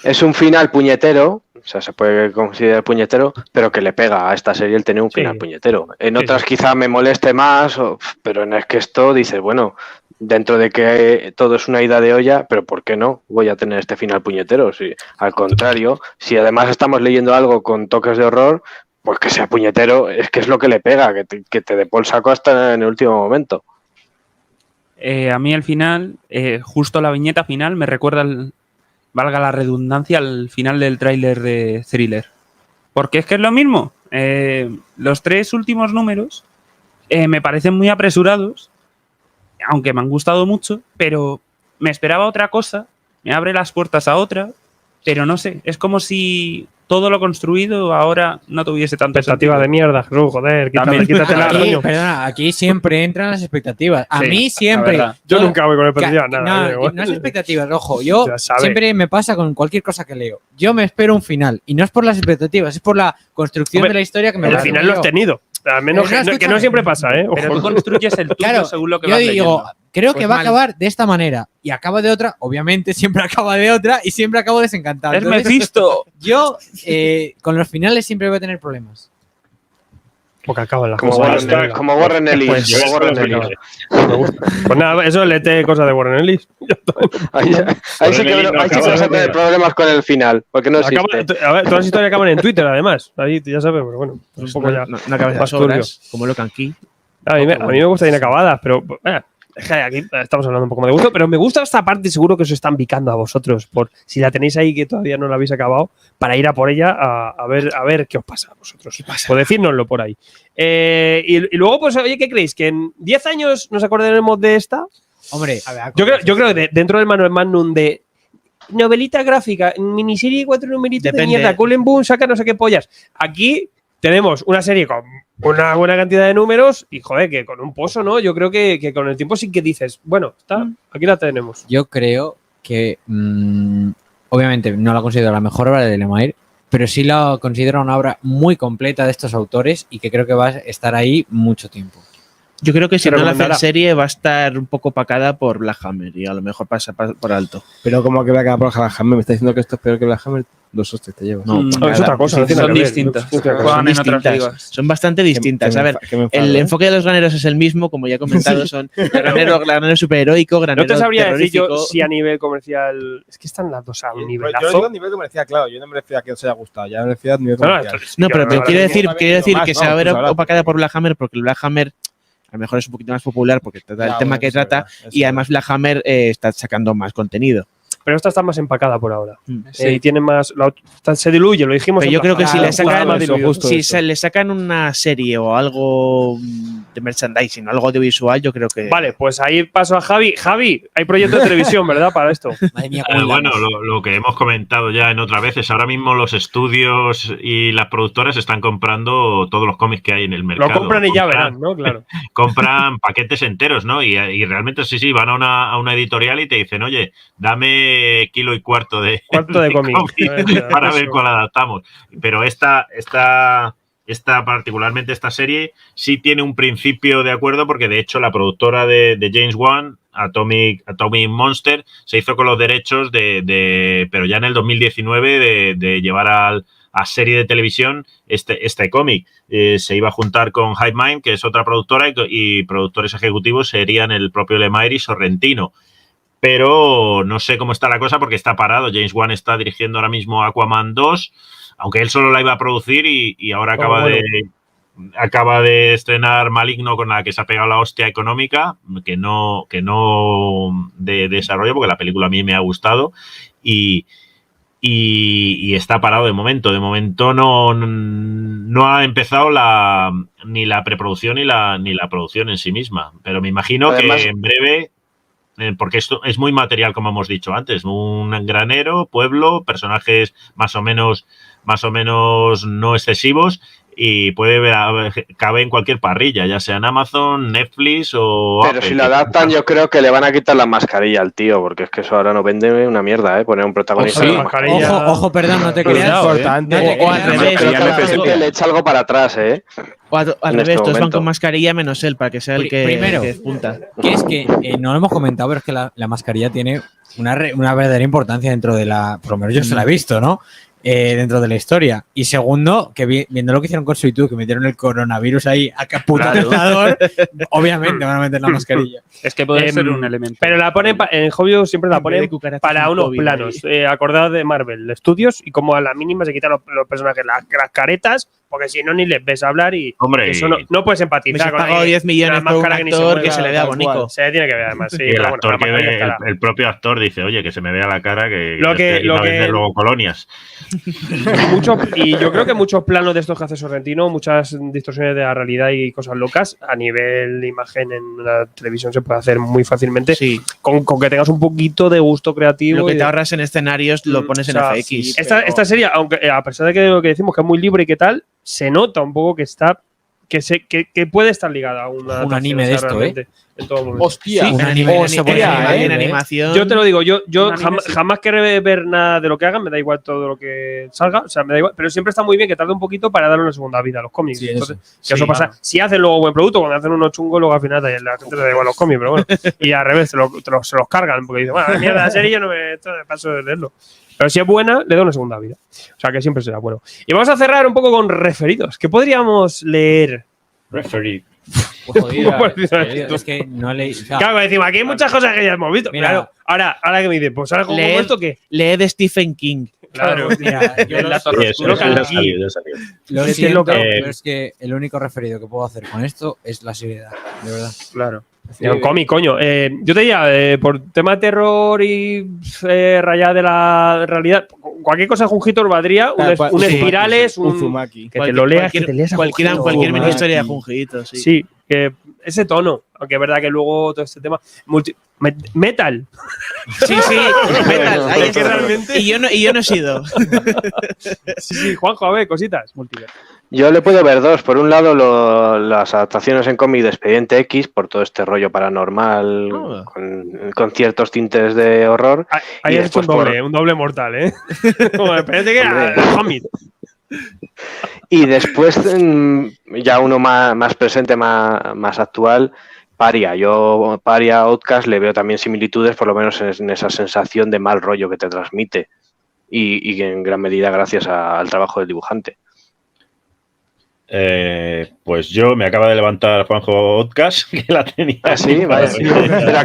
[SPEAKER 8] es un final puñetero, o sea, se puede considerar puñetero, pero que le pega a esta serie el tener un final puñetero. En otras quizá me moleste más, pero en es que esto dices, bueno, dentro de que todo es una ida de olla, pero ¿por qué no voy a tener este final puñetero? Si, al contrario, si además estamos leyendo algo con toques de horror, pues que sea puñetero, es que es lo que le pega, que te dé por saco hasta en el último momento.
[SPEAKER 7] A mí el final, justo la viñeta final, me recuerda, valga la redundancia, al final del tráiler de Thriller. Porque es que es lo mismo. Los 3 últimos números me parecen muy apresurados, aunque me han gustado mucho, pero me esperaba otra cosa, me abre las puertas a otra, pero no sé, es como si todo lo construido ahora no tuviese tanta
[SPEAKER 2] Expectativa de mierda, Jesús, joder, quítatela,
[SPEAKER 3] Aquí,
[SPEAKER 2] coño.
[SPEAKER 3] perdona, aquí siempre entran las expectativas. A
[SPEAKER 7] Sí,
[SPEAKER 3] mí
[SPEAKER 7] la
[SPEAKER 3] siempre.
[SPEAKER 7] verdad.
[SPEAKER 2] Yo nunca voy con expectativas,
[SPEAKER 3] No,
[SPEAKER 2] nada.
[SPEAKER 3] no es expectativas, ojo. Yo
[SPEAKER 2] Ya sabe.
[SPEAKER 3] siempre me pasa con cualquier cosa que leo. Yo me espero un final. Y no es por las expectativas, es por la construcción
[SPEAKER 2] Hombre,
[SPEAKER 3] de la historia que me
[SPEAKER 2] El
[SPEAKER 3] va a
[SPEAKER 2] final lo has tenido. Al menos
[SPEAKER 3] Pero no,
[SPEAKER 2] que no
[SPEAKER 3] escúchame.
[SPEAKER 2] siempre pasa, ¿eh?
[SPEAKER 7] Pero
[SPEAKER 2] Ojo.
[SPEAKER 7] tú construyes el tuyo
[SPEAKER 3] Claro,
[SPEAKER 7] según lo que
[SPEAKER 3] yo
[SPEAKER 7] vas
[SPEAKER 3] digo,
[SPEAKER 7] leyendo.
[SPEAKER 3] creo
[SPEAKER 9] Pues
[SPEAKER 3] que va
[SPEAKER 9] mal.
[SPEAKER 3] a acabar de esta manera y acaba de otra. Obviamente, siempre acaba de otra y siempre acabo desencantado.
[SPEAKER 7] ¡Es
[SPEAKER 3] Entonces,
[SPEAKER 7] Mephisto!
[SPEAKER 3] yo con los finales siempre voy a tener problemas.
[SPEAKER 2] Porque acaban las
[SPEAKER 8] Como
[SPEAKER 2] cosas.
[SPEAKER 8] Warren, como Warren Ellis.
[SPEAKER 6] Pues yo
[SPEAKER 8] como
[SPEAKER 6] eso
[SPEAKER 8] Warren
[SPEAKER 6] lo
[SPEAKER 8] Ellis.
[SPEAKER 6] flipo.
[SPEAKER 2] Me gusta. Pues nada, eso léete cosas de Warren Ellis.
[SPEAKER 8] Ahí sí que
[SPEAKER 6] Ellis no
[SPEAKER 8] ahí sí que
[SPEAKER 6] acaba
[SPEAKER 8] vas a
[SPEAKER 6] de
[SPEAKER 8] tener
[SPEAKER 6] ver.
[SPEAKER 8] problemas con el final, porque no existe.
[SPEAKER 2] A ver, todas las historias acaban en Twitter, además. Ahí ya sabes, pero bueno, es un poco ya.
[SPEAKER 9] No acabas
[SPEAKER 2] más
[SPEAKER 9] las obras, como Locan Key.
[SPEAKER 2] A mí me gusta inacabadas, pero es que aquí estamos hablando un poco más de gusto, pero me gusta esta parte, seguro que os están picando a vosotros, por si la tenéis ahí que todavía no la habéis acabado, para ir a por ella a ver qué os pasa a vosotros. Pues decírnoslo por ahí. Y luego, pues, oye, ¿qué creéis? ¿Que en 10 años nos acordaremos de esta?
[SPEAKER 3] Hombre,
[SPEAKER 2] Yo creo que dentro del Manuel Magnum de novelita gráfica, miniserie de 4 numeritos de
[SPEAKER 9] Depende.
[SPEAKER 2] mierda, Cullen Boom saca no sé qué pollas. Aquí tenemos una serie con una buena cantidad de números y, joder, que con un pozo, ¿no? Yo creo que con el tiempo sí que dices, bueno, aquí la tenemos.
[SPEAKER 3] yo creo que obviamente no la considero la mejor obra de Lemire, pero sí la considero una obra muy completa de estos autores y que creo que va a estar ahí mucho tiempo.
[SPEAKER 9] Yo creo que si
[SPEAKER 2] Se
[SPEAKER 9] no la
[SPEAKER 2] recomendará.
[SPEAKER 9] hacen serie va a estar un poco opacada por Black Hammer y a lo mejor pasa por alto.
[SPEAKER 5] Pero como que va a quedar por Black Hammer, me está diciendo que esto es peor que Black Hammer, 2 hostias te llevas.
[SPEAKER 9] No,
[SPEAKER 2] No, es otra cosa, no tiene
[SPEAKER 7] Son
[SPEAKER 2] nada que ver.
[SPEAKER 7] distintas.
[SPEAKER 2] Es otra cosa.
[SPEAKER 7] Juegan en otras
[SPEAKER 9] distintas,
[SPEAKER 7] ligas.
[SPEAKER 9] son bastante distintas. A ver, el enfoque de los graneros es el mismo, como ya he comentado, son granero superheroico, granero
[SPEAKER 2] No te sabría decir yo
[SPEAKER 9] terrorífico.
[SPEAKER 2] si a nivel comercial. Es que están las dos a un
[SPEAKER 5] Yo
[SPEAKER 2] nivelazo.
[SPEAKER 5] digo a nivel comercial, claro, yo no me refiero a que os haya gustado, ya me refiero a nivel
[SPEAKER 2] No, no,
[SPEAKER 5] comercial.
[SPEAKER 2] esto-
[SPEAKER 9] No, pero
[SPEAKER 2] que
[SPEAKER 9] quiero decir,
[SPEAKER 5] también digo más,
[SPEAKER 9] que
[SPEAKER 5] no,
[SPEAKER 9] se va a ver
[SPEAKER 5] pues ahora-
[SPEAKER 9] opacada por Black Hammer porque el Black Hammer a lo mejor es un poquito más popular porque trata el
[SPEAKER 5] Ya,
[SPEAKER 9] tema
[SPEAKER 5] bueno,
[SPEAKER 9] que
[SPEAKER 5] eso es
[SPEAKER 9] trata
[SPEAKER 5] verdad, eso
[SPEAKER 9] y
[SPEAKER 5] es
[SPEAKER 9] además Black Hammer está sacando más contenido.
[SPEAKER 2] Pero esta está más empacada por ahora.
[SPEAKER 7] Sí.
[SPEAKER 2] Y tiene más. Se diluye, lo dijimos.
[SPEAKER 9] Pero yo creo que si le sacan,
[SPEAKER 2] más diluido.
[SPEAKER 9] si le sacan una serie o algo de merchandising o algo audiovisual, yo creo que.
[SPEAKER 2] Vale, pues ahí paso a Javi. Javi, hay proyecto de televisión, ¿verdad? Para esto.
[SPEAKER 3] Madre mía,
[SPEAKER 6] Bueno, lo que hemos comentado ya en otras veces, ahora mismo los estudios y las productoras están comprando todos los cómics que hay en el mercado.
[SPEAKER 2] Lo compran y ya verán, ¿no? Claro.
[SPEAKER 6] Compran paquetes enteros, ¿no? Y realmente sí, van a una editorial y te dicen, oye, dame kilo y cuarto de
[SPEAKER 2] cómic.
[SPEAKER 6] para ver cuál adaptamos. Pero esta particularmente esta serie sí tiene un principio de acuerdo porque de hecho la productora de James Wan, Atomic Monster, se hizo con los derechos pero ya en el 2019 de llevar a serie de televisión este cómic. Se iba a juntar con Hive Mind, que es otra productora, y productores ejecutivos serían el propio Lemire y Sorrentino. Pero no sé cómo está la cosa porque está parado. James Wan está dirigiendo ahora mismo Aquaman 2, aunque él solo la iba a producir y ahora acaba acaba de estrenar Maligno, con la que se ha pegado la hostia económica, que no de desarrollo, porque la película a mí me ha gustado y está parado de momento. De momento no ha empezado ni la preproducción ni la producción en sí misma. Pero me imagino
[SPEAKER 8] Además,
[SPEAKER 6] que en breve, porque esto es muy material, como hemos dicho antes, un granero, pueblo, personajes más o menos no excesivos, y cabe en cualquier parrilla, ya sea en Amazon, Netflix o
[SPEAKER 8] pero
[SPEAKER 6] Apple.
[SPEAKER 8] si lo adaptan, yo creo que le van a quitar la mascarilla al tío, porque es que eso ahora no vende una mierda, poner un protagonista
[SPEAKER 2] Ojo,
[SPEAKER 8] con
[SPEAKER 2] la
[SPEAKER 8] mascarilla.
[SPEAKER 3] Ojo, perdón, no te creas.
[SPEAKER 2] Cuidado,
[SPEAKER 5] Importante.
[SPEAKER 9] O al
[SPEAKER 8] Yo
[SPEAKER 9] revés,
[SPEAKER 8] creo que a la
[SPEAKER 4] ya
[SPEAKER 8] gente le echa algo para atrás, ¿eh?
[SPEAKER 9] al
[SPEAKER 8] en
[SPEAKER 9] revés,
[SPEAKER 8] este
[SPEAKER 9] todos van
[SPEAKER 8] momento.
[SPEAKER 9] con mascarilla menos él, para que sea el que,
[SPEAKER 3] Primero.
[SPEAKER 9] que despunta.
[SPEAKER 3] Que es que no lo hemos comentado, pero es que la mascarilla tiene una verdadera importancia dentro de la. Por lo menos yo se la he visto, ¿no? Dentro de la historia. Y segundo, que viendo lo que hicieron con Suitu, que metieron el coronavirus ahí a caputador, obviamente van a meter la mascarilla.
[SPEAKER 7] Es que puede ser un elemento.
[SPEAKER 2] Pero la ponen en Hobby siempre la
[SPEAKER 9] En vez de
[SPEAKER 2] ponen
[SPEAKER 9] cucarachas,
[SPEAKER 2] para
[SPEAKER 9] un
[SPEAKER 2] unos
[SPEAKER 9] COVID
[SPEAKER 2] planos.
[SPEAKER 9] ahí.
[SPEAKER 2] Acordado de Marvel Studios, y como a la mínima se quitan los personajes las caretas, porque si no ni les ves hablar y
[SPEAKER 6] Hombre,
[SPEAKER 2] eso no puedes
[SPEAKER 9] Me
[SPEAKER 2] empatizar
[SPEAKER 9] has
[SPEAKER 2] con
[SPEAKER 9] pagado 10 millones
[SPEAKER 2] una
[SPEAKER 9] por un
[SPEAKER 2] máscara que ni se
[SPEAKER 9] actor que
[SPEAKER 2] mueva,
[SPEAKER 9] se le vea
[SPEAKER 5] tal
[SPEAKER 9] bonito.
[SPEAKER 5] cual.
[SPEAKER 2] Se tiene que ver además. Sí,
[SPEAKER 6] y el
[SPEAKER 2] pero
[SPEAKER 6] actor
[SPEAKER 2] la mascarilla estará.
[SPEAKER 6] el propio actor dice, oye, que se me vea la cara, que
[SPEAKER 2] Lo que-
[SPEAKER 6] estoy
[SPEAKER 2] lo
[SPEAKER 6] aquí para
[SPEAKER 2] que-
[SPEAKER 6] vender luego colonias.
[SPEAKER 2] Y yo creo que muchos planos de estos que hace Sorrentino, muchas distorsiones de la realidad y cosas locas, a nivel de imagen en la televisión se puede hacer muy fácilmente,
[SPEAKER 9] Sí.
[SPEAKER 2] con que tengas un poquito de gusto creativo.
[SPEAKER 9] Lo que
[SPEAKER 2] y
[SPEAKER 9] te
[SPEAKER 2] de-
[SPEAKER 9] ahorras en escenarios lo pones en
[SPEAKER 2] o sea,
[SPEAKER 9] FX.
[SPEAKER 5] sí.
[SPEAKER 2] Esta serie, aunque a pesar de que lo que decimos que es muy libre y que tal, se nota un poco que está que puede estar ligada a una
[SPEAKER 3] Un
[SPEAKER 2] adaptación,
[SPEAKER 3] anime
[SPEAKER 2] o sea,
[SPEAKER 3] de esto,
[SPEAKER 2] realmente, en todo momento.
[SPEAKER 5] Hostia.
[SPEAKER 3] Un anime
[SPEAKER 5] Hostia,
[SPEAKER 3] eso podría
[SPEAKER 5] ¿eh?
[SPEAKER 9] en animación.
[SPEAKER 2] Yo te lo digo, yo
[SPEAKER 7] Un anime sí.
[SPEAKER 2] jamás querré ver nada de lo que hagan, me da igual todo lo que salga, o sea, me da igual, pero siempre está muy bien que tarde un poquito para darle una segunda vida a los cómics.
[SPEAKER 3] Sí,
[SPEAKER 2] Entonces,
[SPEAKER 3] eso.
[SPEAKER 2] que eso pasa. Si hacen luego buen producto, cuando hacen unos chungos, luego al final la gente le da igual los cómics, pero bueno. Y al revés, se los cargan, porque dicen, bueno, mierda, la serie yo no me paso de leerlo. Pero si es buena, le da una segunda vida. O sea, que siempre será bueno. Y vamos a cerrar un poco con referidos. ¿Qué podríamos leer?
[SPEAKER 6] Referee.
[SPEAKER 3] Es que no leí. o sea,
[SPEAKER 2] Claro, decimos, aquí hay muchas cosas que ya hemos visto.
[SPEAKER 3] Mira.
[SPEAKER 2] Claro, ahora que me dices, pues ahora como
[SPEAKER 9] Leer-
[SPEAKER 2] esto que.
[SPEAKER 9] Lee de Stephen King.
[SPEAKER 2] Claro,
[SPEAKER 3] mira, yo
[SPEAKER 7] En la
[SPEAKER 3] lo-
[SPEAKER 7] torre
[SPEAKER 6] Sí, eso
[SPEAKER 7] oscura.
[SPEAKER 6] ya salió, ya salió.
[SPEAKER 3] lo
[SPEAKER 2] Es que
[SPEAKER 3] siento,
[SPEAKER 2] loca.
[SPEAKER 3] pero es que el único referido que puedo hacer con esto es la seriedad, de verdad.
[SPEAKER 2] Claro. Un cómic, coño. Yo te diría, por tema de terror y rayada de la realidad, cualquier cosa de Junjitos valdría. Un espirales,
[SPEAKER 5] un
[SPEAKER 2] un.
[SPEAKER 5] Uzumaki.
[SPEAKER 2] Que te lo leas, que te leas a
[SPEAKER 9] cualquier
[SPEAKER 2] Junjitos.
[SPEAKER 9] mini historia de Junjitos. Sí.
[SPEAKER 2] Sí, que ese tono. Aunque es verdad que luego todo este tema. Metal.
[SPEAKER 9] Sí, metal. Ahí
[SPEAKER 2] Es que
[SPEAKER 9] está.
[SPEAKER 2] realmente-
[SPEAKER 9] Y yo no he sido.
[SPEAKER 2] Sí, Juanjo, a ver, cositas. Multiverso.
[SPEAKER 8] Yo le puedo ver dos. Por un lado, las adaptaciones en cómic de Expediente X, por todo este rollo paranormal,
[SPEAKER 9] Oh.
[SPEAKER 8] con ciertos tintes de horror.
[SPEAKER 2] Ahí
[SPEAKER 8] Y
[SPEAKER 2] has hecho
[SPEAKER 8] después
[SPEAKER 2] un doble mortal, ¿eh? Como espérate que
[SPEAKER 8] Hombre.
[SPEAKER 2] Hamid.
[SPEAKER 8] Y después, ya uno más presente, más actual, Paria. Yo, Paria Outcast, le veo también similitudes, por lo menos en esa sensación de mal rollo que te transmite. Y en gran medida gracias al trabajo del dibujante.
[SPEAKER 6] Pues yo me acaba de levantar Juanjo Outcast, que la tenía.
[SPEAKER 8] Ah, sí,
[SPEAKER 6] aquí
[SPEAKER 8] vaya.
[SPEAKER 6] para-
[SPEAKER 8] Pero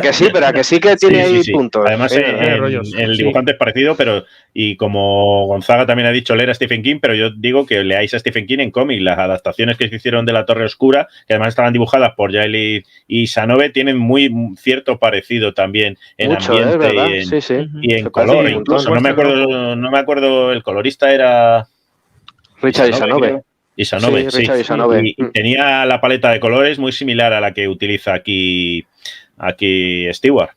[SPEAKER 8] a que sí que tiene
[SPEAKER 6] Sí,
[SPEAKER 8] ahí
[SPEAKER 6] sí.
[SPEAKER 8] puntos.
[SPEAKER 6] Además,
[SPEAKER 8] Sí,
[SPEAKER 2] rollos.
[SPEAKER 6] el
[SPEAKER 2] Sí.
[SPEAKER 6] dibujante es parecido, pero y como Gonzaga también ha dicho, leer a Stephen King, pero yo digo que leáis a Stephen King en cómic. Las adaptaciones que se hicieron de La Torre Oscura, que además estaban dibujadas por Yaeli y Sanove, tienen muy cierto parecido también en
[SPEAKER 8] mucho,
[SPEAKER 6] ambiente
[SPEAKER 8] ¿verdad?
[SPEAKER 6] y en,
[SPEAKER 8] Sí, sí.
[SPEAKER 6] y en
[SPEAKER 8] Se
[SPEAKER 6] color.
[SPEAKER 8] parece un
[SPEAKER 6] Incluso
[SPEAKER 8] montón.
[SPEAKER 6] no me acuerdo, el colorista era
[SPEAKER 8] Richard Isanove.
[SPEAKER 6] creo. Isanove,
[SPEAKER 8] Sí,
[SPEAKER 6] sí.
[SPEAKER 8] Richard Isanove.
[SPEAKER 6] Y tenía la paleta de colores muy similar a la que utiliza aquí Stewart.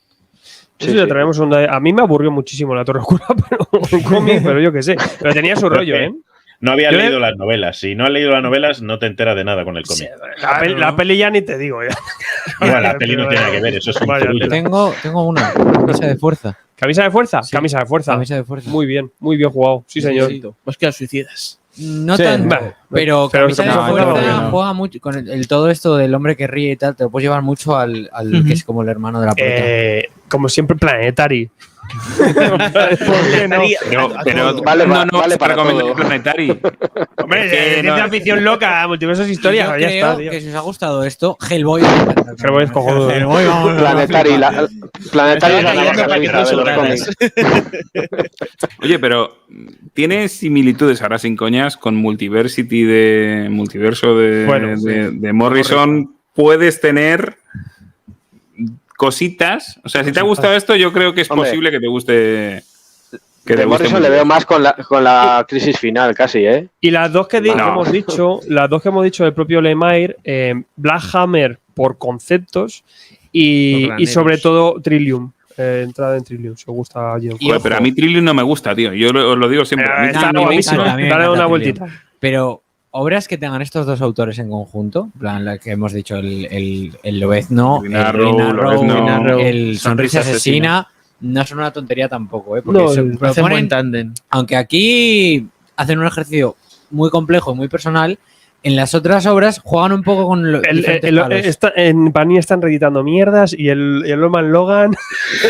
[SPEAKER 2] Eso sí, le traemos a mí me aburrió muchísimo La Torre Oscura, pero un cómic, pero yo qué sé. Pero tenía su rollo, ¿eh?
[SPEAKER 6] No había
[SPEAKER 2] Yo
[SPEAKER 6] leído las novelas. Si no has leído las novelas, no te enteras de nada con el cómic.
[SPEAKER 2] La peli ya ni te digo, ya.
[SPEAKER 6] Bueno, la peli no tiene nada que ver, eso es un
[SPEAKER 2] Vaya
[SPEAKER 6] zurullo.
[SPEAKER 3] Tengo una camisa de fuerza.
[SPEAKER 2] ¿Camisa de fuerza?
[SPEAKER 3] Sí.
[SPEAKER 2] Camisa de fuerza.
[SPEAKER 3] Camisa de fuerza.
[SPEAKER 2] Muy bien jugado. Sí, señor.
[SPEAKER 9] Pues que los suicidas.
[SPEAKER 3] No
[SPEAKER 5] Sí.
[SPEAKER 3] tanto,
[SPEAKER 2] Bah,
[SPEAKER 3] pero
[SPEAKER 2] pero
[SPEAKER 3] camisa de
[SPEAKER 2] no,
[SPEAKER 3] fuerza
[SPEAKER 5] no.
[SPEAKER 3] juega mucho con el todo esto del hombre que ríe y tal, te lo puedes llevar mucho al que es como el hermano de la prota.
[SPEAKER 2] Como siempre, Planetary.
[SPEAKER 4] Pero
[SPEAKER 8] Vale,
[SPEAKER 4] no,
[SPEAKER 8] vale
[SPEAKER 4] para
[SPEAKER 8] para
[SPEAKER 4] comentar
[SPEAKER 8] todo.
[SPEAKER 4] Planetary.
[SPEAKER 2] Hombre,
[SPEAKER 4] Es que
[SPEAKER 2] ciencia
[SPEAKER 4] no-
[SPEAKER 2] ficción loca, multiversos historias,
[SPEAKER 3] Yo
[SPEAKER 2] ya
[SPEAKER 3] creo
[SPEAKER 2] está, tío.
[SPEAKER 3] que si os ha gustado esto, Hellboy os va a encantar.
[SPEAKER 2] Hellboy es cojonudo.
[SPEAKER 3] Hellboy, vamos,
[SPEAKER 8] Planetary, Planetary es la
[SPEAKER 9] cayendo
[SPEAKER 8] mejor
[SPEAKER 9] para que
[SPEAKER 8] revista
[SPEAKER 9] no
[SPEAKER 8] de los
[SPEAKER 9] sobraras.
[SPEAKER 8] cómics.
[SPEAKER 4] Oye, pero tiene similitudes, ahora sin coñas, con multiverso
[SPEAKER 2] Bueno,
[SPEAKER 4] de Morrison. Puedes tener cositas. O sea, si te ha gustado esto, yo creo que es
[SPEAKER 8] Hombre.
[SPEAKER 4] posible que te guste. Que
[SPEAKER 8] De
[SPEAKER 4] te guste
[SPEAKER 8] Morrison le
[SPEAKER 4] mucho.
[SPEAKER 8] veo más con la crisis final, casi, ¿eh?
[SPEAKER 2] Y las dos que
[SPEAKER 4] No.
[SPEAKER 2] hemos dicho, del propio Lemire, Black Hammer por conceptos
[SPEAKER 9] Los
[SPEAKER 2] y
[SPEAKER 9] graneros.
[SPEAKER 2] sobre todo Trillium. Entrada en Trillium, si os gusta Gideon
[SPEAKER 4] Joder, pero a mí Trillium no me gusta, tío. Yo os lo digo siempre. A mí
[SPEAKER 2] Está
[SPEAKER 3] a mí me
[SPEAKER 2] guapísimo.
[SPEAKER 3] encanta, a mí me
[SPEAKER 2] Dale
[SPEAKER 3] encanta
[SPEAKER 2] una
[SPEAKER 3] Trillium.
[SPEAKER 2] vueltita.
[SPEAKER 3] Pero obras que tengan estos dos autores en conjunto, en plan la que hemos dicho, el Lobezno,
[SPEAKER 4] Green
[SPEAKER 3] el
[SPEAKER 4] Arrow,
[SPEAKER 3] Green Arrow,
[SPEAKER 4] Lobezno,
[SPEAKER 3] el Sonrisa Asesina, no son una tontería tampoco, porque
[SPEAKER 2] No,
[SPEAKER 3] se
[SPEAKER 9] Hacen
[SPEAKER 3] proponen-
[SPEAKER 9] buen tándem.
[SPEAKER 3] aunque aquí hacen un ejercicio muy complejo y muy personal, en las otras obras juegan un poco con diferentes palos.
[SPEAKER 2] En Panini están reeditando mierdas y el Norman Logan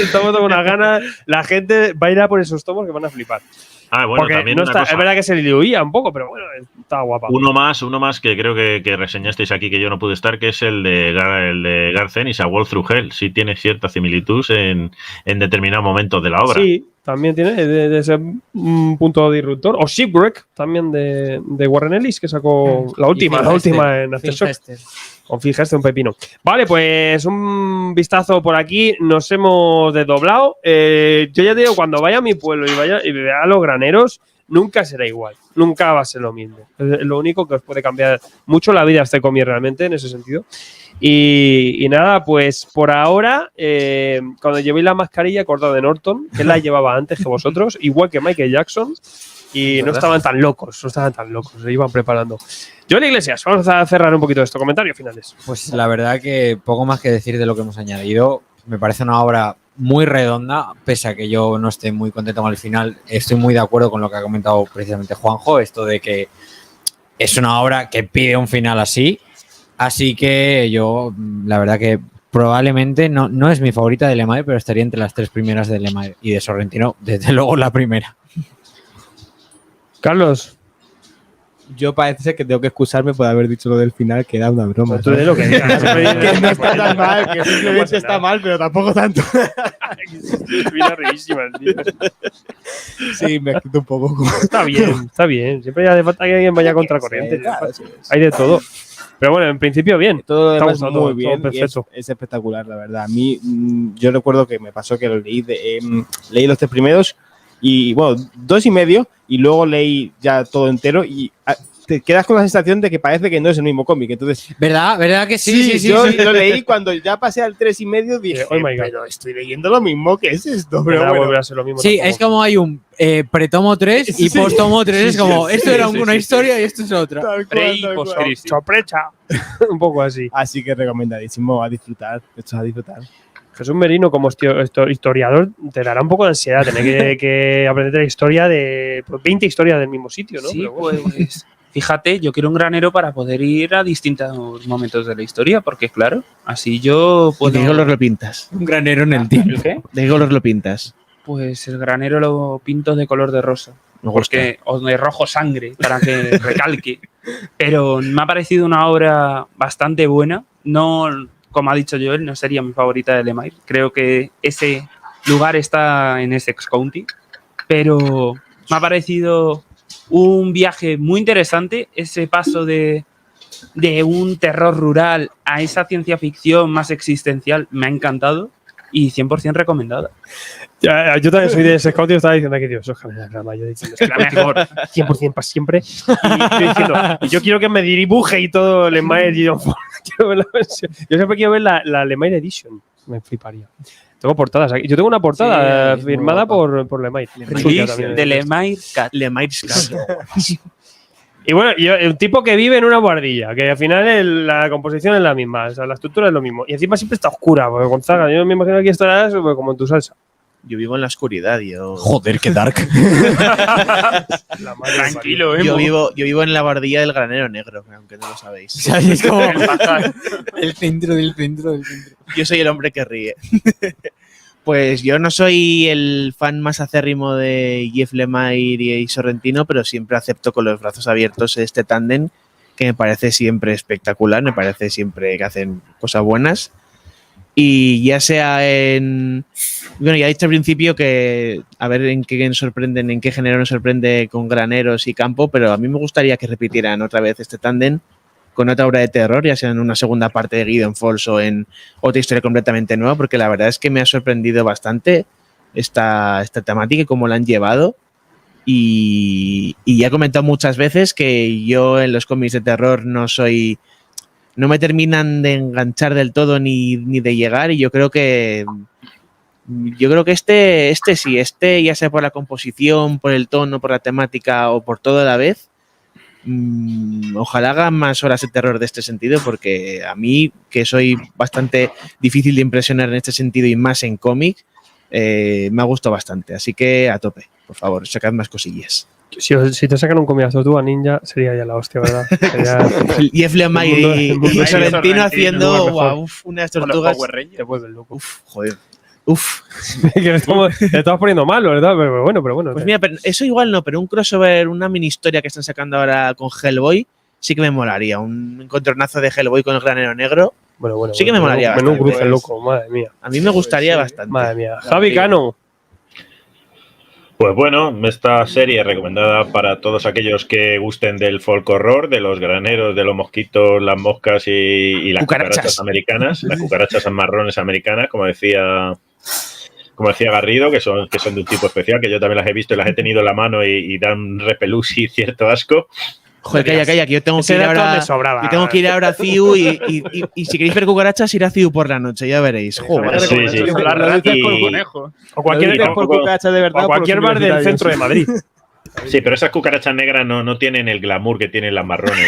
[SPEAKER 2] estamos con unas ganas. La gente va a ir a por esos tomos que van a flipar.
[SPEAKER 6] Ah, bueno,
[SPEAKER 2] Porque
[SPEAKER 6] también
[SPEAKER 2] no
[SPEAKER 6] una
[SPEAKER 2] está,
[SPEAKER 6] cosa.
[SPEAKER 2] es verdad que se diluía un poco, pero bueno, está guapa.
[SPEAKER 6] Uno más que creo que reseñasteis aquí que yo no pude estar, que es el de Garth Ennis, A Walk Through Hell. Sí tiene cierta similitud en determinados momentos de la obra.
[SPEAKER 2] Sí, también tiene de ese punto disruptor. O Shipwreck, también de Warren Ellis, que sacó la última en Aftershock. Con Fijeste un pepino. Vale, pues un vistazo por aquí. Nos hemos desdoblado. Yo ya te digo, cuando vaya a mi pueblo y vea a los graneros, nunca será igual. Nunca va a ser lo mismo. Es lo único que os puede cambiar mucho la vida a este cómic realmente, en ese sentido. Y nada, pues por ahora, cuando llevéis la mascarilla cortada de Norton, que la llevaba antes que vosotros, igual que Michael Jackson, y no estaban tan locos, se iban preparando. Joel Iglesias, vamos a cerrar un poquito de estos comentarios finales.
[SPEAKER 3] Pues la verdad que poco más que decir de lo que hemos añadido. Me parece una obra muy redonda, pese a que yo no esté muy contento con el final. Estoy muy de acuerdo con lo que ha comentado precisamente Juanjo, esto de que es una obra que pide un final así. Así que yo, la verdad que probablemente no es mi favorita de Lemire, pero estaría entre las tres primeras de Lemire y de Sorrentino, desde luego la primera.
[SPEAKER 2] Carlos,
[SPEAKER 5] Yo parece ser que tengo que excusarme por haber dicho lo del final, que era una broma.
[SPEAKER 2] tú de lo que digas.
[SPEAKER 5] Que no está tan mal, que simplemente está mal, pero tampoco tanto. Sí, me he escrito un poco.
[SPEAKER 2] Está bien. Siempre hace falta que alguien vaya contra corriente. Hay de todo. Pero bueno, en principio bien.
[SPEAKER 5] Todo lo
[SPEAKER 2] Está
[SPEAKER 5] demás
[SPEAKER 2] gustando,
[SPEAKER 5] muy
[SPEAKER 2] todo
[SPEAKER 5] bien, y
[SPEAKER 2] perfecto.
[SPEAKER 5] es espectacular, la verdad. A mí, yo recuerdo que me pasó que lo leí, leí los tres primeros y, bueno, 2 y medio, y luego leí ya todo entero y te quedas con la sensación de que parece que no es el mismo cómic. Entonces,
[SPEAKER 3] ¿Verdad que sí?
[SPEAKER 5] yo lo leí cuando ya pasé al 3 y medio, dije,
[SPEAKER 2] Oh my God.
[SPEAKER 5] pero estoy leyendo lo mismo, ¿qué es esto?
[SPEAKER 2] Pero
[SPEAKER 5] Pero bueno,
[SPEAKER 2] volver a ser lo mismo.
[SPEAKER 3] Sí,
[SPEAKER 2] tampoco.
[SPEAKER 3] es como hay un pretomo 3 y
[SPEAKER 5] Sí.
[SPEAKER 3] postomo 3. Es como, esto era
[SPEAKER 4] sí,
[SPEAKER 3] una
[SPEAKER 4] sí.
[SPEAKER 3] historia y esto es otra.
[SPEAKER 5] tal
[SPEAKER 7] Pre
[SPEAKER 5] cual,
[SPEAKER 7] y
[SPEAKER 5] tal cual.
[SPEAKER 7] post-crisis.
[SPEAKER 2] Sorpresa. Un poco así.
[SPEAKER 5] Así que recomendadísimo, a disfrutar. Esto es a disfrutar.
[SPEAKER 2] Jesús Merino, como historiador, te dará un poco de ansiedad tener que aprender la historia de 20 historias del mismo sitio, ¿no?
[SPEAKER 7] Sí,
[SPEAKER 2] Pero bueno.
[SPEAKER 7] pues fíjate, yo quiero un granero para poder ir a distintos momentos de la historia, porque claro, así yo
[SPEAKER 9] ¿De
[SPEAKER 7] puedo...
[SPEAKER 9] qué color lo pintas?
[SPEAKER 3] Un granero en el tiempo.
[SPEAKER 7] ¿El qué?
[SPEAKER 9] ¿De qué color lo pintas?
[SPEAKER 7] Pues el granero lo pinto de color de rosa.
[SPEAKER 9] Me gusta.
[SPEAKER 7] O de rojo sangre, para que recalque. Pero me ha parecido una obra bastante buena. No, como ha dicho Joel, no sería mi favorita de Lemire. Creo que ese lugar está en Essex County. Pero me ha parecido un viaje muy interesante. Ese paso de un terror rural a esa ciencia ficción más existencial me ha encantado. Y 100% recomendada.
[SPEAKER 2] Yo también soy de ese scout y estaba diciendo que Dios, ojalá la grama. Yo diciendo, es la mejor, 100% para siempre. Y yo diciendo, y yo quiero que me dibuje y todo Lemire Edition. Quiero ver la versión. Yo siempre quiero ver la Lemire Edition. Me fliparía. Tengo portadas aquí. Yo tengo una portada
[SPEAKER 3] Sí, es muy
[SPEAKER 2] firmada
[SPEAKER 3] guapa.
[SPEAKER 2] por Lemire.
[SPEAKER 7] Release de Lemire Cat.
[SPEAKER 9] Lemire's Cat.
[SPEAKER 2] Y bueno, un tipo que vive en una guardilla, que al final la composición es la misma, o sea, la estructura es lo mismo. Y encima siempre está oscura, porque Gonzaga, yo me imagino que estarás pues, como en tu salsa.
[SPEAKER 9] Yo vivo en la oscuridad, yo.
[SPEAKER 3] Joder, qué dark.
[SPEAKER 2] La madre
[SPEAKER 7] Tranquilo,
[SPEAKER 9] Yo vivo en la bardilla del granero negro, aunque no lo sabéis.
[SPEAKER 3] O sea, es como el centro del centro del centro.
[SPEAKER 9] Yo soy el hombre que ríe. Pues yo no soy el fan más acérrimo de Jeff Lemire y Sorrentino, pero siempre acepto con los brazos abiertos este tándem que me parece siempre espectacular, me parece siempre que hacen cosas buenas. Y ya sea en Bueno, ya he dicho al principio que a ver en qué género nos sorprende con Graneros y Campo, pero a mí me gustaría que repitieran otra vez este tándem con otra obra de terror, ya sea en una segunda parte de Gideon Falls o en otra historia completamente nueva, porque la verdad es que me ha sorprendido bastante esta temática y cómo la han llevado. Y ya he comentado muchas veces que yo en los cómics de terror no me terminan de enganchar del todo ni de llegar, y yo creo que este sí, ya sea por la composición, por el tono, por la temática o por todo a la vez, ojalá hagan más horas de terror de este sentido, porque a mí, que soy bastante difícil de impresionar en este sentido y más en cómic, me ha gustado bastante. Así que a tope, por favor, sacad más cosillas.
[SPEAKER 2] Si te sacan un cómic a Ninja, sería ya la hostia, ¿verdad? Sería
[SPEAKER 9] Jeff Lemire y Sorrentino haciendo unas tortugas.
[SPEAKER 2] Te vuelves loco.
[SPEAKER 9] Joder.
[SPEAKER 2] Que le estamos poniendo mal, ¿verdad? Pero bueno.
[SPEAKER 9] Pues mira, pero eso igual no, pero un crossover, una mini historia que están sacando ahora con Hellboy, sí que me molaría. Un encontronazo de Hellboy con el Granero Negro.
[SPEAKER 2] Bueno.
[SPEAKER 9] Sí que me molaría bastante.
[SPEAKER 2] Menú cruce loco, madre mía.
[SPEAKER 9] A mí me gustaría bastante.
[SPEAKER 2] Madre mía. Javi Cano.
[SPEAKER 6] Pues bueno, esta serie recomendada para todos aquellos que gusten del folk horror, de los graneros, de los mosquitos, las moscas y las cucarachas americanas, las cucarachas marrones americanas, como decía Garrido, que son de un tipo especial, que yo también las he visto y las he tenido en la mano y dan repelús y cierto asco.
[SPEAKER 9] Joder, calla, que yo tengo que ir ahora a CIU y si queréis ver cucarachas, ir a CIU por la noche, ya veréis. Joder.
[SPEAKER 6] Sí.
[SPEAKER 2] O cualquier bar del centro de Madrid.
[SPEAKER 6] Sí, pero esas cucarachas negras no tienen el glamour que tienen las marrones.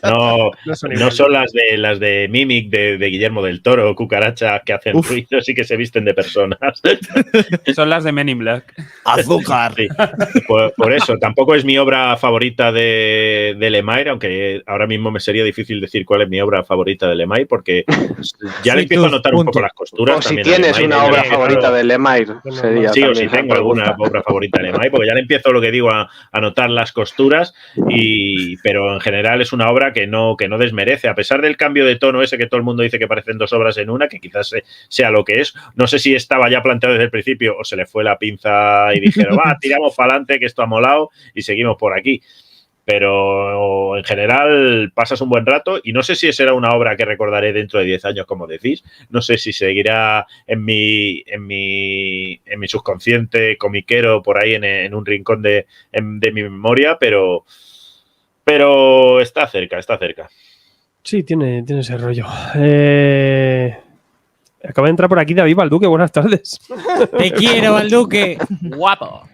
[SPEAKER 6] No son las de Mimic de Guillermo del Toro, cucarachas que hacen ruidos y que se visten de personas.
[SPEAKER 7] Son las de Men in Black.
[SPEAKER 9] ¡Azúcar!
[SPEAKER 6] Sí. Por eso, tampoco es mi obra favorita de Lemire, aunque ahora mismo me sería difícil decir cuál es mi obra favorita de Lemire, porque ya le empiezo a notar un poco las costuras.
[SPEAKER 8] O si tienes una obra favorita de Lemire, sería.
[SPEAKER 6] Sí, o si tengo alguna obra favorita de Lemire, porque ya le empiezo lo que digo a notar las costuras, pero en general es una obra que no desmerece, a pesar del cambio de tono ese que todo el mundo dice que parecen dos obras en una, que quizás sea lo que es. No sé si estaba ya planteado desde el principio o se le fue la pinza y dijeron, tiramos para adelante, que esto ha molado y seguimos por aquí. Pero en general pasas un buen rato y no sé si será una obra que recordaré dentro de 10 años, como decís. No sé si seguirá en mi subconsciente comiquero por ahí en un rincón de mi memoria, pero está cerca.
[SPEAKER 2] Sí, tiene ese rollo. Acaba de entrar por aquí David Balduque, buenas tardes.
[SPEAKER 3] Te quiero, Balduque.
[SPEAKER 7] Guapo.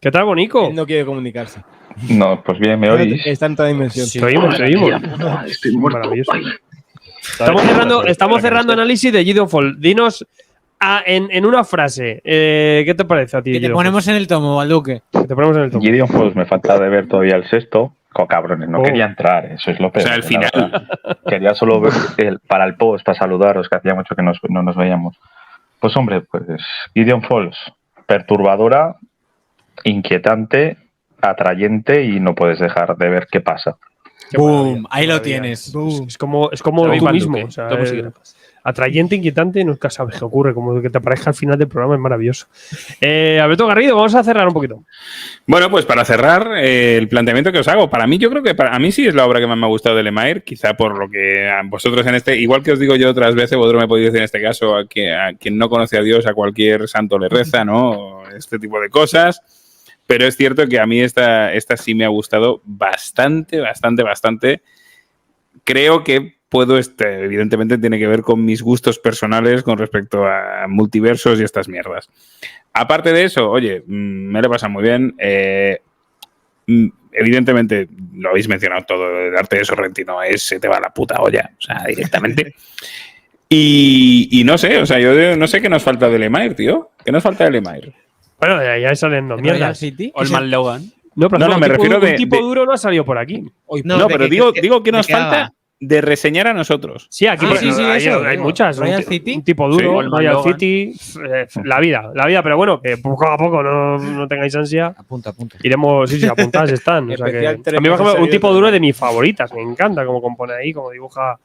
[SPEAKER 2] ¿Qué tal, Bonico?
[SPEAKER 5] Él no quiere comunicarse.
[SPEAKER 10] No, pues bien, ¿me oís?
[SPEAKER 5] Está en otra dimensión.
[SPEAKER 2] Sí, te oímos.
[SPEAKER 10] Estoy muerto.
[SPEAKER 2] Maravilloso. Estamos cerrando análisis de Gideon Falls. Dinos en una frase, ¿qué te parece a ti?
[SPEAKER 3] Que te ponemos en el tomo, Balduque.
[SPEAKER 10] Gideon Falls me falta de ver todavía el sexto. Cabrones, no quería entrar, eso es lo peor.
[SPEAKER 4] O sea, el final.
[SPEAKER 10] Quería solo ver para el post, para saludaros, que hacía mucho que no nos veíamos. Pues hombre, Gideon Falls, perturbadora, inquietante, atrayente y no puedes dejar de ver qué pasa.
[SPEAKER 3] ¡Bum! Ahí lo tienes.
[SPEAKER 2] Es como tú mismo. O sea, atrayente, inquietante, nunca sabes qué ocurre. Como que te aparezca al final del programa es maravilloso. Alberto Garrido, vamos a cerrar un poquito.
[SPEAKER 4] Bueno, pues para cerrar el planteamiento que os hago, para mí yo creo que a mí sí es la obra que más me ha gustado de Lemire, quizá por lo que a vosotros igual que os digo yo otras veces, vosotros me podéis decir en este caso a quien no conoce a Dios, a cualquier santo le reza, ¿no? Este tipo de cosas. Pero es cierto que a mí esta sí me ha gustado bastante. Creo que evidentemente tiene que ver con mis gustos personales con respecto a multiversos y estas mierdas. Aparte de eso, oye, me lo pasa muy bien. Evidentemente, lo habéis mencionado todo, el arte de Sorrentino se te va a la puta olla, o sea, directamente. Y no sé, o sea, yo no sé qué nos falta de Lemire, tío. ¿Qué nos falta de Lemire?
[SPEAKER 2] Bueno, ya salen mierdas.
[SPEAKER 7] O el Logan.
[SPEAKER 2] No, pero
[SPEAKER 4] me refiero
[SPEAKER 2] un tipo duro no ha salido por aquí.
[SPEAKER 4] No, pero digo que nos falta de reseñar a nosotros.
[SPEAKER 2] Sí, aquí hay muchas.
[SPEAKER 3] Royal
[SPEAKER 2] un
[SPEAKER 3] City.
[SPEAKER 2] tipo duro,
[SPEAKER 4] Sí,
[SPEAKER 2] Royal
[SPEAKER 7] Logan.
[SPEAKER 2] City, la vida, pero bueno, que poco a poco no tengáis ansia.
[SPEAKER 3] Apunta.
[SPEAKER 2] Iremos, sí, apuntadas están. O sea que,
[SPEAKER 5] Especial
[SPEAKER 2] a mí, por ejemplo, un
[SPEAKER 5] serie
[SPEAKER 2] tipo
[SPEAKER 5] de-
[SPEAKER 2] duro es de mis favoritas, me encanta cómo compone ahí, cómo dibuja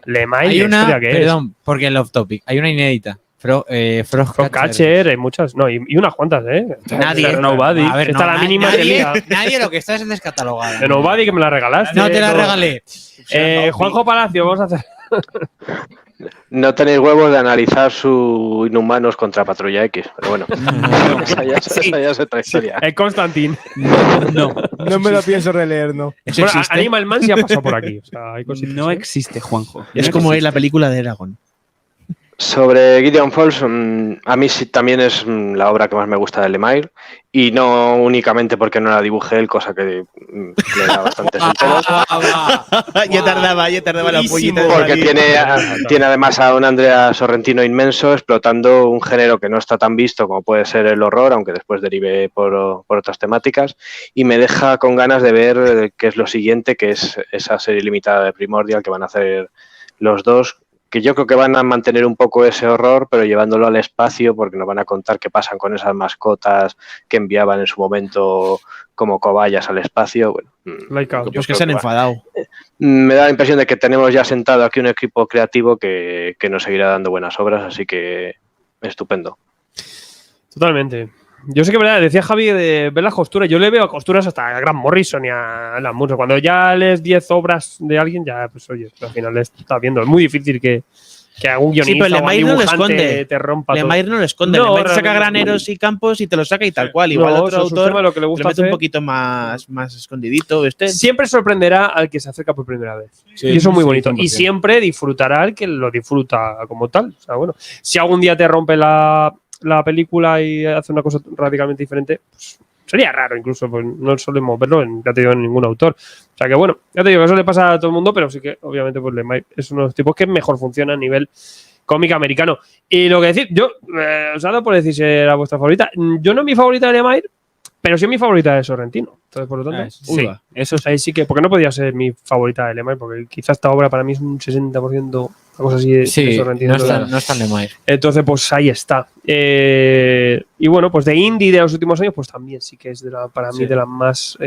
[SPEAKER 2] Lemay,
[SPEAKER 3] Hay
[SPEAKER 2] la
[SPEAKER 3] una,
[SPEAKER 2] historia que
[SPEAKER 3] perdón, porque el off topic, hay una inédita.
[SPEAKER 2] Frogcatcher, hay muchas, no, y unas cuantas, ¿eh?
[SPEAKER 9] Nadie.
[SPEAKER 2] De Nobody.
[SPEAKER 3] A ver,
[SPEAKER 2] Esta la mínima que lía.
[SPEAKER 3] nadie lo que está es descatalogada.
[SPEAKER 2] De Nobody que me la regalaste.
[SPEAKER 3] No te la
[SPEAKER 2] todo.
[SPEAKER 3] regalé.
[SPEAKER 2] Juanjo Palacio, vamos a hacer.
[SPEAKER 8] No tenéis huevos de analizar su Inhumanos contra Patrulla X, pero bueno, esa ya es otra historia.
[SPEAKER 2] Constantin.
[SPEAKER 7] No,
[SPEAKER 5] No me lo pienso releer, no.
[SPEAKER 9] Eso
[SPEAKER 2] Bueno,
[SPEAKER 9] existe.
[SPEAKER 2] Animal Man sí ha pasado por aquí. O sea, hay cositas,
[SPEAKER 7] no
[SPEAKER 2] ¿eh?
[SPEAKER 7] existe, Juanjo.
[SPEAKER 9] Es
[SPEAKER 7] No
[SPEAKER 9] como
[SPEAKER 7] existe.
[SPEAKER 9] la película de Eragon.
[SPEAKER 8] Sobre Gideon Falls, a mí sí también es la obra que más me gusta de Lemire, y no únicamente porque no la dibujé él, cosa que le da bastante sentido,
[SPEAKER 9] ya tardaba la pollita de
[SPEAKER 8] porque
[SPEAKER 9] salir.
[SPEAKER 8] tiene además a un Andrea Sorrentino inmenso explotando un género que no está tan visto como puede ser el horror, aunque después derive por otras temáticas, y me deja con ganas de ver qué es lo siguiente, que es esa serie limitada de Primordial que van a hacer los dos, que yo creo que van a mantener un poco ese horror, pero llevándolo al espacio, porque nos van a contar qué pasan con esas mascotas que enviaban en su momento como cobayas al espacio. Bueno,
[SPEAKER 2] Laika.
[SPEAKER 8] yo
[SPEAKER 9] Pues que
[SPEAKER 8] creo
[SPEAKER 9] se han
[SPEAKER 8] va-
[SPEAKER 9] enfadado.
[SPEAKER 8] Me da la impresión de que tenemos ya sentado aquí un equipo creativo que nos seguirá dando buenas obras, así que estupendo.
[SPEAKER 2] Totalmente. Yo sé que verdad, decía Javi de ver las costuras. Yo le veo costuras hasta a Grant Morrison y a Alan Moore. Cuando ya lees 10 obras de alguien, ya, pues oye, al final le estás viendo. Es muy difícil que algún
[SPEAKER 9] Sí,
[SPEAKER 2] guionista
[SPEAKER 9] pero
[SPEAKER 2] o
[SPEAKER 9] Lemire no lo
[SPEAKER 2] dibujante
[SPEAKER 9] esconde.
[SPEAKER 2] te rompa todo.
[SPEAKER 9] Lemire no lo esconde.
[SPEAKER 2] No,
[SPEAKER 9] Lemire saca
[SPEAKER 2] realmente.
[SPEAKER 9] graneros y campos y te lo saca y tal cual. Igual
[SPEAKER 2] No,
[SPEAKER 9] otro
[SPEAKER 2] eso es un
[SPEAKER 9] autor
[SPEAKER 2] tema de lo que le
[SPEAKER 9] le
[SPEAKER 2] gusta
[SPEAKER 9] mete un
[SPEAKER 2] hacer.
[SPEAKER 9] poquito más escondidito. Este.
[SPEAKER 2] Siempre sorprenderá al que se acerca por primera vez.
[SPEAKER 5] Sí,
[SPEAKER 2] y eso es muy
[SPEAKER 5] sí,
[SPEAKER 2] bonito.
[SPEAKER 5] 100%.
[SPEAKER 2] Y siempre disfrutará el que lo disfruta como tal. O sea, bueno, si algún día te rompe la película y hace una cosa radicalmente diferente, pues sería raro incluso, pues no solemos verlo ya te digo, en ningún autor. O sea que bueno, ya te digo que eso le pasa a todo el mundo, pero sí que obviamente pues Lemire es uno de los tipos que mejor funciona a nivel cómic americano. Y lo que decir, yo os he dado por decir si era vuestra favorita. Yo no es mi favorita de Lemire, pero sí es mi favorita de Sorrentino. Entonces, por lo tanto,
[SPEAKER 7] Sí, eso es.
[SPEAKER 2] ahí sí que, porque no podía ser mi favorita de Lemire, porque quizás esta obra para mí es un 60%, una cosa así de
[SPEAKER 3] Sí,
[SPEAKER 2] Sorrentino.
[SPEAKER 3] no está en Lemire.
[SPEAKER 2] Entonces, pues ahí está. Y bueno, pues de indie de los últimos años, pues también sí que es para mí de las más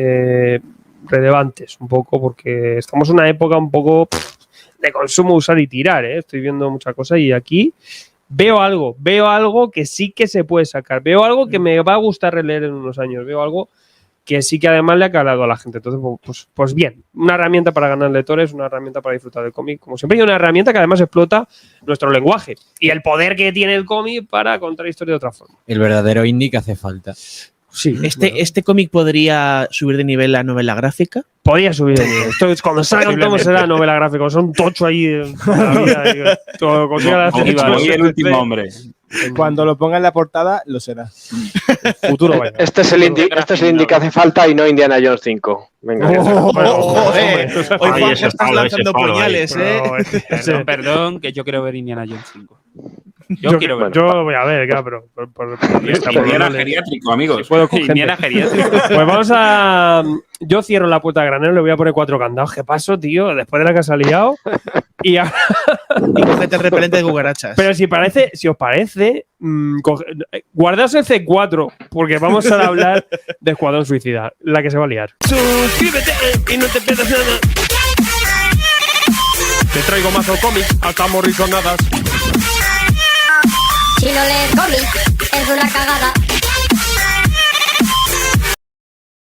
[SPEAKER 2] relevantes, un poco, porque estamos en una época un poco de consumo, usar y tirar, ¿eh? Estoy viendo mucha cosa y aquí veo algo que sí que se puede sacar, veo algo que me va a gustar releer en unos años, veo algo que sí que además le ha calado a la gente. Entonces, pues bien, una herramienta para ganar lectores, una herramienta para disfrutar del cómic, como siempre, y una herramienta que además explota nuestro lenguaje y el poder que tiene el cómic para contar historia de otra forma.
[SPEAKER 3] El verdadero indie que hace falta.
[SPEAKER 2] Sí,
[SPEAKER 9] Este cómic podría subir de nivel la novela gráfica.
[SPEAKER 2] podría subir de nivel. Esto es cuando salgan tomos será novela gráfica, son un tocho ahí en la vida, todo consiga la
[SPEAKER 4] Soy el último hombre.
[SPEAKER 5] Cuando lo ponga en la portada, lo será.
[SPEAKER 2] futuro. Vaya.
[SPEAKER 8] Este es el indie que hace falta y no Indiana Jones 5. Venga.
[SPEAKER 9] ¡Joder! Hoy
[SPEAKER 6] Ahí
[SPEAKER 9] Juanjo
[SPEAKER 6] ese
[SPEAKER 9] estás
[SPEAKER 6] palo,
[SPEAKER 9] lanzando
[SPEAKER 6] ese palo ahí.
[SPEAKER 9] puñales, ¿eh?
[SPEAKER 7] Perdón, que yo quiero ver Indiana Jones 5. Yo
[SPEAKER 2] Yo,
[SPEAKER 7] quiero ver.
[SPEAKER 2] yo voy a ver, claro, pero por
[SPEAKER 4] Indiana geriátrico, amigos.
[SPEAKER 2] puedo con gente.
[SPEAKER 7] Indiana geriátrico.
[SPEAKER 2] Pues vamos a. Yo cierro la puerta de granero, le voy a poner 4 candados. ¿Qué paso, tío? Después de la que has liado. Y ahora-
[SPEAKER 9] Y cógete el repelente de cucarachas.
[SPEAKER 2] pero si os parece, guardaos el C4, porque vamos a hablar de Escuadrón Suicida, la que se va a liar. Suscríbete y no te pierdas nada. Te traigo mazo cómics, hasta morrisonadas.
[SPEAKER 11] Si no lees cómics, es una cagada.